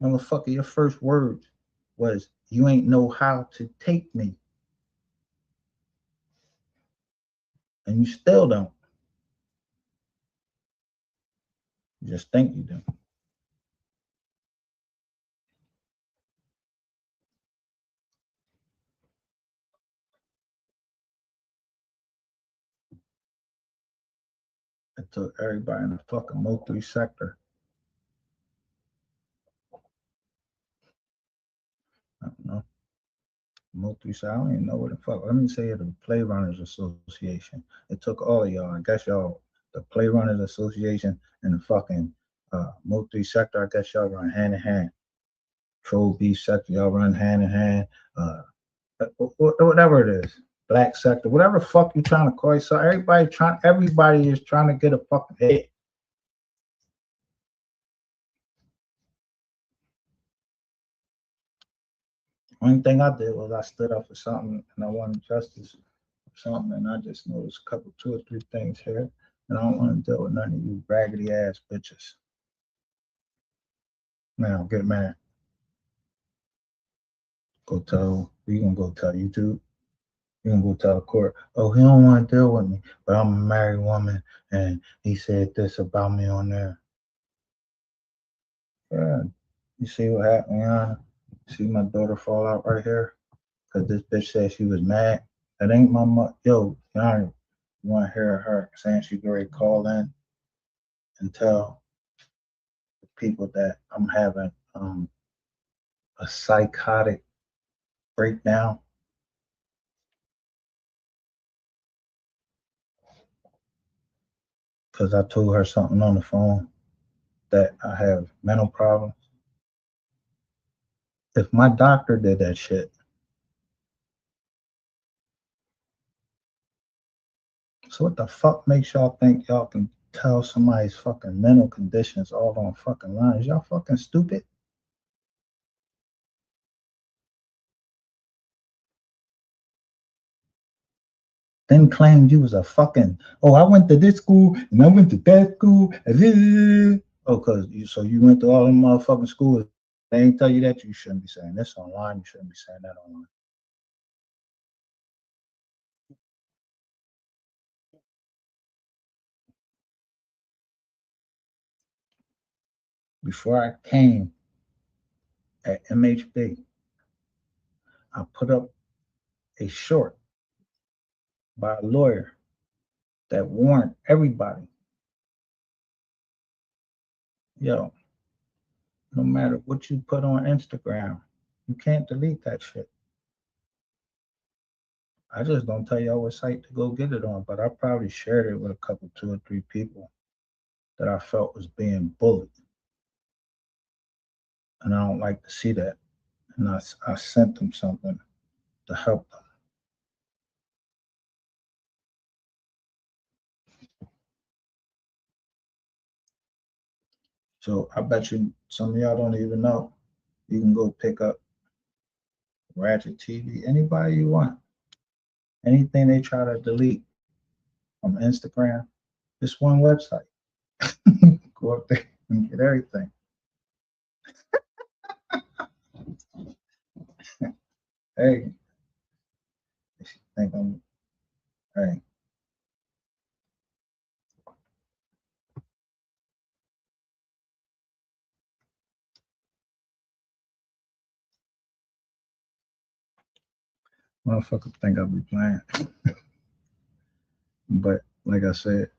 Motherfucker, your first words was, you ain't know how to take me. And you still don't. You just think you do. It took everybody in the fucking MO3 sector. I don't know. MO3 sector, I don't even know what the fuck. Let me say the Play Runners Association. It took all of y'all. I guess y'all, the Play Runners Association and the fucking MO3 sector, I guess y'all run hand in hand. Troll Beef sector, y'all run hand in hand. Whatever it is. Black sector, whatever the fuck you trying to call it. So everybody is trying to get a fucking hit. Only thing I did was I stood up for something and I wanted justice for something, and I just noticed a couple, 2 or 3 things here, and I don't want to deal with none of you raggedy ass bitches. Now get mad. You gonna go tell YouTube. You gonna go tell the court, oh, he don't want to deal with me, but I'm a married woman and he said this about me on there. Yeah, you see what happened, Yana? See my daughter fall out right here? Because this bitch said she was mad. That ain't my mother. Yo, Yana, you want to hear her saying she ready to call in and tell the people that I'm having a psychotic breakdown? Because I told her something on the phone that I have mental problems. If my doctor did that shit, so what the fuck makes y'all think y'all can tell somebody's fucking mental conditions all on fucking lines? Y'all fucking stupid? Then claimed you was a fucking, oh, I went to this school and I went to that school and this. Oh, so you went to all them motherfucking schools. They ain't tell you that. You shouldn't be saying this online. You shouldn't be saying that online. Before I came at MHB, I put up a short by a lawyer that warned everybody, yo, no matter what you put on Instagram, you can't delete that shit. I just don't tell y'all what site to go get it on, but I probably shared it with a couple, 2 or 3 people that I felt was being bullied. And I don't like to see that. And I sent them something to help them. So I bet you some of y'all don't even know. You can go pick up Ratchet TV, anybody you want. Anything they try to delete from Instagram, just one website. Go up there and get everything. Hey, if you think I'm, hey. Motherfuckers think I'll be playing. But like I said,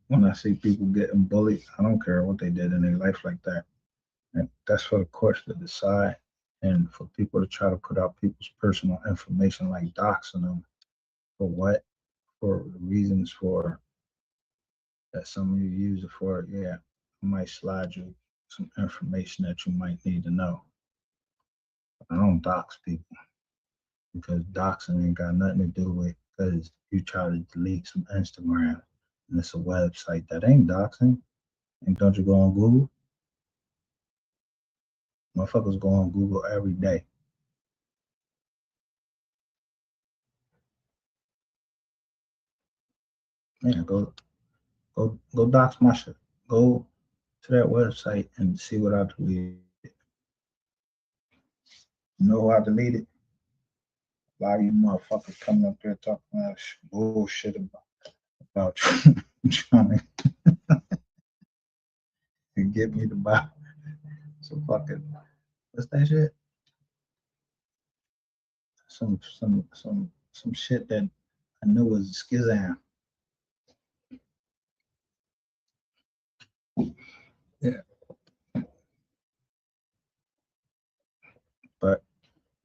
when I see people getting bullied, I don't care what they did in their life like that. And that's for the courts to decide, and for people to try to put out people's personal information like doxing them. For what? For the reasons for that some of you use it for. Yeah, I might slide you some information that you might need to know. I don't dox people because doxing ain't got nothing to do with because you try to delete some Instagram and it's a website that ain't doxing. And don't you go on Google? Motherfuckers go on Google every day. Yeah, go dox my shit. Go to that website and see what I deleted. You know who I deleted? A lot of you motherfuckers coming up there talking about bullshit about trying to get me to buy some fucking, what's that shit? Some shit that I knew was Skizam. Yeah. But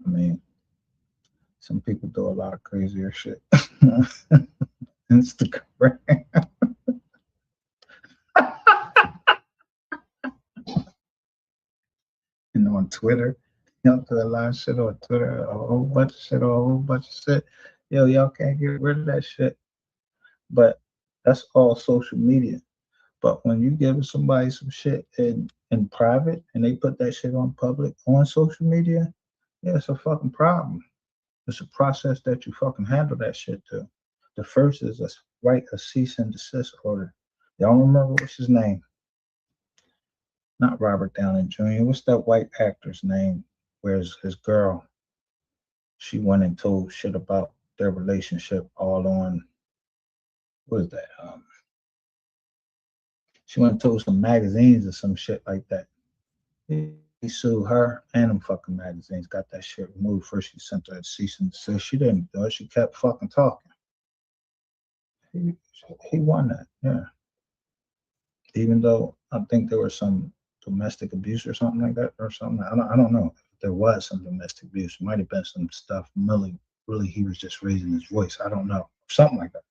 I mean, some people do a lot of crazier shit. Instagram. And on Twitter. Y'all do a lot of shit on Twitter, a whole bunch of shit, or a whole bunch of shit. Yo, y'all can't get rid of that shit. But that's all social media. But when you give somebody some shit in private and they put that shit on public on social media, yeah, it's a fucking problem. It's a process that you fucking handle that shit to. The first is write a cease and desist order. Y'all remember what's his name? Not Robert Downey Jr. What's that white actor's name? Where's his girl? She went and told shit about their relationship all on, what is that? She went and told some magazines or some shit like that. He sued her and them fucking magazines, got that shit removed. First, he sent her a cease and desist. She didn't do it. She kept fucking talking. He won that, yeah. Even though I think there was some domestic abuse or something like that, or something. I don't know if there was some domestic abuse. It might have been some stuff. Really, he was just raising his voice. I don't know, something like that.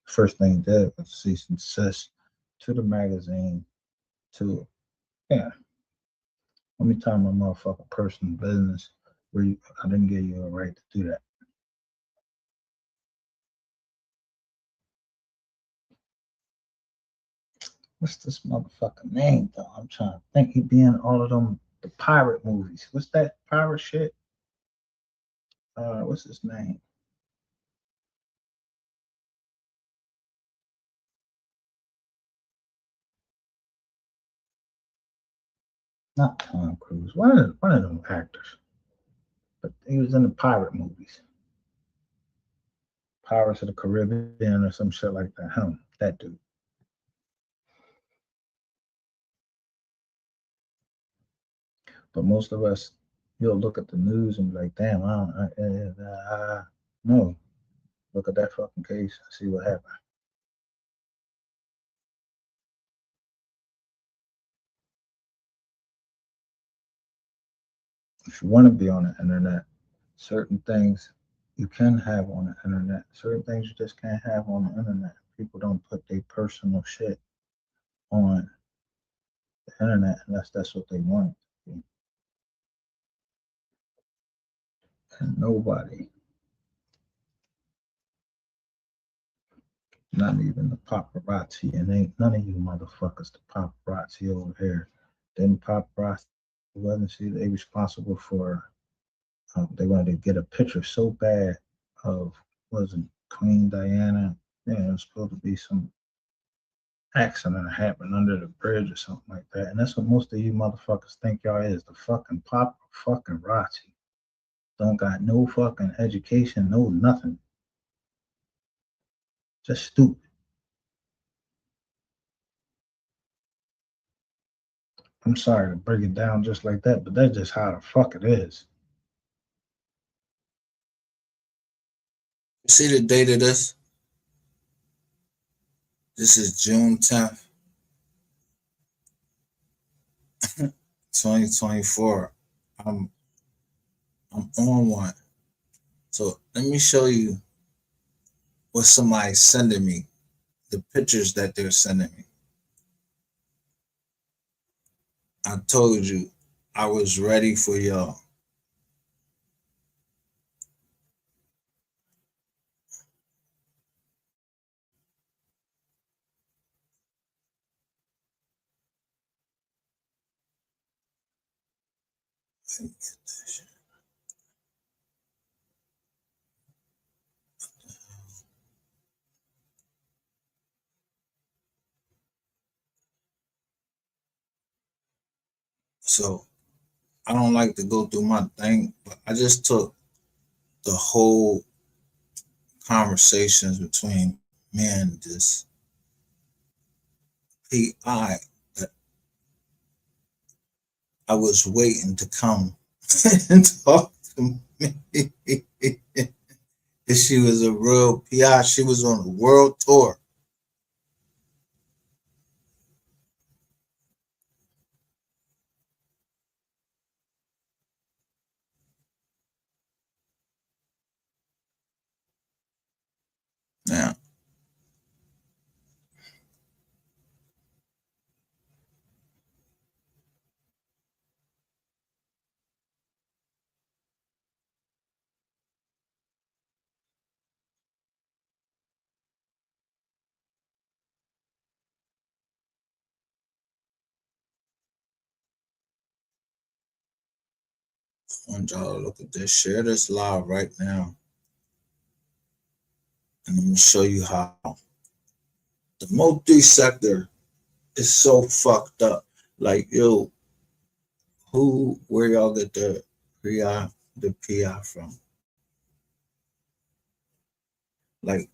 First thing he did was cease and desist to the magazine. To let me tell my motherfucking personal business where I didn't give you a right to do that. What's this motherfucking name though? I'm trying to think. He be in all of them, the pirate movies. What's that pirate shit? What's his name? Not Tom Cruise. One of them actors. But he was in the pirate movies. Pirates of the Caribbean or some shit like that. Him, that dude. But most of us, you'll look at the news and be like, damn, no. Look at that fucking case and see what happened. If you want to be on the internet, certain things you can have on the internet. Certain things you just can't have on the internet. People don't put their personal shit on the internet unless that's what they want. And nobody, not even the paparazzi, and ain't none of you motherfuckers the paparazzi over here. Then paparazzi wasn't see they responsible for. They wanted to get a picture so bad of wasn't Queen Diana. Yeah, it was supposed to be some accident that happened under the bridge or something like that. And that's what most of you motherfuckers think y'all is, the fucking paparazzi. Don't got no fucking education, no nothing. Just stupid. I'm sorry to break it down just like that, but that's just how the fuck it is. See the date of this? This is June 10th, 2024. I'm on one. So let me show you what somebody's sending me, the pictures that they're sending me. I told you I was ready for y'all. So I don't like to go through my thing, but I just took the whole conversations between me and this PI I was waiting to come and talk to me. And she was a real PI. She was on a world tour. Now, I want y'all to look at this. Share this live right now. And I'm going to show you how the MO3 sector is so fucked up. Like, yo, where y'all get the PI from? Like,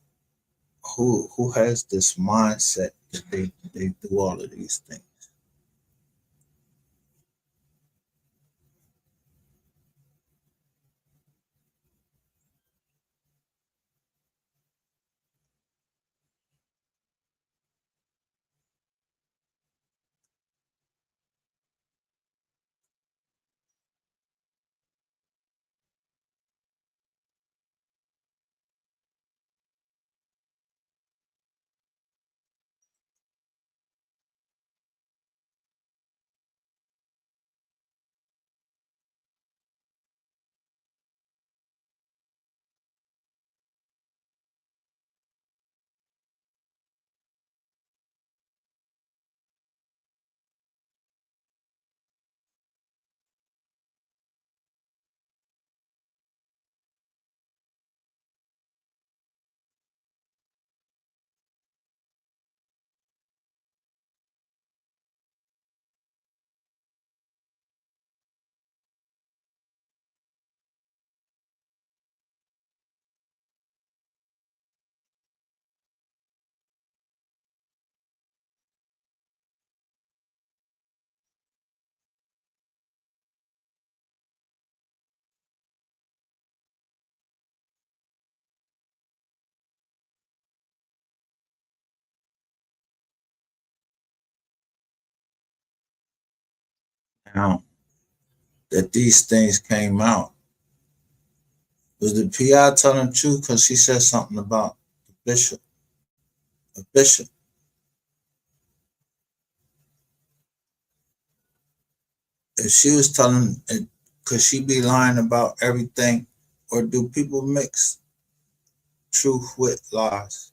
who has this mindset that they do all of these things? Now that these things came out, was the PI telling the truth? Because she said something about the bishop. A bishop. If she was telling it, could she be lying about everything? Or do people mix truth with lies?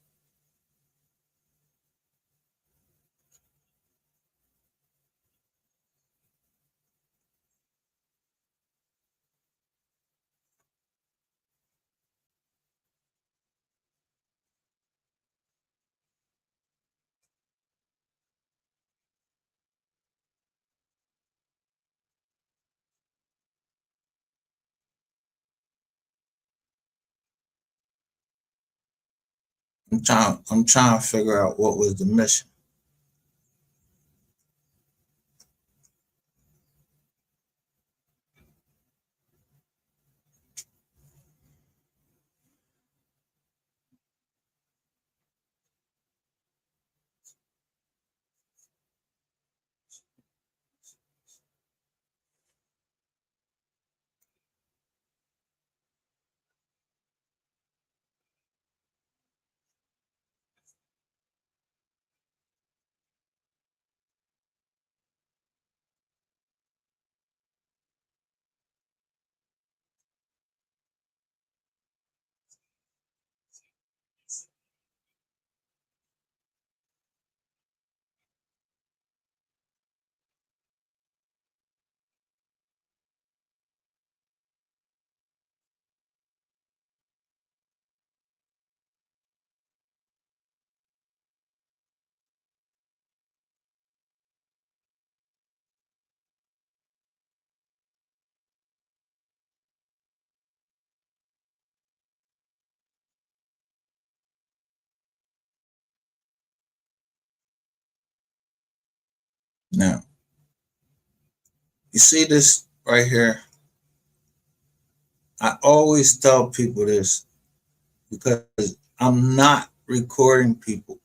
I'm trying to figure out what was the mission. Now, you You see this right here? I always tell people this because I'm not recording people,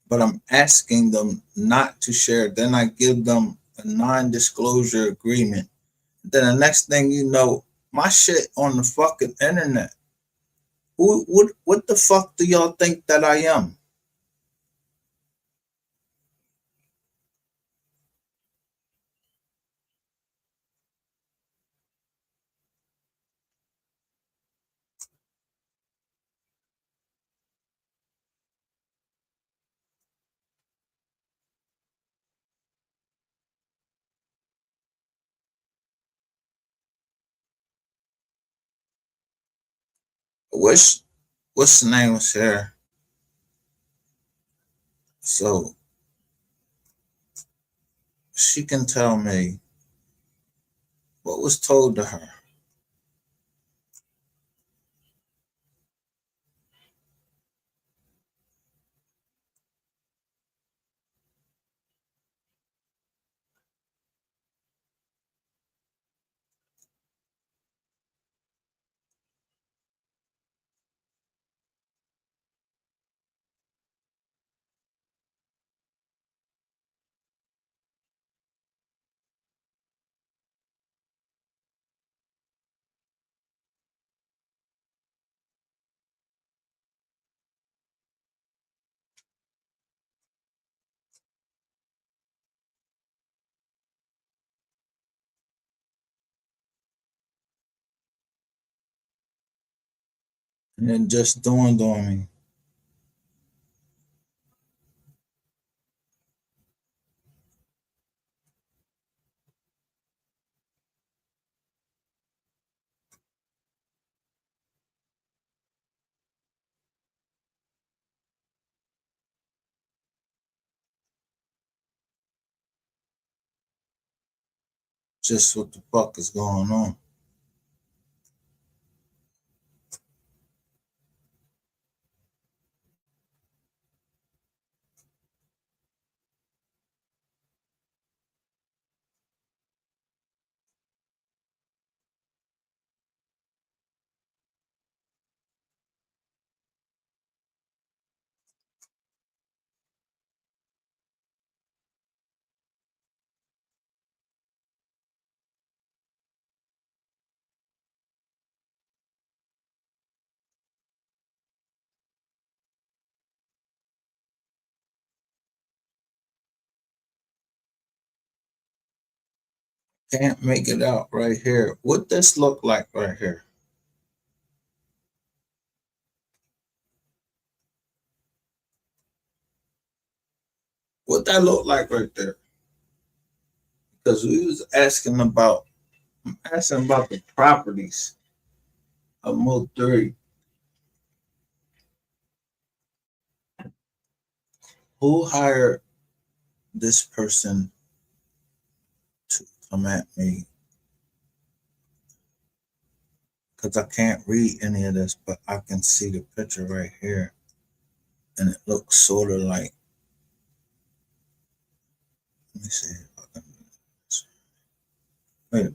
but I'm asking them not to share. Then I give them a non-disclosure agreement. Then the next thing you know, my shit on the fucking internet. What the fuck do y'all think that I am? What's the name was here? So she can tell me what was told to her. And then just dawned on me. Just what the fuck is going on. Can't make it out right here. What this look like right here? What that look like right there? Because we was asking about, I'm asking about the properties of MO3. Who hired this person to come at me? Because I can't read any of this, but I can see the picture right here. And it looks sort of like, let me see if I can, wait a minute.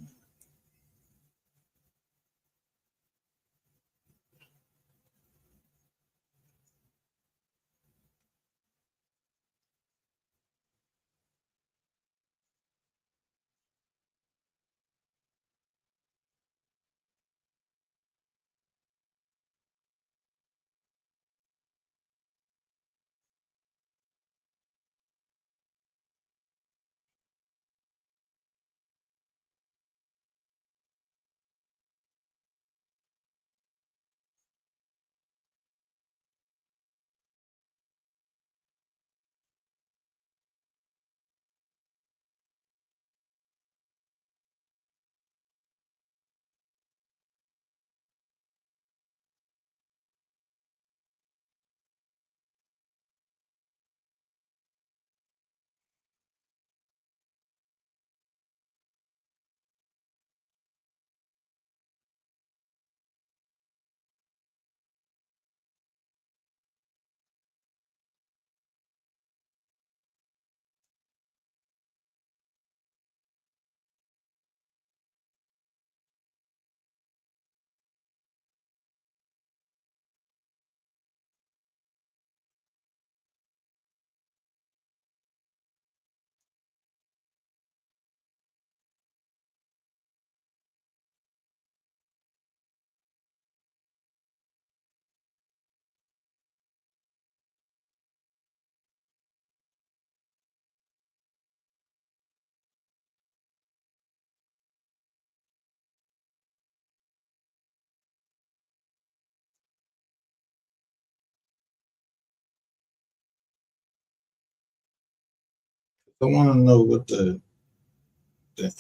I want to know what the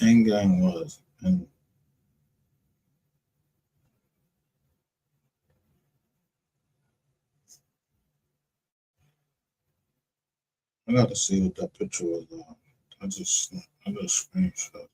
end game was, and I got to see what that picture was. I just screenshot.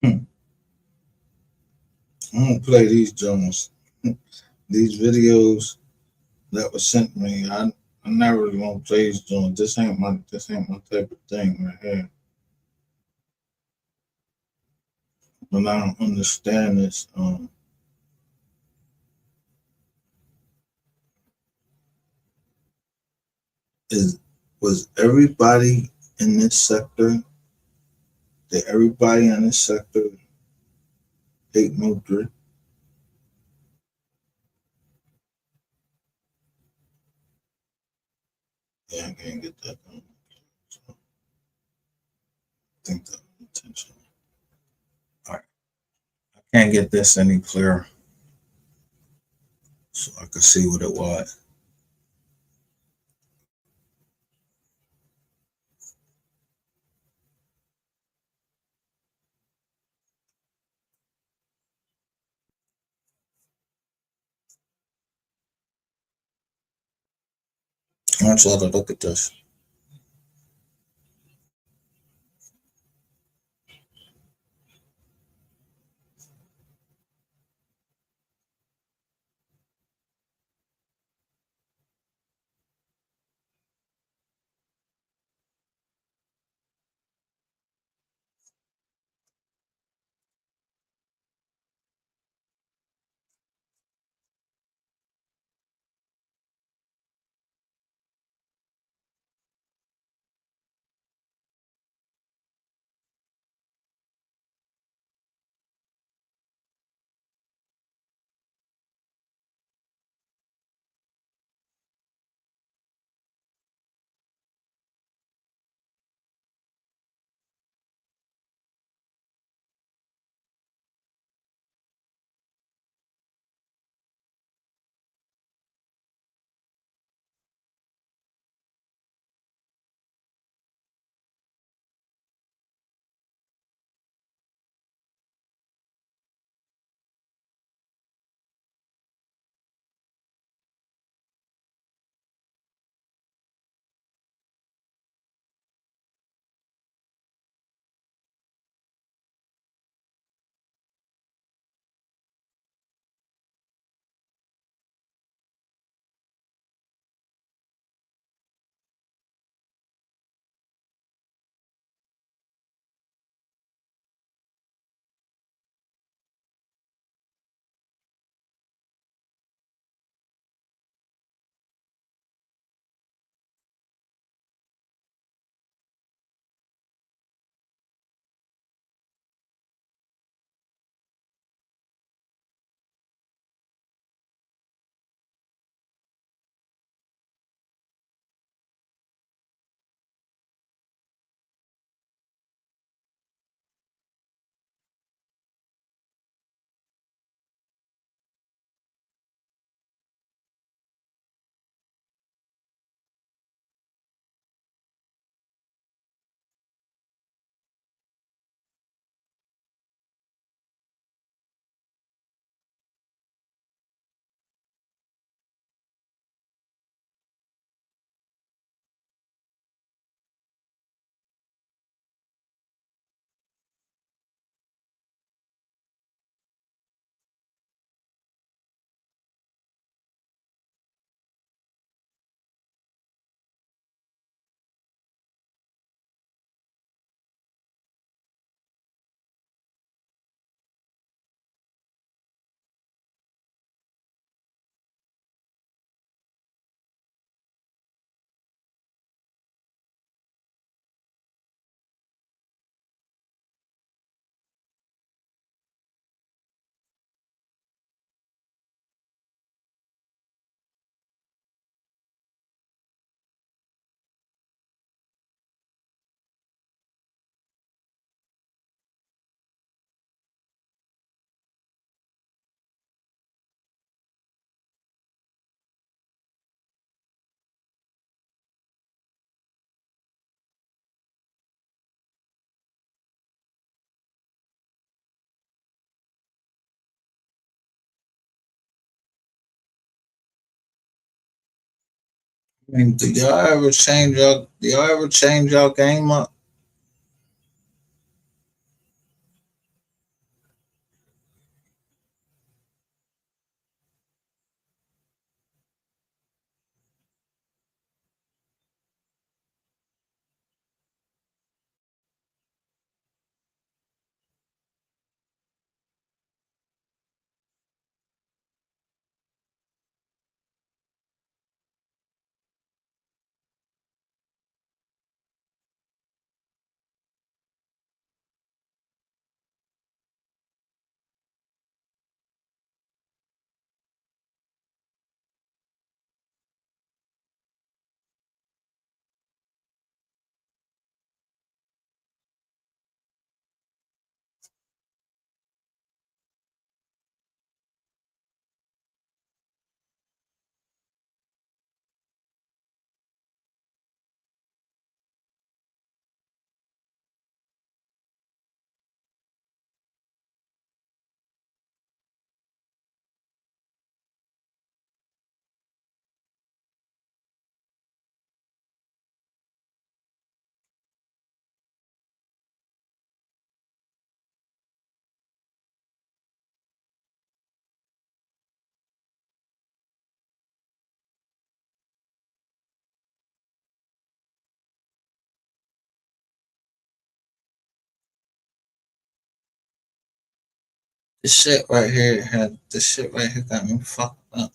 I'm gonna play these joints, these videos that was sent me. I never really want to play these joints. This ain't my type of thing right here. But I don't understand this. Was everybody in this sector? Did everybody in this sector hate MO3? Yeah, I can't get that done. So I think that was intentional. All right. I can't get this any clearer so I could see what it was. I want y'all to look at this. I mean, do y'all ever change y'all game up? This shit right here got me fucked up.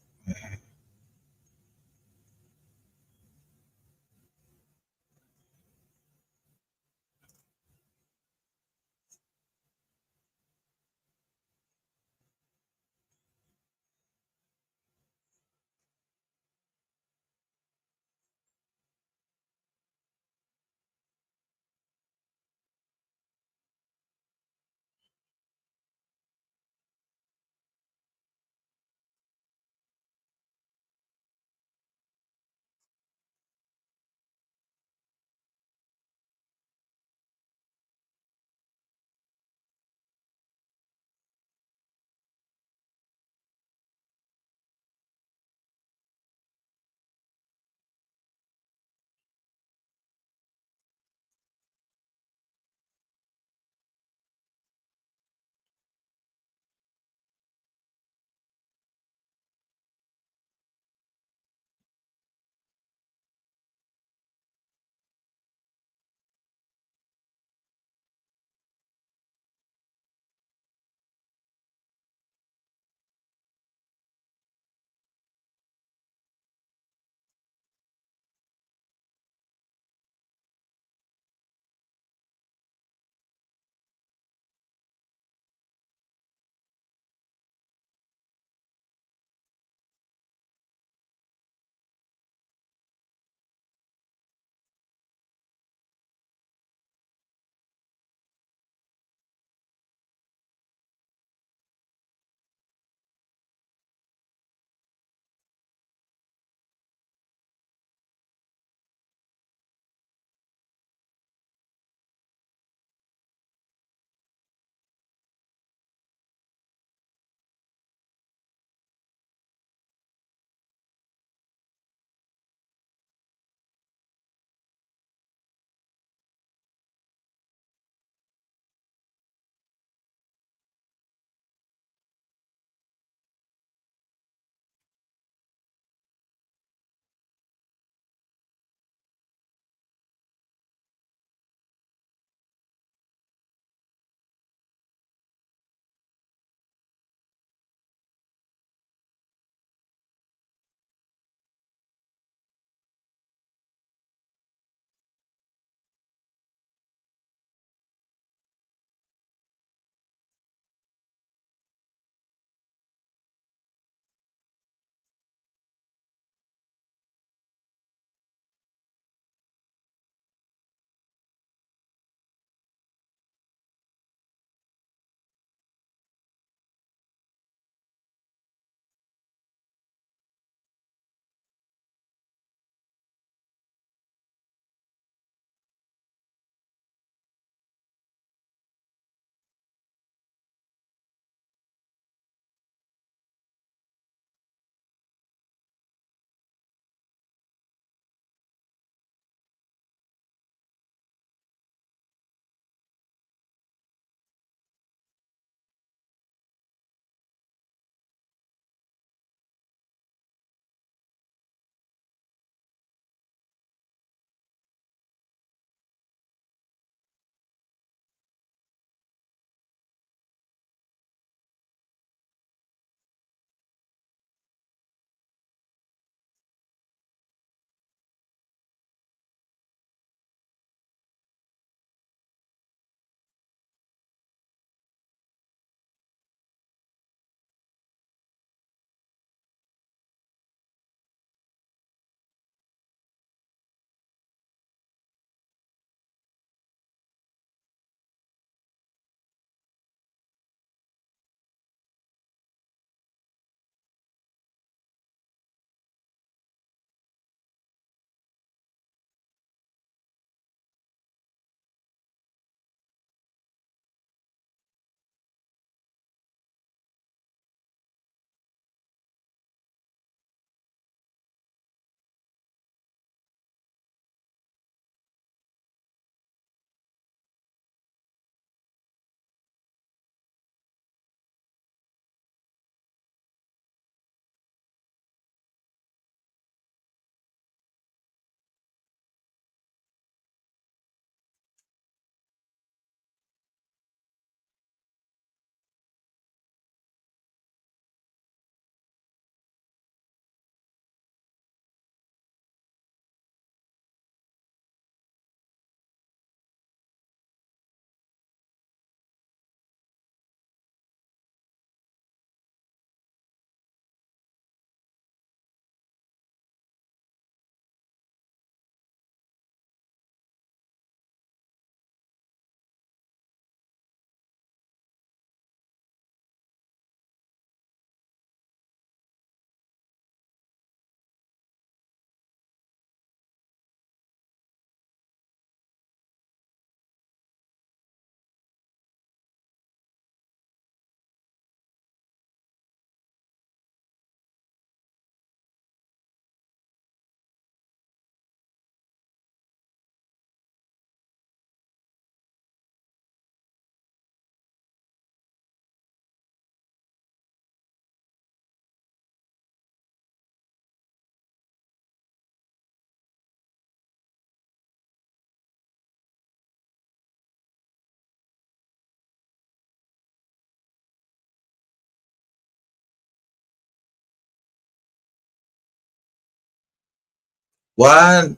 Why?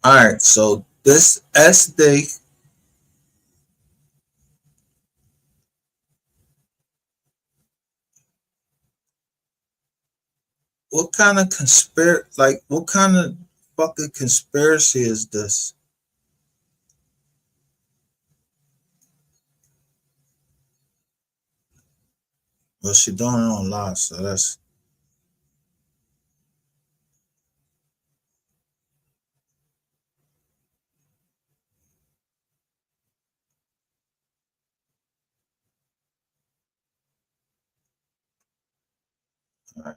All right. So this SD, what kind of what kind of fucking conspiracy is this? Well, she doing it on live, so that's all right.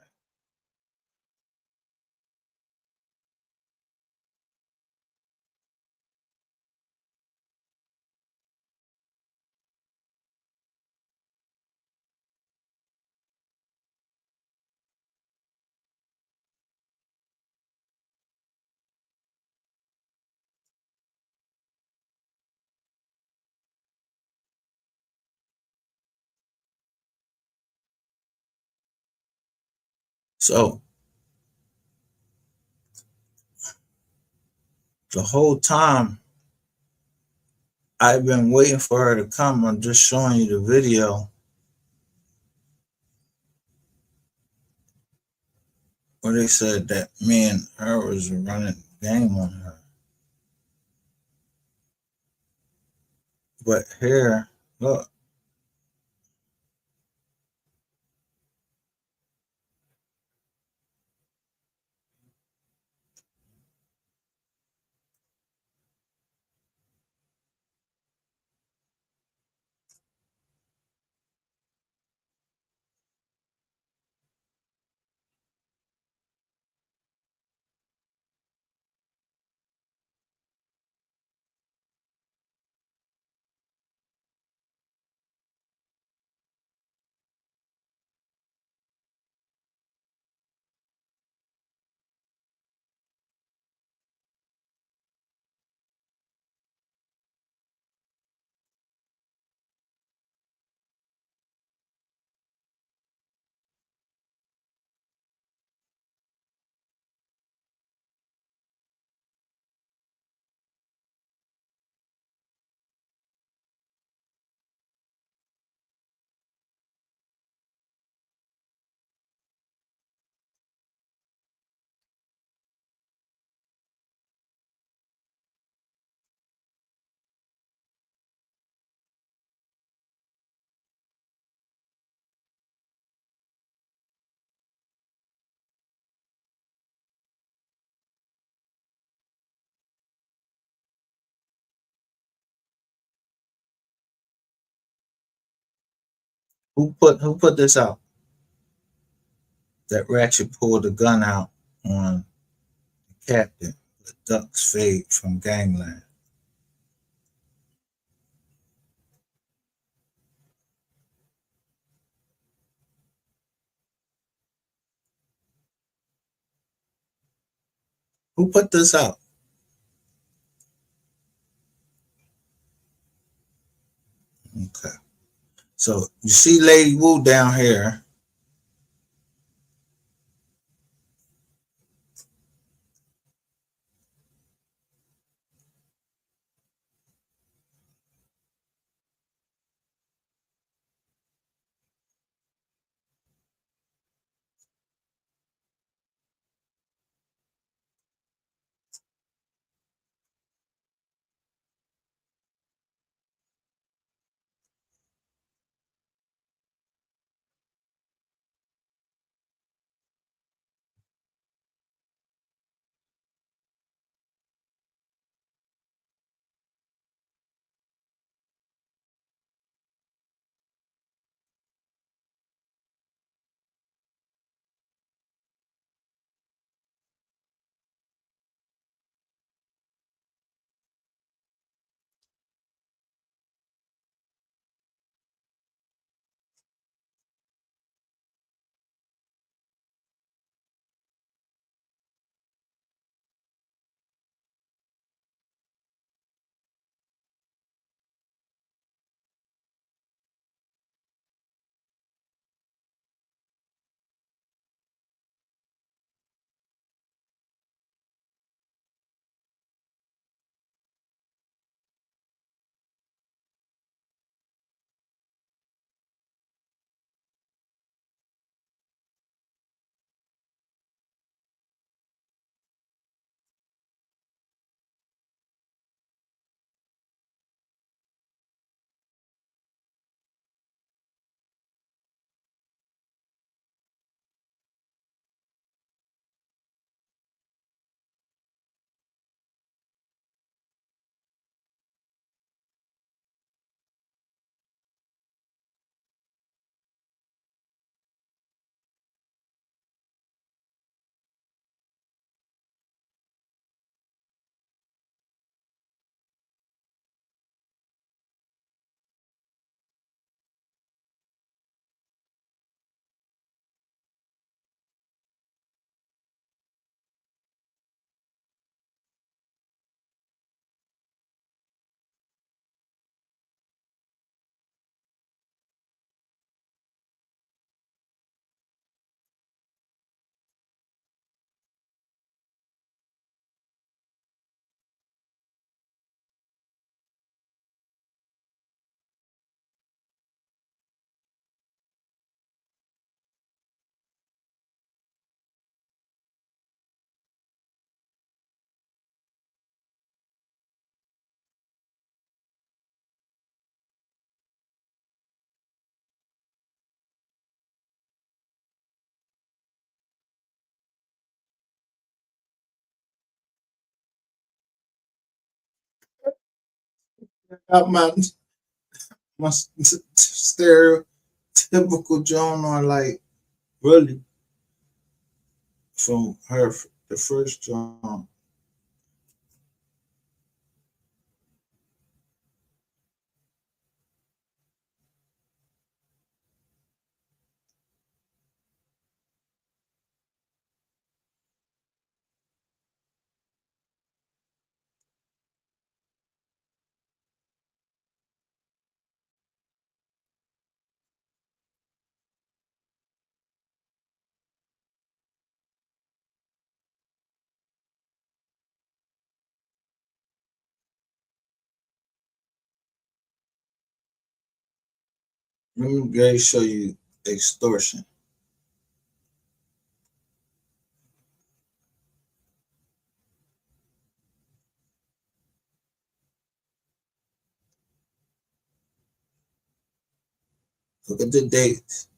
So the whole time I've been waiting for her to come. I'm just showing you the video where they said that me and her was running game on her. But here, look, who put this out? That ratchet pulled the gun out on the captain. The ducks fade from gangland. Who put this out? Okay. So you see Lady Wu down here. Got my stereotypical Joan on, like, really, from her, the first Joan. Let me guys show you extortion. Look at the dates.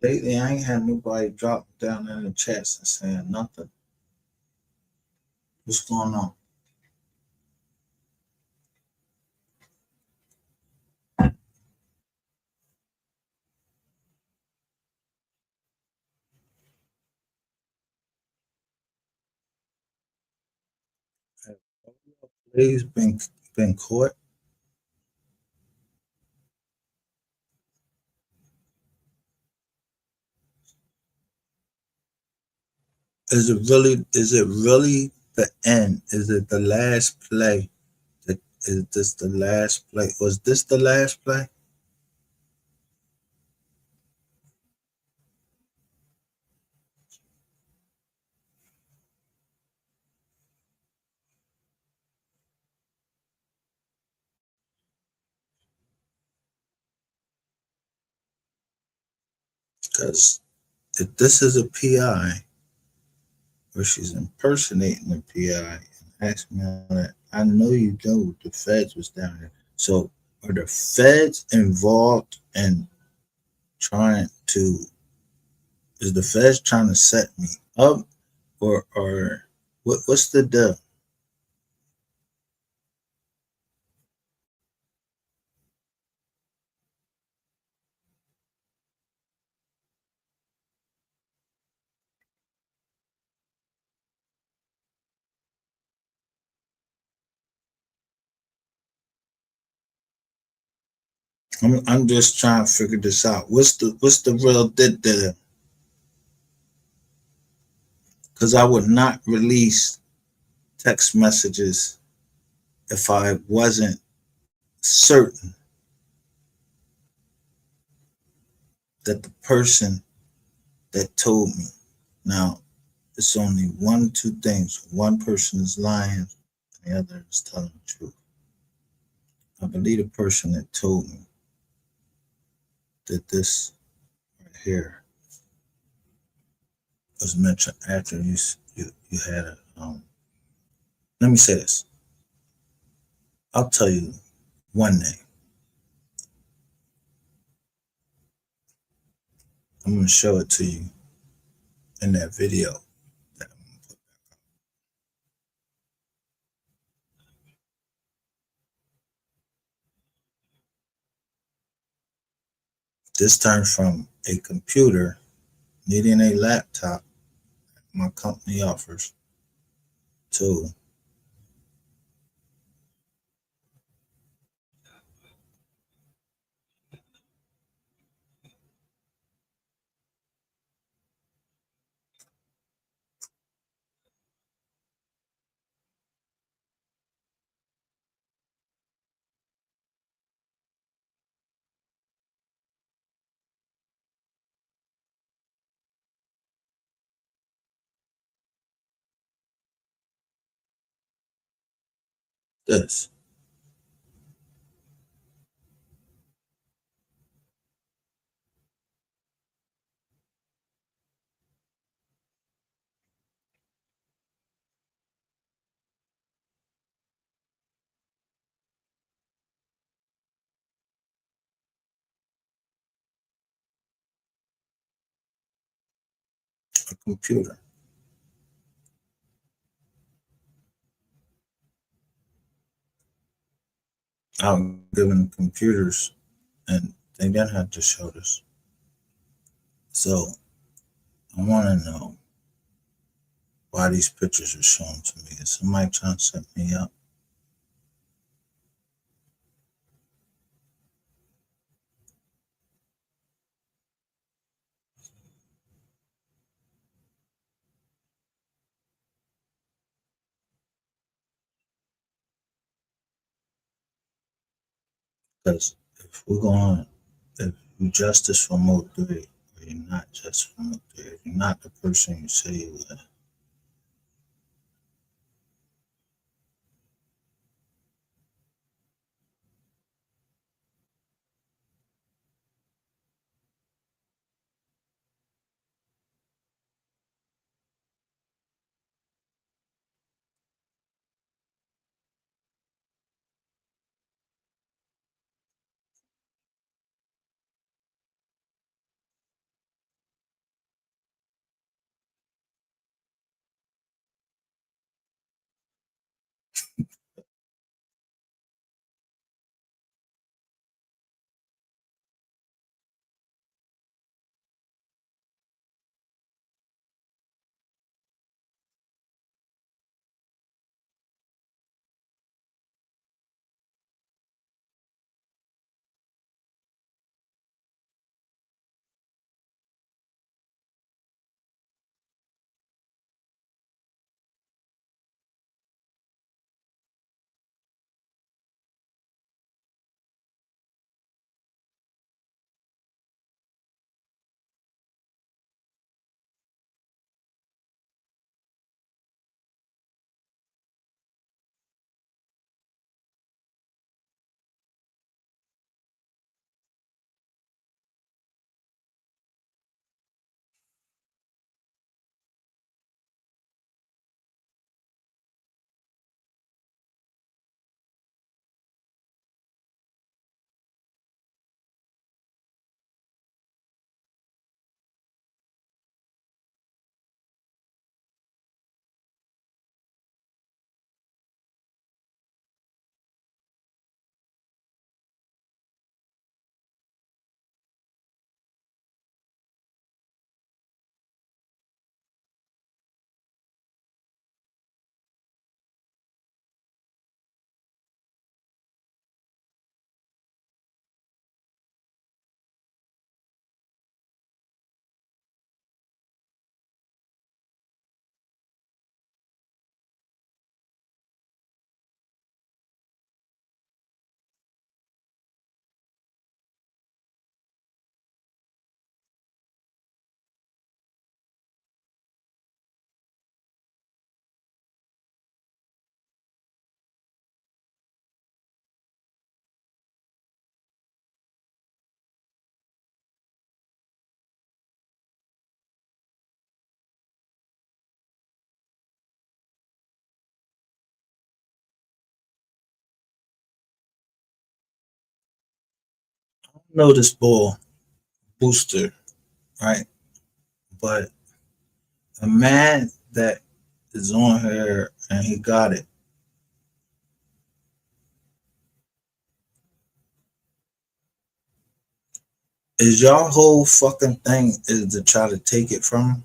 Lately, I ain't had nobody drop down in the chats and saying nothing. What's going on? He's been caught. Is it really the end? Is it the last play? Is this the last play? Was this the last play? Because if this is a PI, where she's impersonating the PI and asking me all that, I know you know the feds was down there. So are the feds involved in trying to, is the feds trying to set me up, or what's the deal? I'm just trying to figure this out. What's the real deal? Because I would not release text messages if I wasn't certain that the person that told me. Now, it's only one, two things. One person is lying, and the other is telling the truth. I believe the person that told me that this right here was mentioned after you had a. Let me say this. I'll tell you one name. I'm going to show it to you in that video. This turned from a computer needing a laptop my company offers to This. A computer. I'm giving computers, and they didn't have to show this. So I want to know why these pictures are shown to me. Is somebody trying to set me up? Because if we're going, if you justice for MO3, or you're not just for MO3, if you're not the person you say you are, I know this ball booster, right? But a man that is on here and he got it. Is y'all whole fucking thing is to try to take it from him?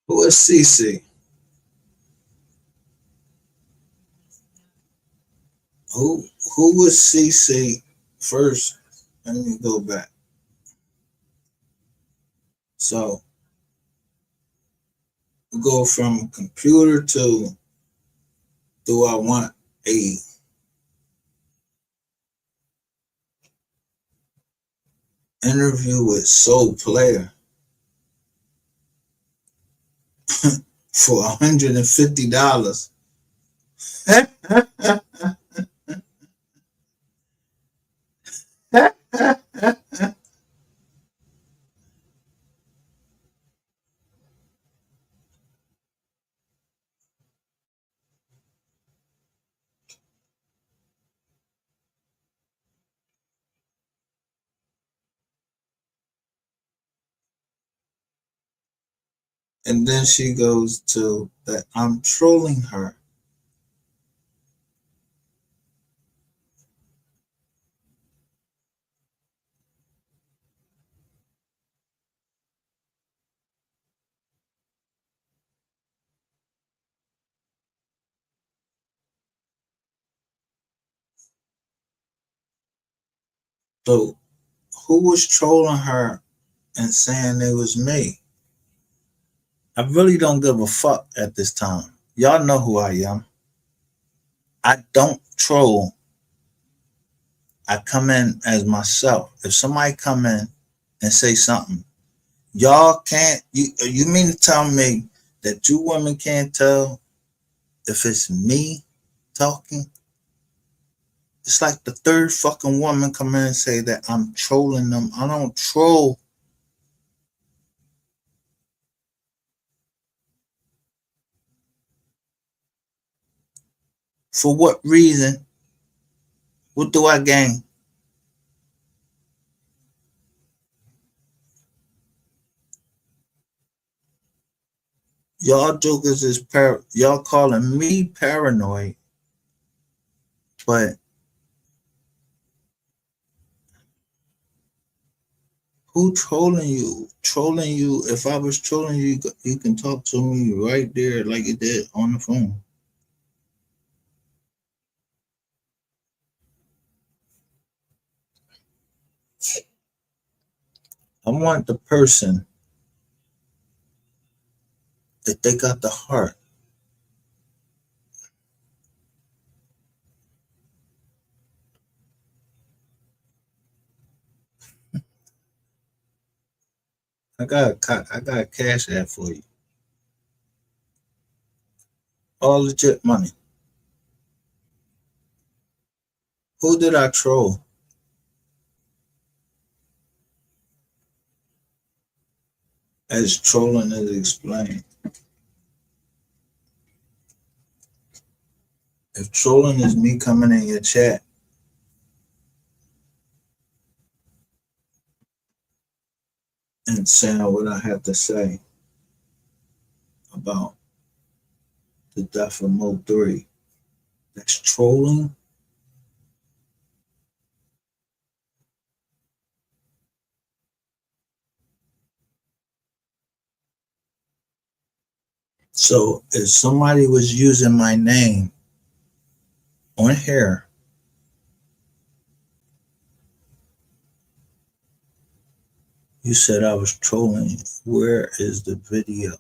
Who is CC? Who was CC first? Let me go back. So we go from computer to, do I want a interview with Soul Player for $150? And then she goes to that I'm trolling her. So who was trolling her and saying it was me? I really don't give a fuck at this time. Y'all know who I am. I don't troll. I come in as myself. If somebody come in and say something, y'all can't, you mean to tell me that you women can't tell if it's me talking? It's like the third fucking woman come in and say that I'm trolling them. I don't troll. For what reason? What do I gain? Y'all jokers is y'all calling me paranoid, but who trolling you? Trolling you. If I was trolling you, you can talk to me right there like you did on the phone. I want the person that they got the heart. I got a cash app for you. All legit money. Who did I troll? As trolling is explained. If trolling is me coming in your chat and saying what I have to say about the death of MO3, that's trolling. So if somebody was using my name on here, you said I was trolling. Where is the video?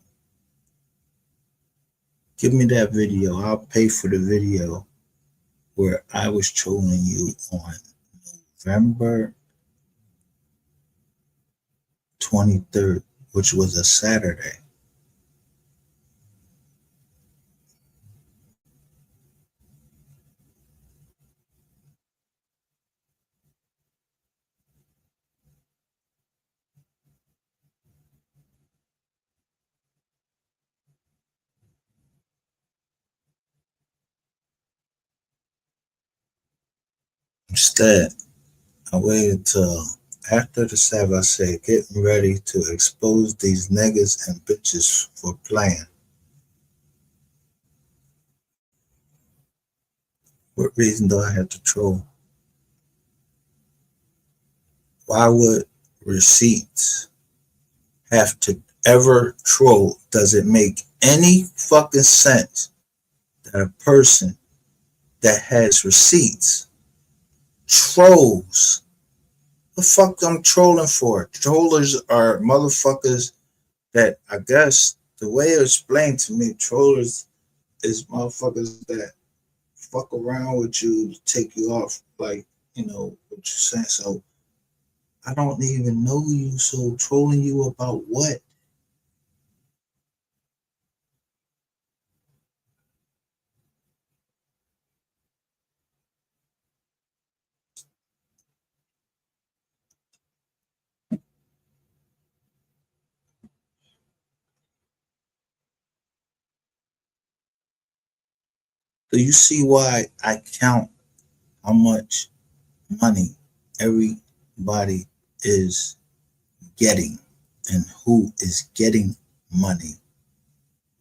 Give me that video. I'll pay for the video where I was trolling you on November 23rd, which was a Saturday. Instead, I waited till after the Sabbath. I said, getting ready to expose these niggas and bitches for playing. What reason do I have to troll? Why would receipts have to ever trolled, does it make any fucking sense that a person that has receipts trolls? The fuck I'm trolling for? Trollers are motherfuckers that, I guess the way it explained to me, trollers is motherfuckers that fuck around with you to take you off, like, you know what you're saying. So I don't even know you, so trolling you about what? Do you see why I count how much money everybody is getting and who is getting money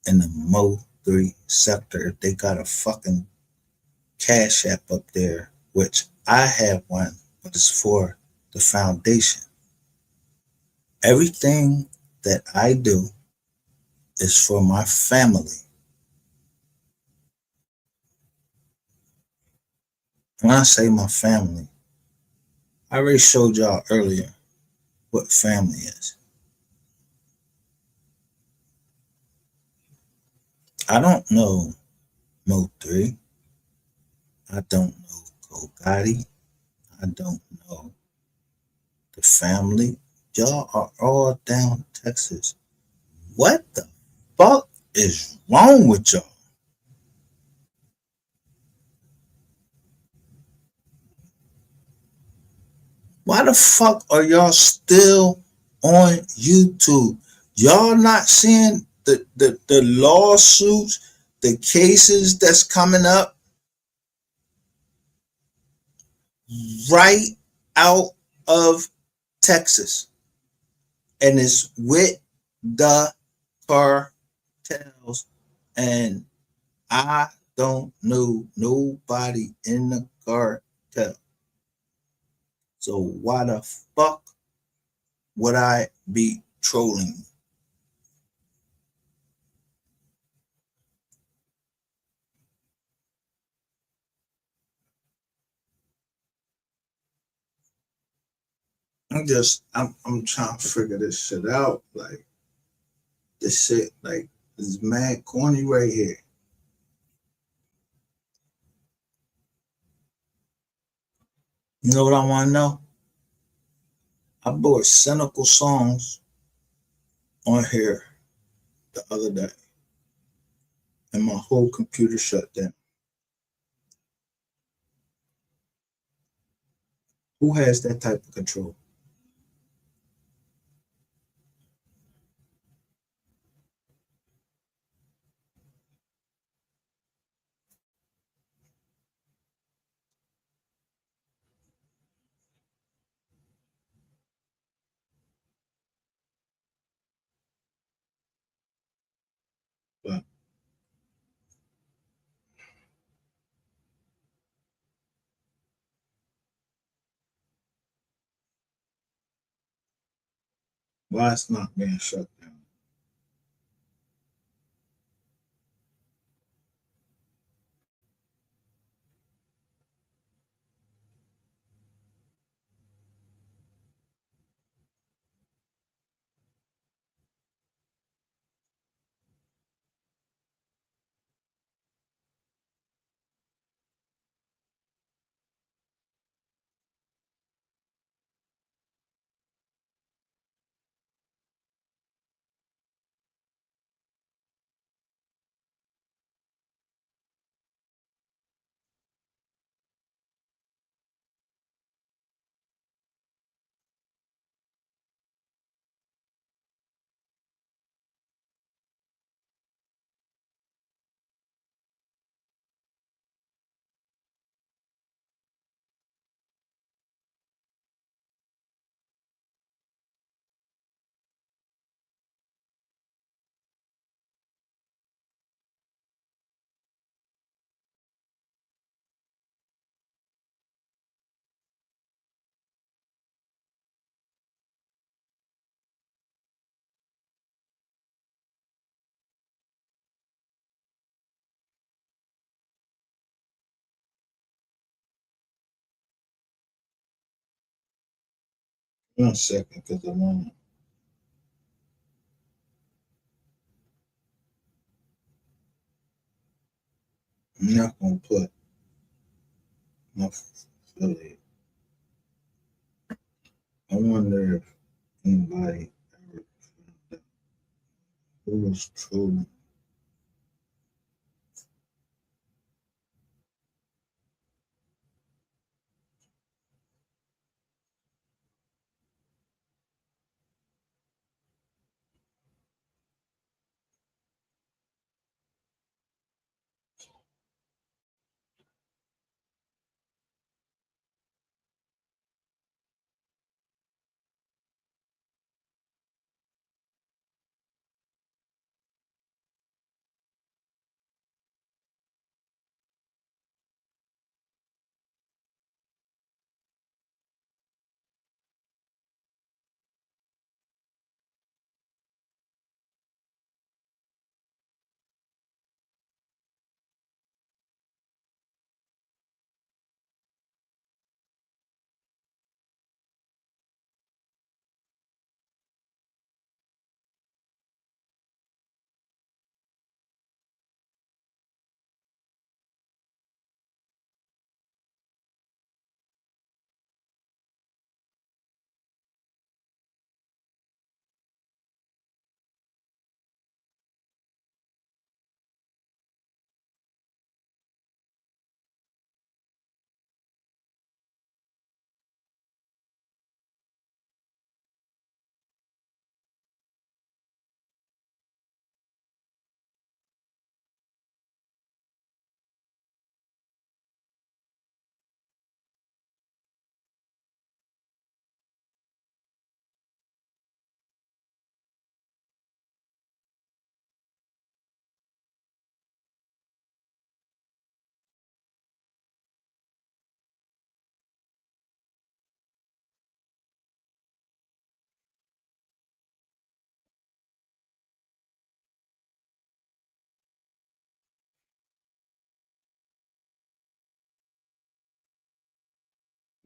in the MO3 sector? If they got a fucking Cash App up there, which I have one, but it's for the foundation. Everything that I do is for my family. When I say my family, I already showed y'all earlier what family is. I don't know MO3. I don't know Gotti. I don't know the family. Y'all are all down Texas. What the fuck is wrong with y'all? Why the fuck are y'all still on YouTube? Y'all not seeing the lawsuits, the cases that's coming up right out of Texas, and it's with the cartels, and I don't know nobody in the cartel. So why the fuck would I be trolling? I'm trying to figure this shit out. Like, this shit, like, is mad corny right here. You know what I want to know? I bought cynical songs on here the other day, and my whole computer shut down. Who has that type of control? But why it's not being shut down? 1 second, because I'm not gonna put my affiliate. I wonder if anybody ever found out who was trolling.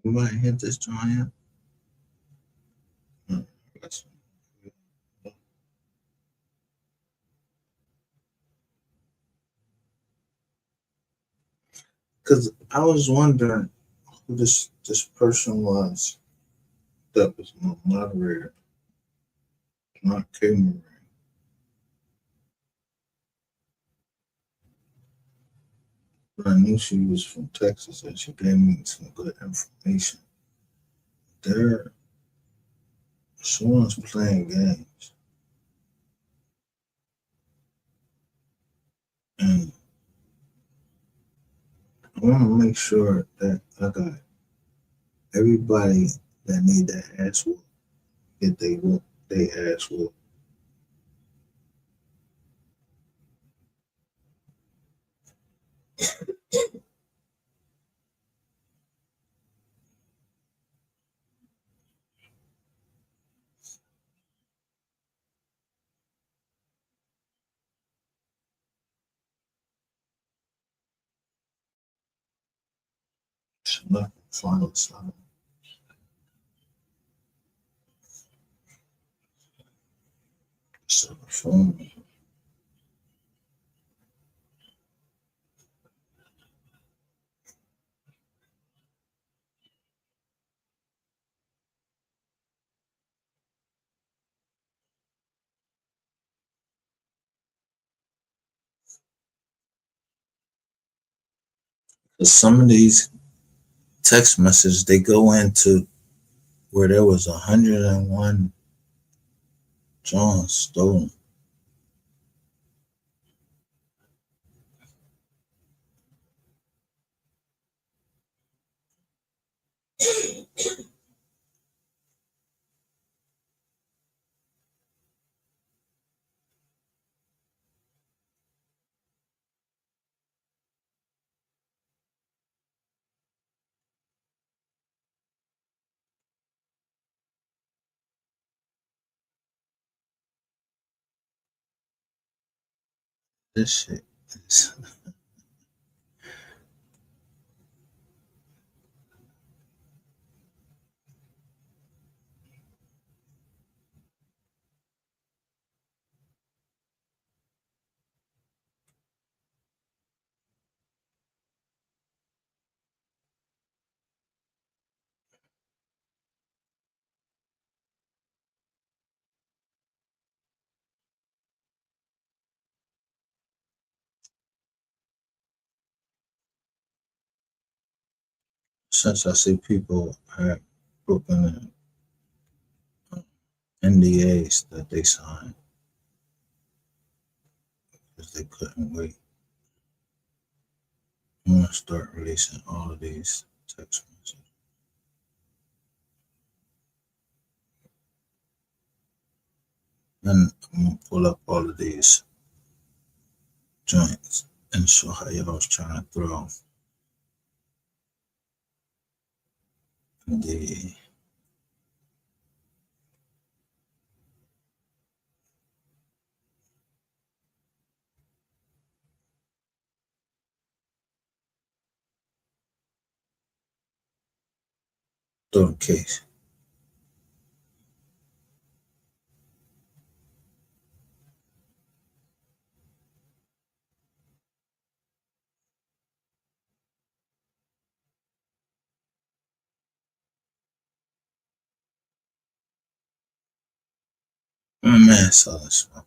You might hit this giant. Because I was wondering who this person was that was my moderator, not Cameron. But I knew she was from Texas and she gave me some good information. There, someone's playing games. And I want to make sure that I got everybody that need that ass whoop, get they ass whoop. Select final sign. Phone. Some of these text messages, they go into where there was 101 Johns stolen. This shit is since I see people have broken NDAs that they signed because they couldn't wait, I'm gonna start releasing all of these text messages. And I'm gonna pull up all of these joints and show how y'all was trying to throw the case. Oh man, saw this one.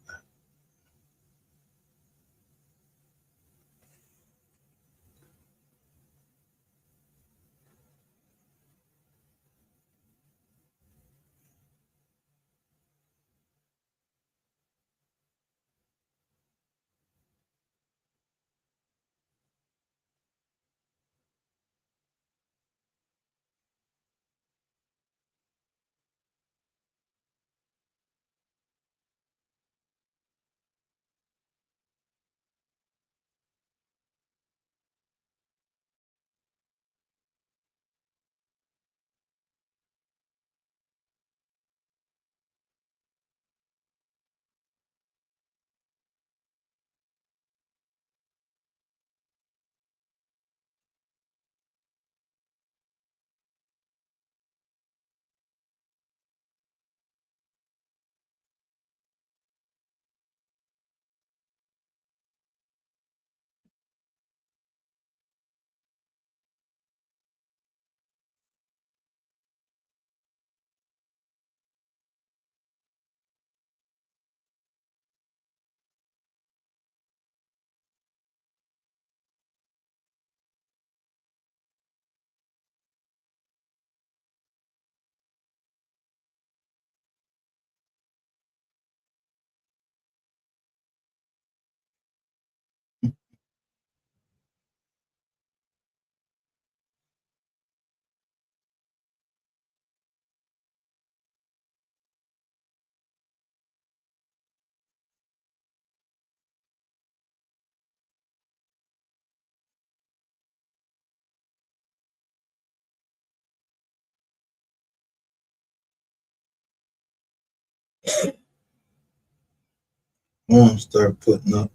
I want to start putting up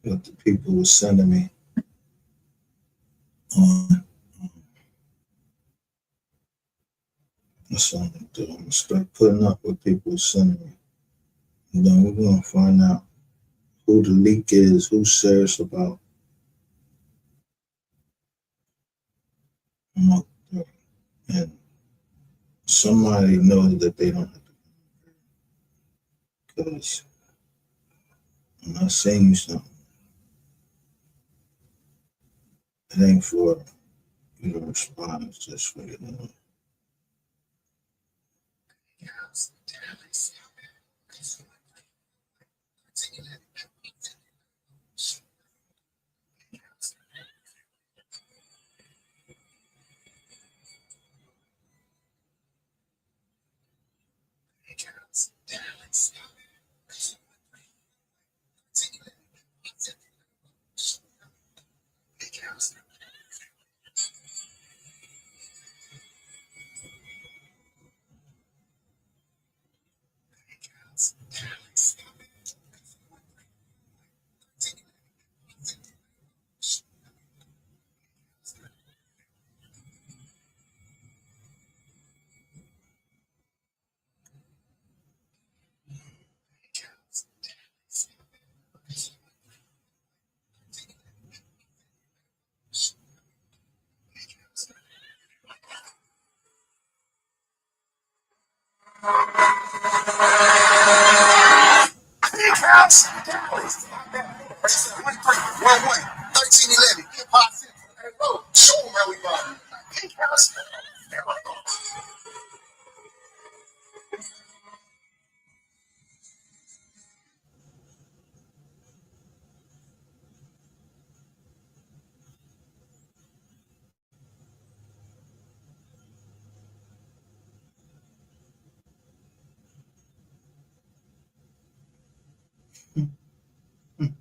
what the people were sending me on. That's what I'm gonna do. I'm gonna start putting up what people were sending me. And then we're gonna find out who the leak is, who's serious about MO3. And somebody knows that they don't have to, because when I send you something, it ain't for you to respond, it's just for you to know. You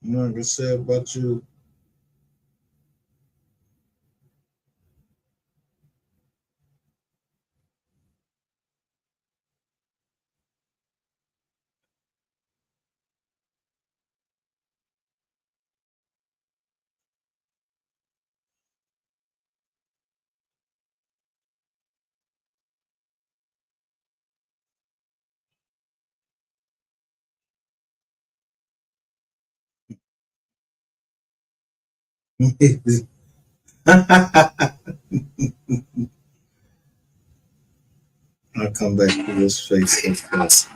know what I say about you? I'll come back to this face of course.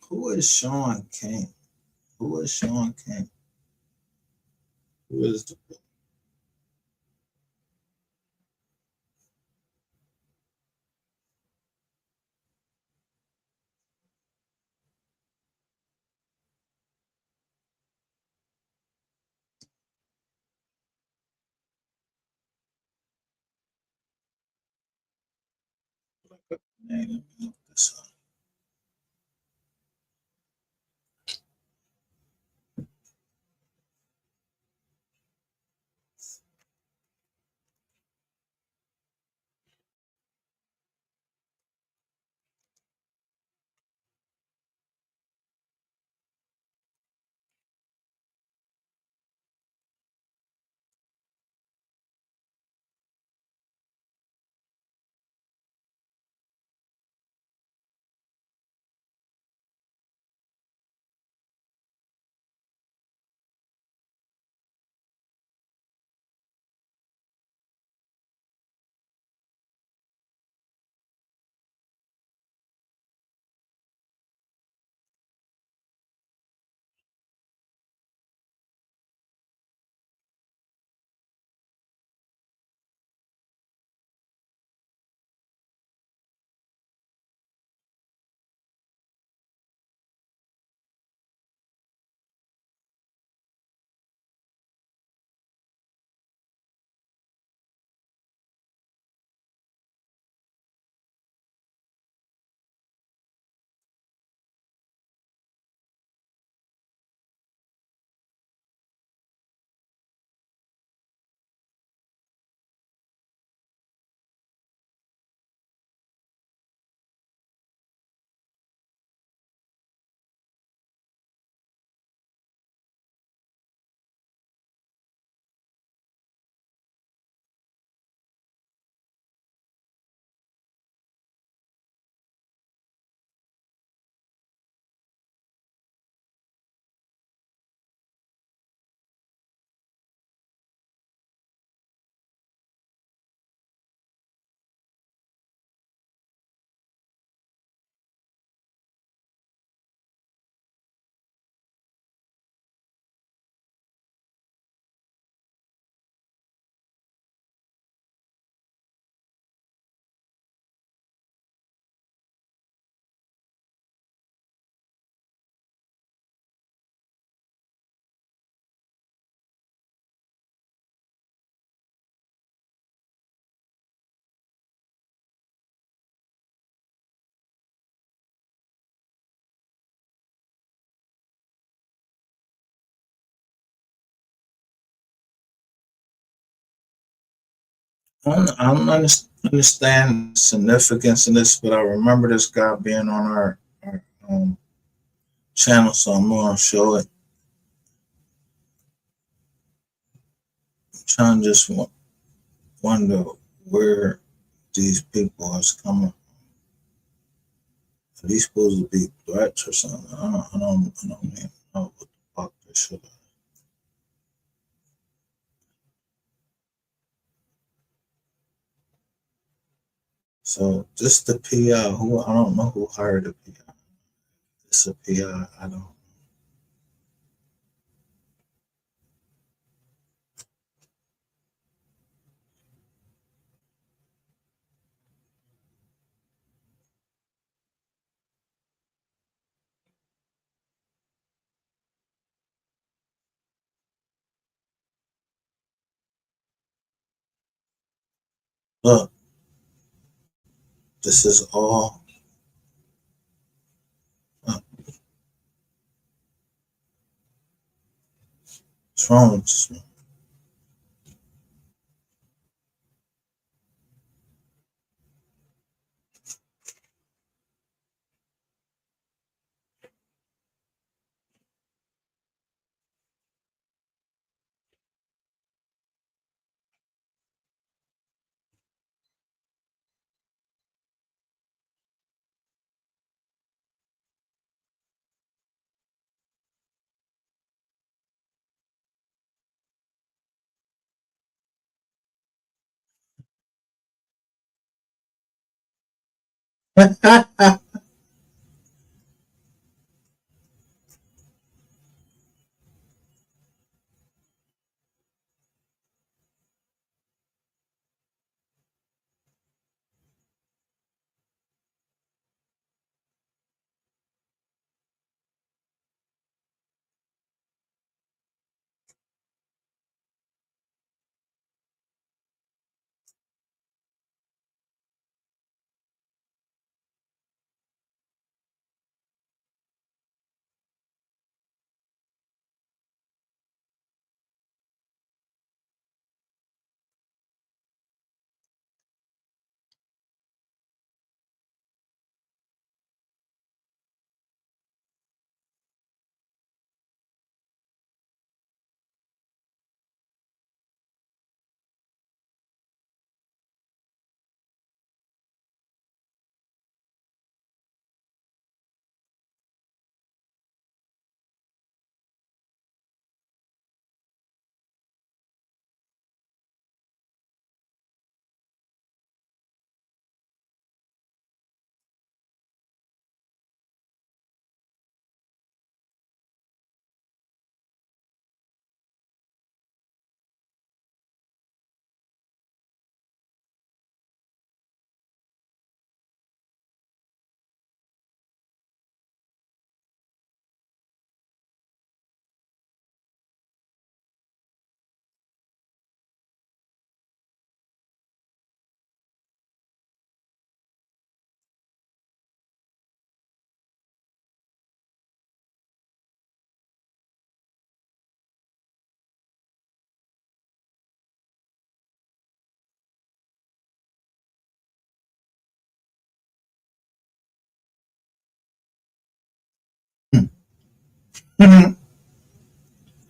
Who is Sean King? Who is Sean King? Who is the name? Look this up. I don't understand the significance of this, but I remember this guy being on our channel, so I'm gonna show it. I'm trying to just wonder where these people is coming. Are these supposed to be threats or something? I don't even know what the fuck this shit is. So just the PI, who I don't know who hired the PI. It's a PI, I don't. Look, this is all. What's wrong with this one?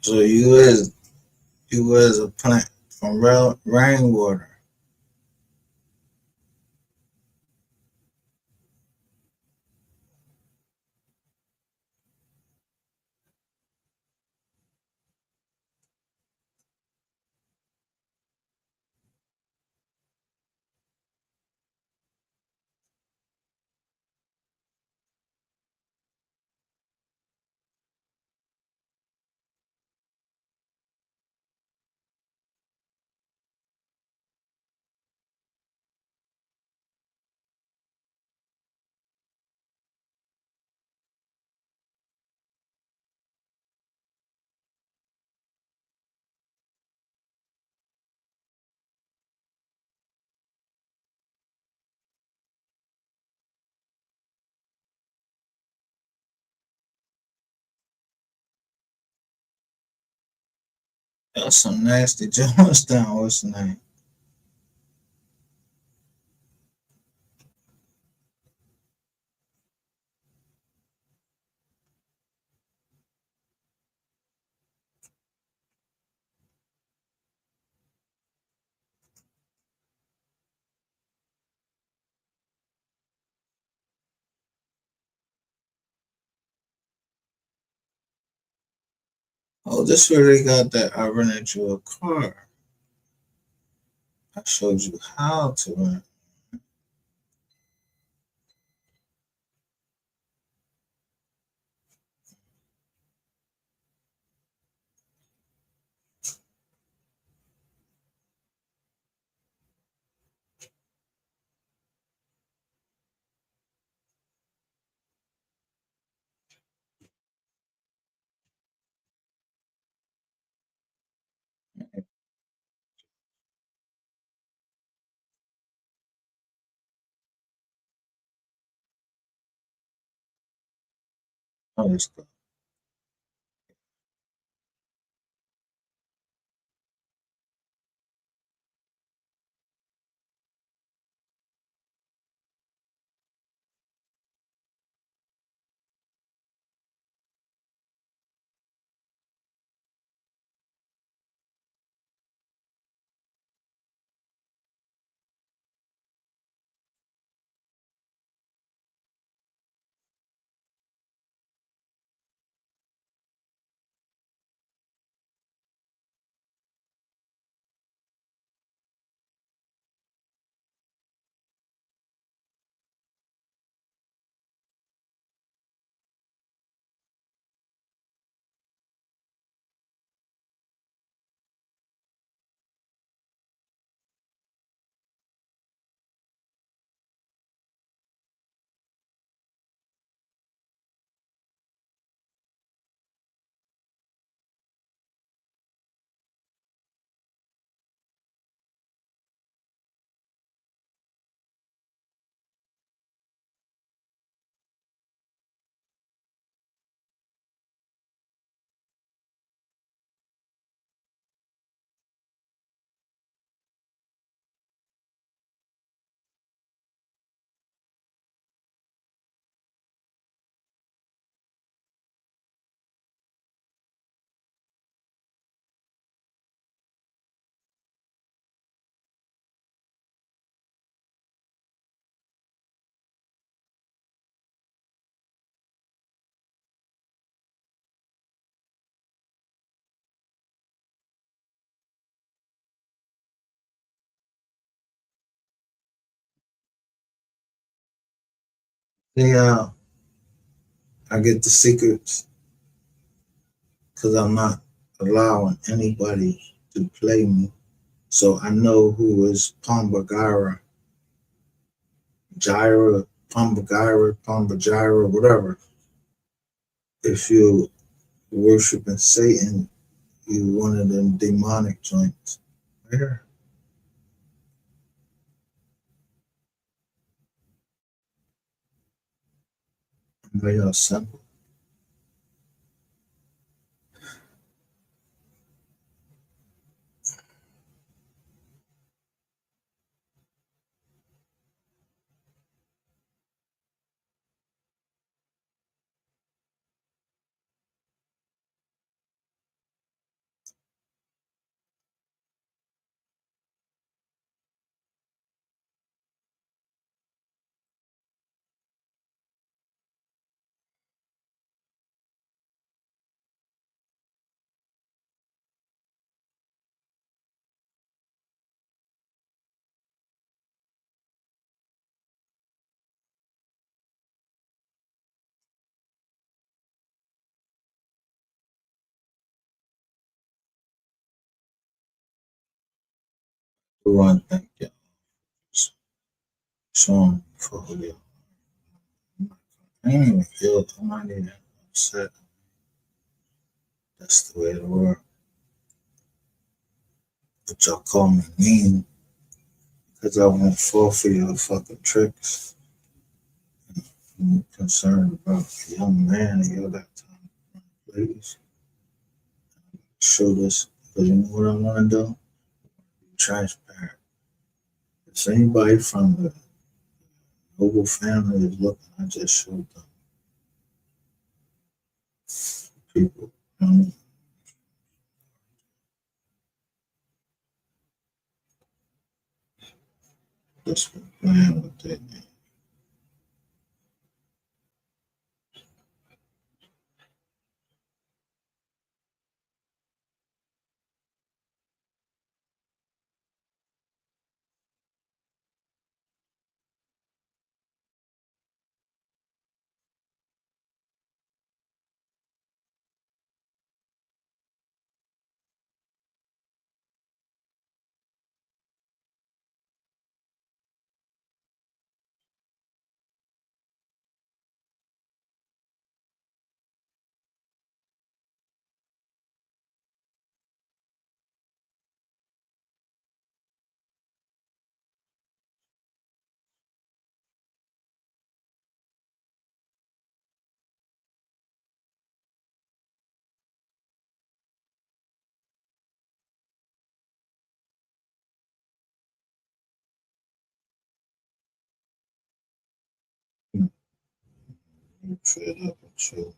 So you as a plant from rainwater. That's some nasty joints down. What's the name? Oh, this where they got that I rented you a car. I showed you how to rent. Oh, let's go. Yeah, I get the secrets because I'm not allowing anybody to play me. So I know who is Pambagara, Gyra, Pambagara, Pambagyra, whatever. If you're worshiping Satan, you one of them demonic joints. Right here. Very simple. One thing, yeah. Song for you. I ain't even feel I'm not even upset. That's the way it works. But y'all call me mean because I won't fall for your fucking tricks. I'm concerned about the young man and you got time. Please show this. Because you know what I want to do? Be transparent. If anybody from the noble family is looking, I just showed them people. You know, that's what I'm playing with it. I'm fed up with you.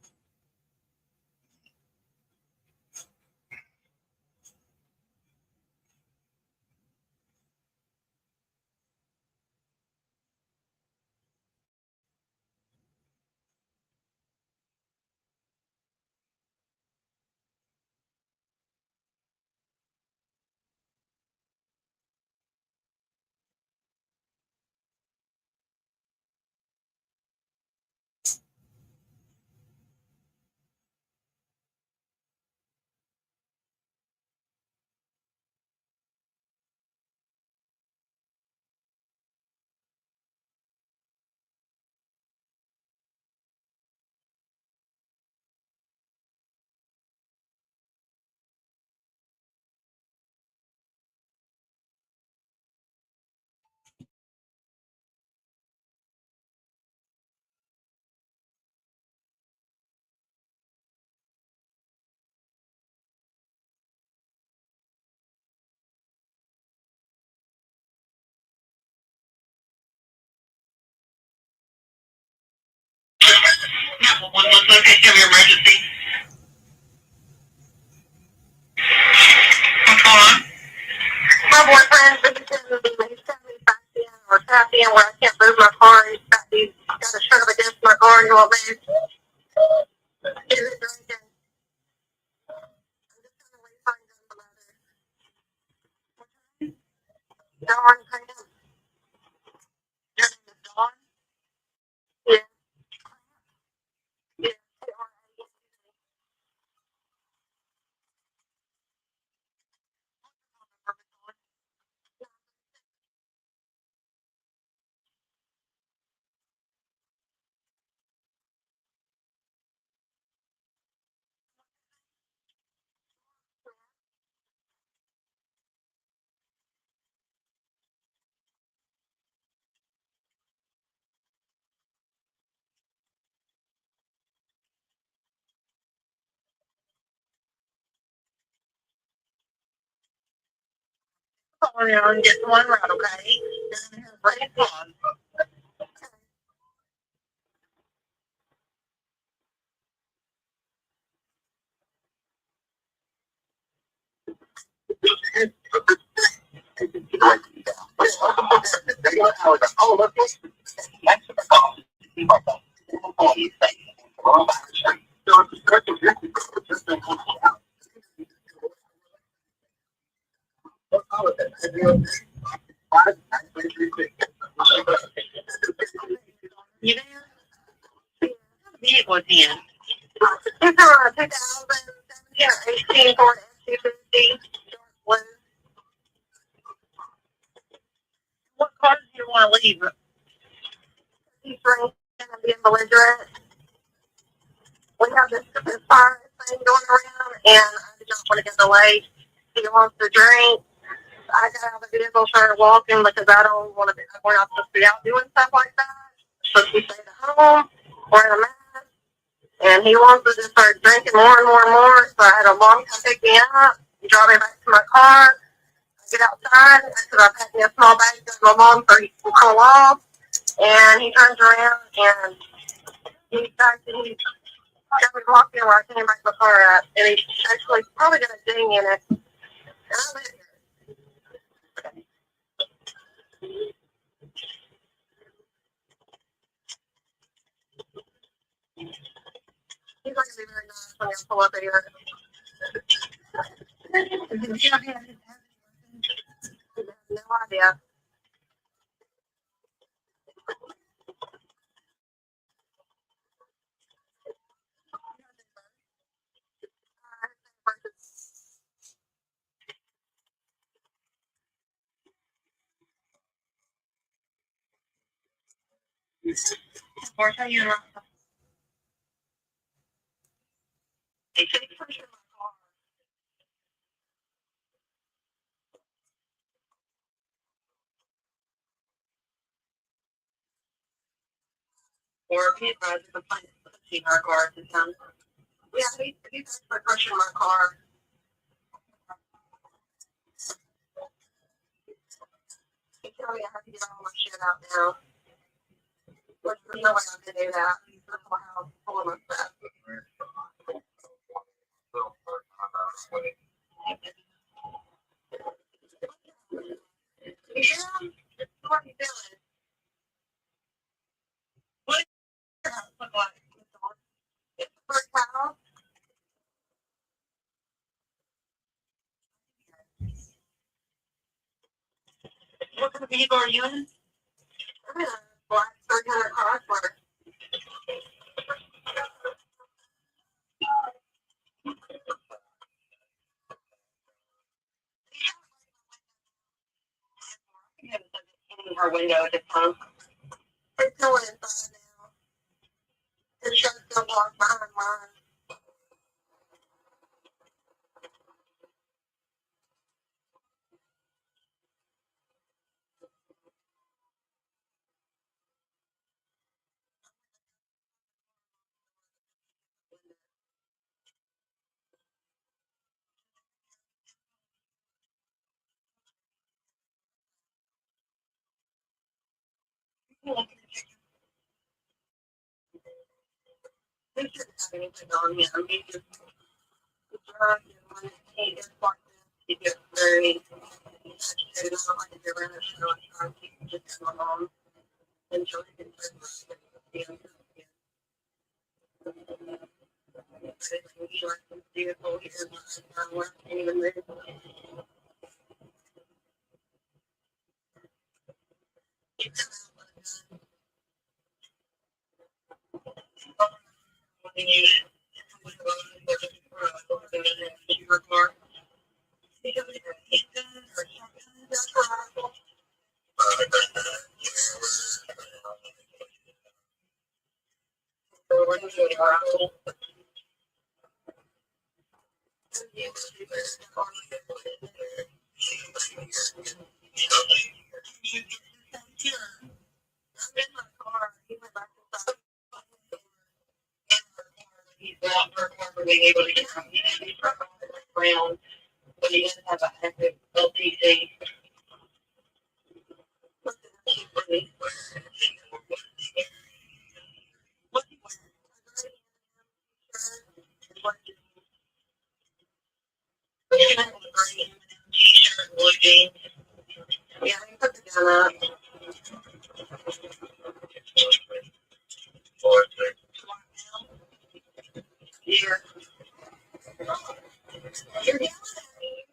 What's location of your emergency? What's going on? My boyfriend visited me. He's telling me back in or tap in where I can't move my car. He's got a shove against my car and all that. Is it drinking? Dawn, Dawn? Yeah. Yeah. Calling you and get one right, okay? Bring it on. You there? Vehicle at the end. It's a 2018 Ford F-250. What car do you want to leave? He's drinking and being belligerent. We have this fire thing going around, and I do not want to get delayed. He wants to drink. I got out of the vehicle, started walking because I don't want to be, we're not supposed to be out doing stuff like that. Supposed to be staying at home, wearing a mask. And he wants to just start drinking more and more and more. So I had a mom come pick me up, drive me back to my car. I get outside, I said I packed me a small bag to my mom so he can call off. And he turns around and he got me walking where I came back to the car at. And he actually probably got a ding in it. And I live here. He's not going to be very nice when you pull up here. No idea. Or tell you or if he drives the plane to see our car to town. Yeah, he's pushing my car. He told me I have to get all my shit out now. There's no way I can do that. house full of stuff. Yeah, what are you doing? What does your house look like? It's the first house. What kind of vehicle are you in? I'm in a black 300 Chrysler. Our window at the time. It's going inside now. It shuts the block behind mine. He shouldn't have anything on him. He just drives and when he gets like this, he gets very agitated. I don't like to get around it, so I try to keep him just at my mom until he can be on but he likes his vehicle. He doesn't like work even move. He's not for being able to get around, but he doesn't have an active LTC. T-shirt, blue jeans. Yeah, he put the gun up. Yeah. You're yelling at me.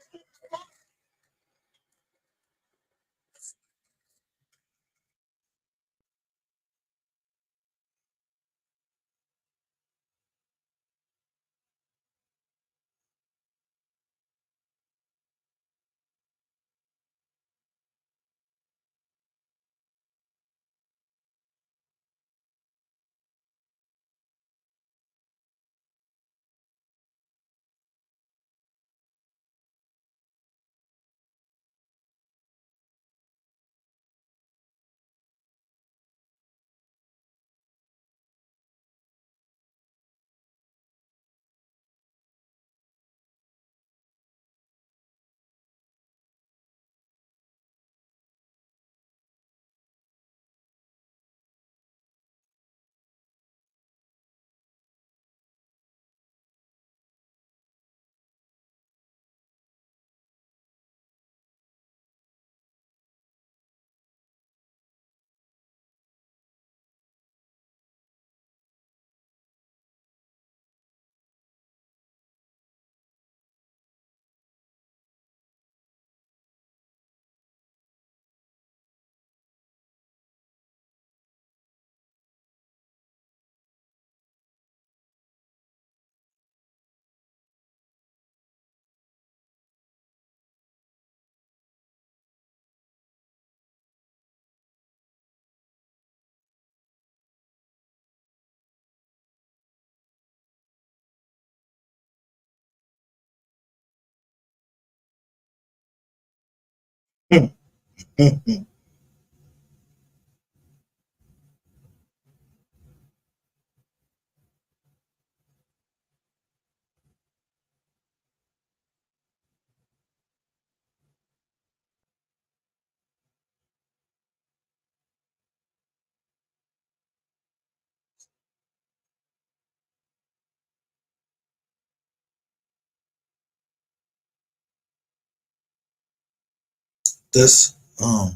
This I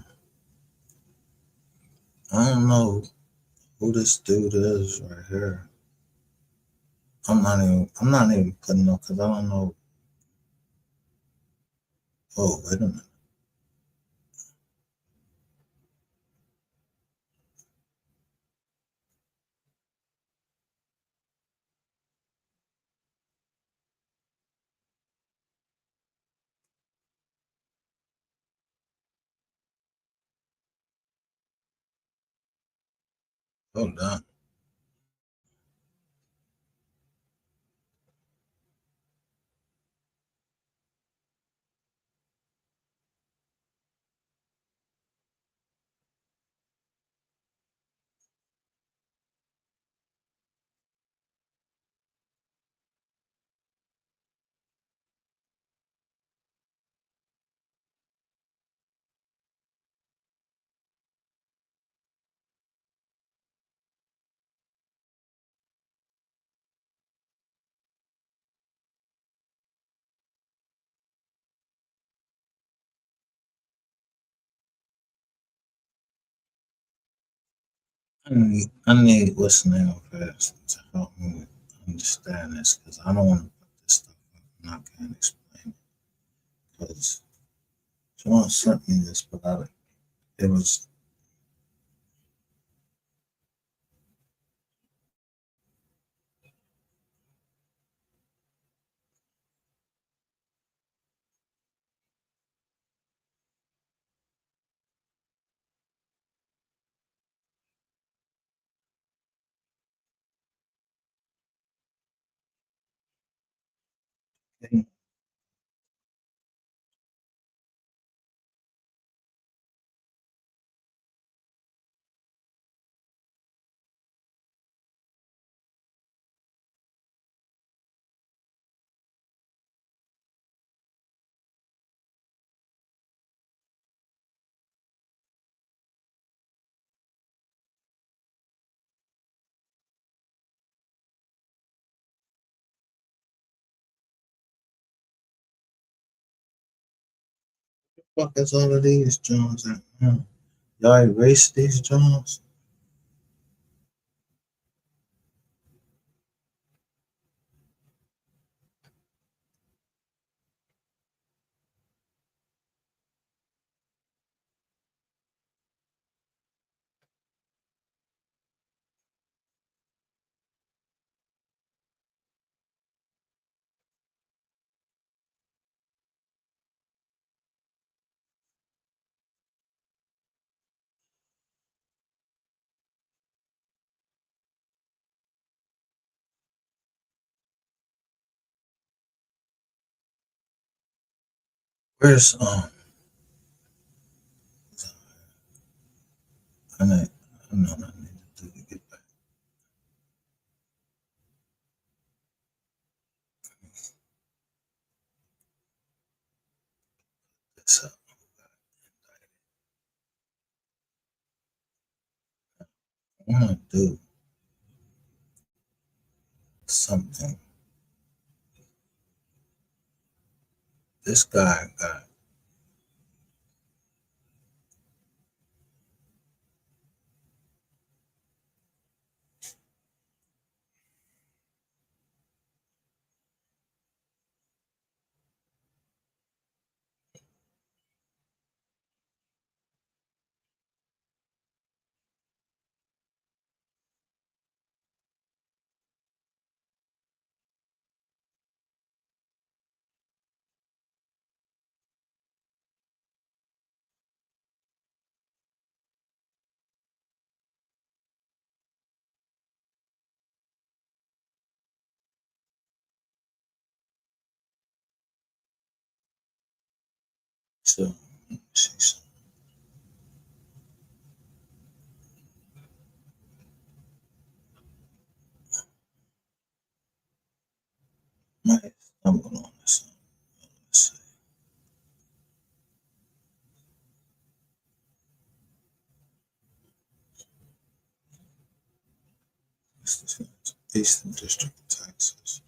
don't know who this dude is right here. I'm not even putting up because I don't know. Oh, wait a minute. Hold on. I need what's the name of it to help me understand this because I don't want to put this stuff up and I can't explain it. Because someone sent me this, but it was fuck is all of these Jones at now? Y'all erase these Jones? Where's I need I know what I need to do to get back this up. I wanna do something. This guy got so let me see something. Might stumble on this. Let's see. This is Eastern District of Texas.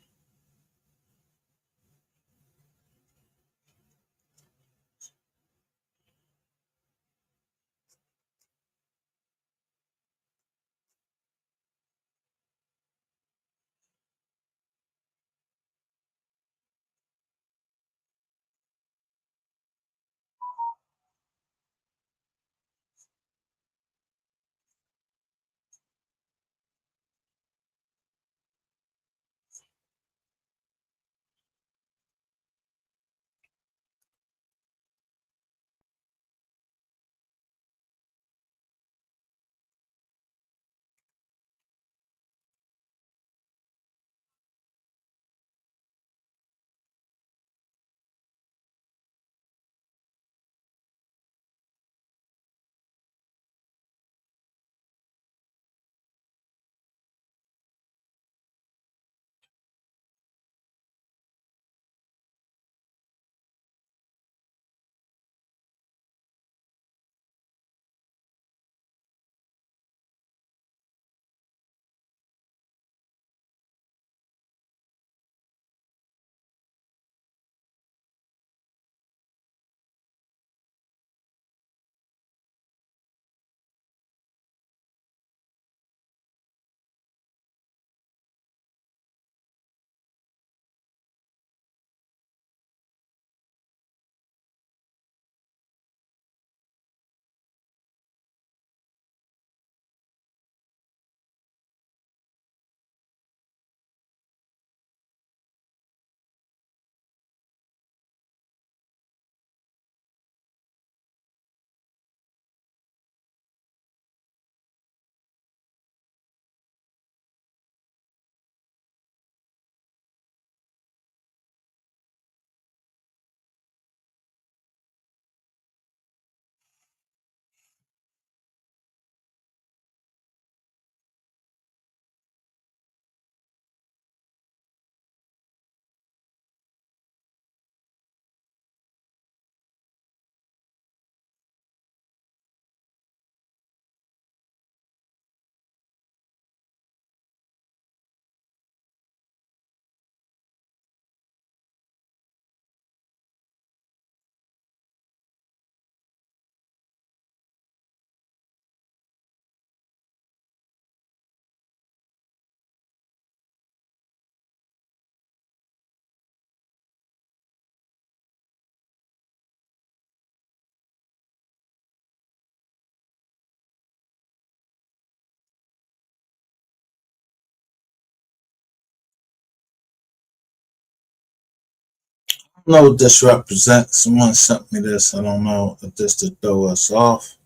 No, this represents. Someone sent me this. I don't know if this to throw us off,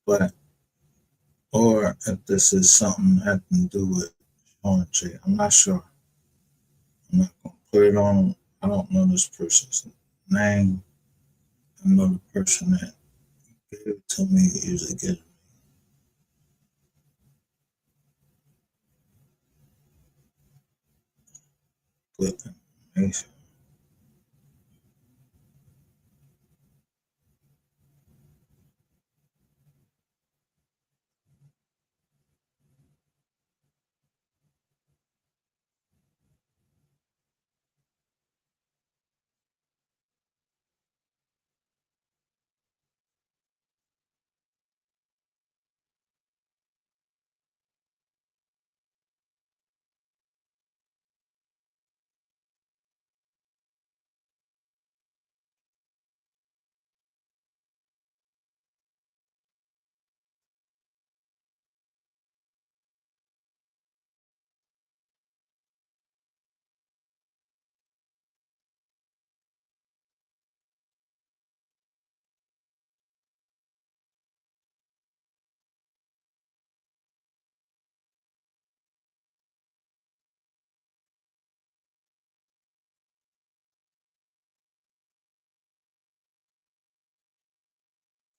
but or if this is something that had to do with poetry. I'm not sure. I'm not gonna put it on. I don't know this person's name. I know the person that gave it to me usually gives good information.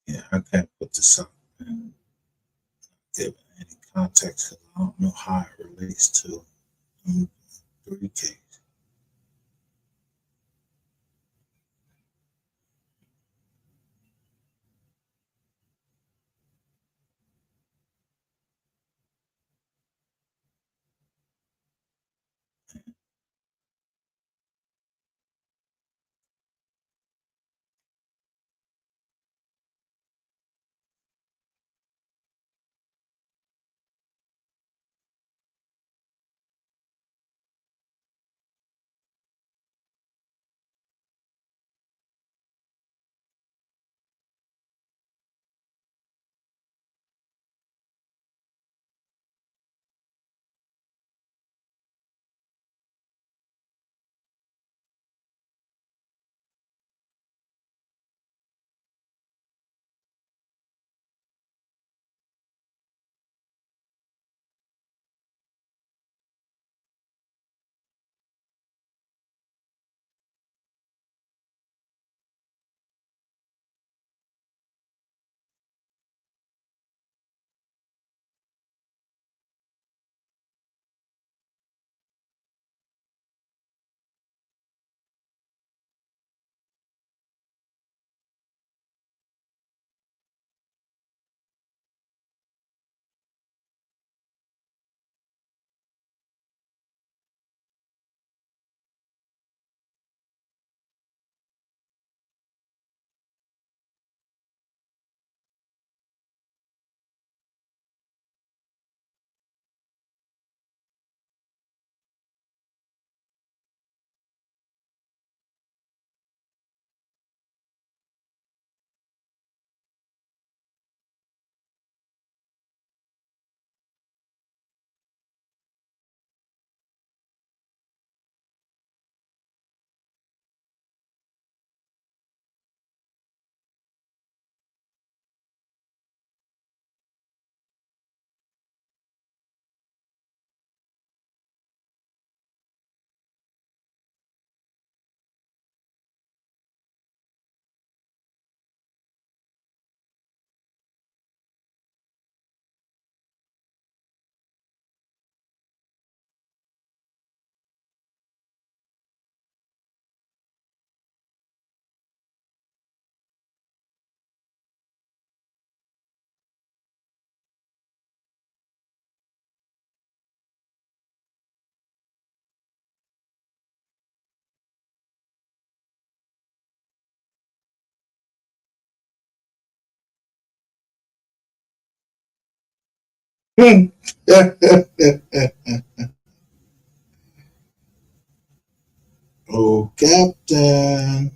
Yeah, I can't put this up and give any context because I don't know how it relates to 3K. Oh, Captain.